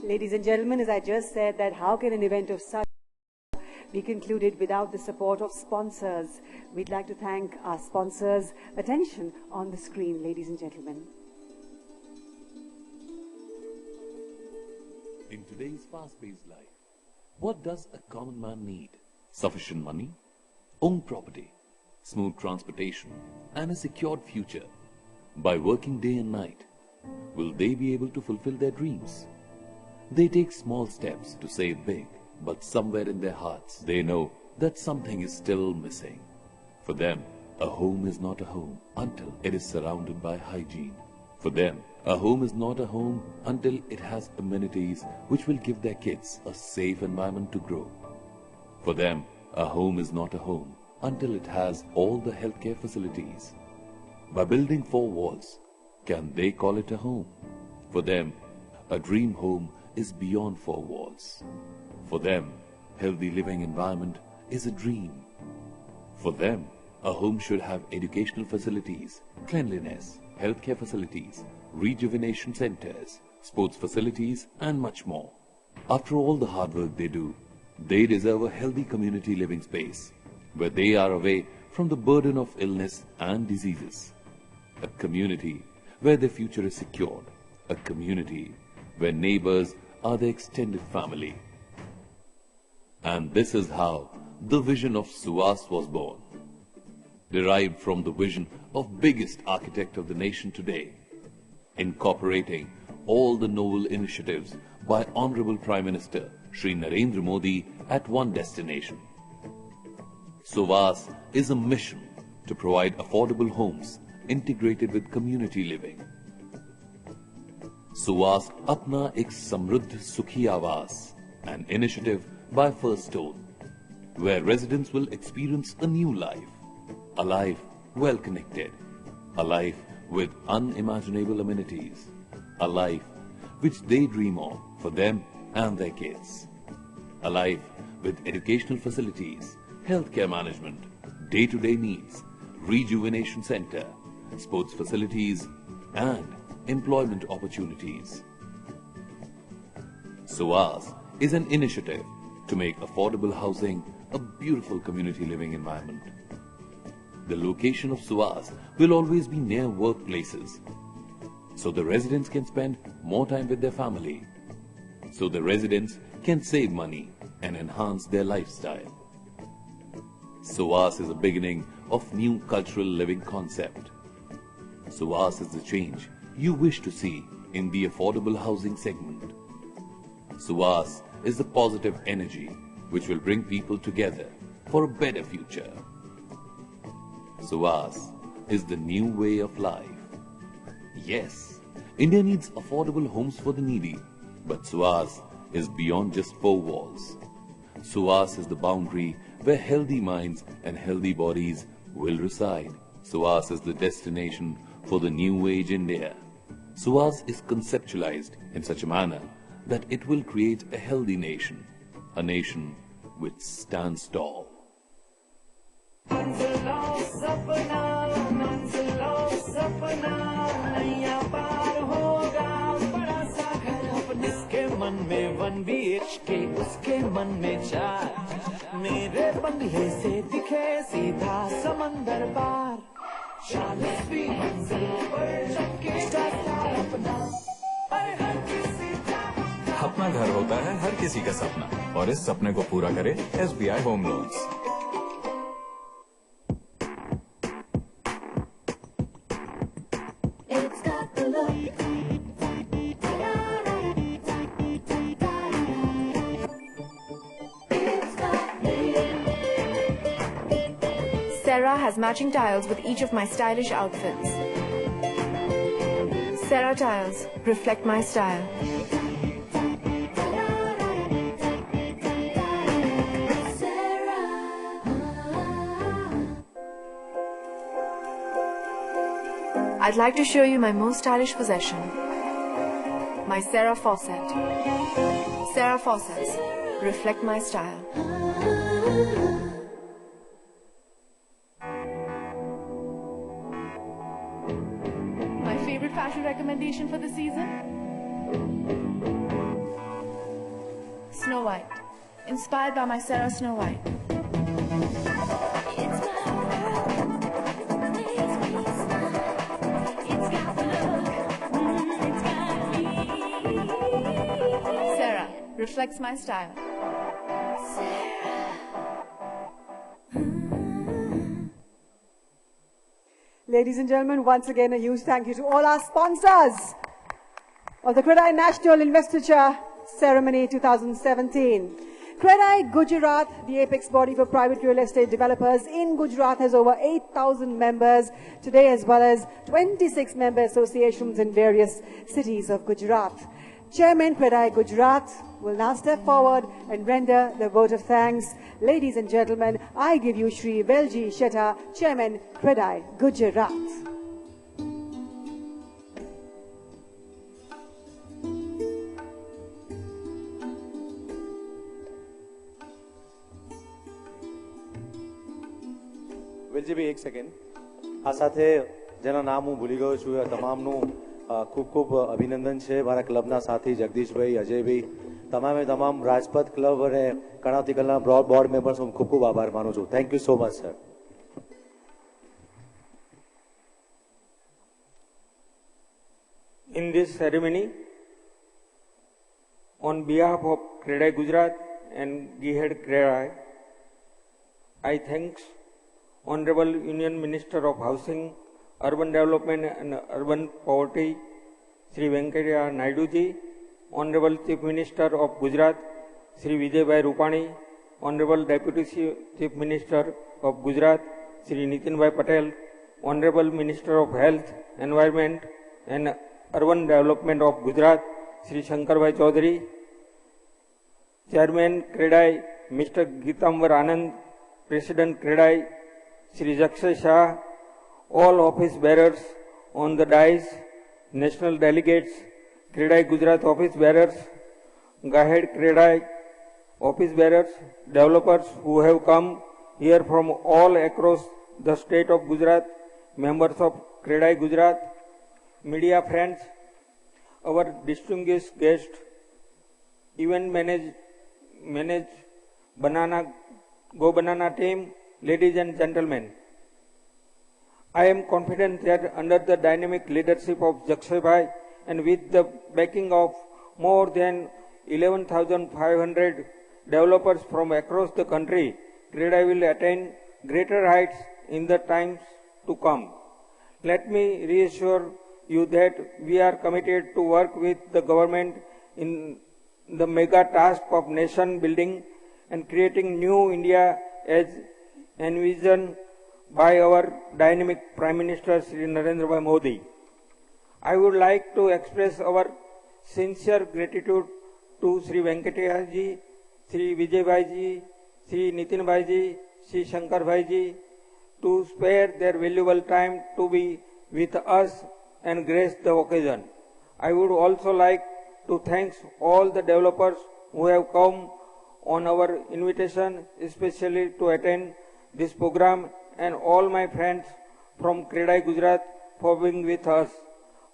Ladies and gentlemen, as I just said, that how can an event of such be concluded without the support of sponsors? We'd like to thank our sponsors. Attention on the screen, ladies and gentlemen. In today's fast-paced life, what does a common man need? Sufficient money, own property, smooth transportation, and a secured future. By working day and night, will they be able to fulfill their dreams? They take small steps to save big, but somewhere in their hearts, they know that something is still missing. For them, a home is not a home until it is surrounded by hygiene. For them, a home is not a home until it has amenities which will give their kids a safe environment to grow. For them, a home is not a home until it has all the healthcare facilities. By building 4 walls, can they call it a home? For them, a dream home is beyond 4 walls. For them, healthy living environment is a dream. For them, a home should have educational facilities, cleanliness, healthcare facilities, rejuvenation centers, sports facilities, and much more. After all the hard work they do, they deserve a healthy community living space where they are away from the burden of illness and diseases. A community where their future is secured. A community where neighbors are the extended family. And this is how the vision of Suhas was born. Derived from the vision of biggest architect of the nation today, incorporating all the novel initiatives by Honorable Prime Minister Shri Narendra Modi at one destination. Suhas is a mission to provide affordable homes integrated with community living. Suhas Apna Ek Samruddh Sukhi Awas, an initiative by First Stone, where residents will experience a new life, a life well connected, a life with unimaginable amenities, a life which they dream of for them and their kids, a life with educational facilities, healthcare management, day-to-day needs, rejuvenation center, sports facilities, and employment opportunities. Suhas is an initiative to make affordable housing a beautiful community living environment. The location of Suhas will always be near workplaces, so the residents can spend more time with their family, so the residents can save money and enhance their lifestyle. Suhas is the beginning of new cultural living concept. Suhas is the change you wish to see in the affordable housing segment. Suhas is the positive energy which will bring people together for a better future. Suhas is the new way of life. Yes, India needs affordable homes for the needy, but Suhas is beyond just 4 walls. Suhas is the boundary where healthy minds and healthy bodies will reside. Suhas is the destination for the new age India. Suhas is conceptualized in such a manner that it will create a healthy nation, a nation which stands tall. इसके मन में 1 BHK, उसके मन में 4, मेरे बंगले से दिखे सीधा समंदर पार, 40वीं मंजिल पर चमकेगा स्टार अपना, हर किसी का अपना घर होता है हर किसी का सपना, और इस सपने को पूरा करे SBI home loans. Sarah has matching tiles with each of my stylish outfits. Sarah tiles reflect my style. I'd like to show you my most stylish possession, my Sarah faucet. Sarah faucets reflect my style. My favorite fashion recommendation for the season? Snow White, inspired by my Sarah Snow White. Sarah reflects my style. Ladies and gentlemen, once again, a huge thank you to all our sponsors of the CREDAI National Investiture Ceremony 2017. CREDAI Gujarat, the apex body for private real estate developers in Gujarat, has over 8,000 members today, as well as 26 member associations in various cities of Gujarat. Chairman CREDAI Gujarat will now step forward and render the vote of thanks. Ladies and gentlemen, I give you Shri Velji Sheta, Chairman CREDAI Gujarat. Veljibhai એક second આ સાથે જેના નામ હું ભૂલી ગયો છું એ તમામનું ખૂબ ખૂબ અભિનંદન છે મારા ક્લબના સાથી જગદીશભાઈ અજયભાઈ તમામે તમામ રાજપથ ક્લબ અને કર્ણાવતી કલના બોર્ડ મેમ્બર્સ હું ખૂબ ખૂબ આભાર માનું છું. Thank you so much sir. In this ceremony, on behalf of CREDAI Gujarat and G-Head CREDAI, I thanks Honorable Union Minister of Housing, Urban Development and Urban Poverty, Sri Venkaiah Naidu ji, Honorable Chief Minister of Gujarat, Sri Vijayabhai Rupani, Honorable Deputy Chief Minister of Gujarat, Sri Nitinbhai Patel, Honorable Minister of Health, Environment and Urban Development of Gujarat, Sri Shankarbai Chaudhary, Chairman CREDAI, Mr. Gitambar Anand, President CREDAI, Sri Jakshay Shah, all office bearers on the dais, national delegates, CREDAI Gujarat office bearers, G-Head CREDAI office bearers, developers who have come here from all across the state of Gujarat, members of CREDAI Gujarat, media friends, our distinguished guests, event manage Go Banana team, ladies and gentlemen. I am confident that under the dynamic leadership of Jakshay Bhai and with the backing of more than 11,500 developers from across the country, CREDAI will attain greater heights in the times to come. Let me reassure you that we are committed to work with the government in the mega task of nation building and creating new India as envisioned by our dynamic Prime Minister Sri Narendra Bhai Modi. I would like to express our sincere gratitude to Sri Venkataya ji, Sri Vijay Bhai ji, Sri Nitin Bhai ji, Sri Shankar Bhai ji to spare their valuable time to be with us and grace the occasion. I would also like to thank all the developers who have come on our invitation, especially to attend this program, and all my friends from CREDAI Gujarat for being with us.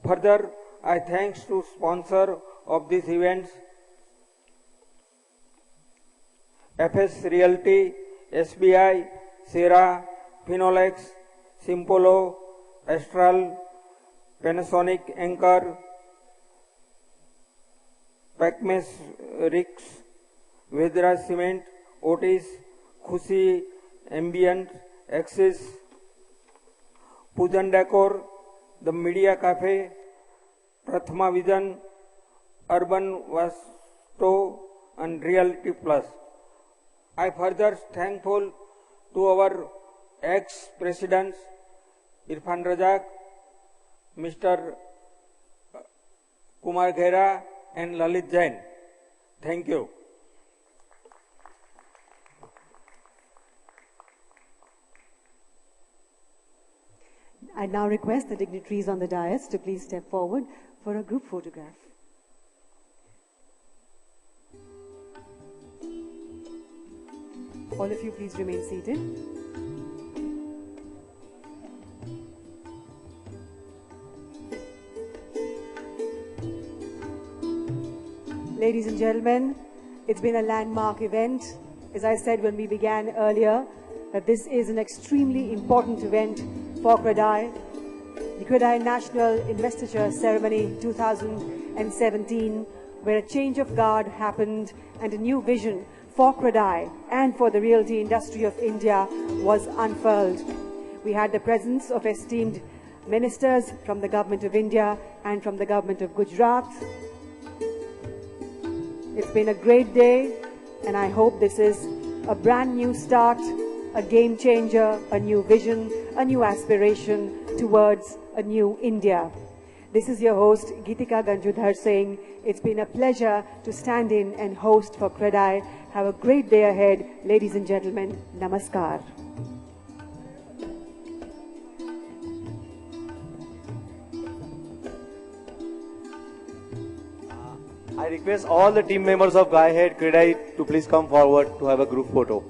Further, I thanks to sponsor of these events, FS Realty, SBI, Sera, Finolex, Simpolo, Astral, Panasonic Anchor, Pacmes Rix, Vedra Cement, Otis, Khushi, Ambient, Axis, Pujan Decor, The Media Cafe, Prathama Vision, Urban Vasto and Reality Plus. I further thankful to our ex-presidents Irfan Razak, Mr. Kumar Ghera and Lalit Jain. Thank you. I now request the dignitaries on the dais to please step forward for a group photograph. All of you please remain seated. Ladies and gentlemen, it's been a landmark event. As I said when we began earlier, that this is an extremely important event for CREDAI. The CREDAI National Investiture Ceremony 2017, where a change of guard happened and a new vision for CREDAI and for the realty industry of India was unfurled. We had the presence of esteemed ministers from the Government of India and from the Government of Gujarat. It's been a great day, and I hope this is a brand new start, a game changer, a new vision, a new aspiration towards a new India. This is your host, Geetika Ganjudhar, saying it's been a pleasure to stand in and host for CREDAI. Have a great day ahead, ladies and gentlemen. Namaskar. I request all the team members of CREDAI to please come forward to have a group photo.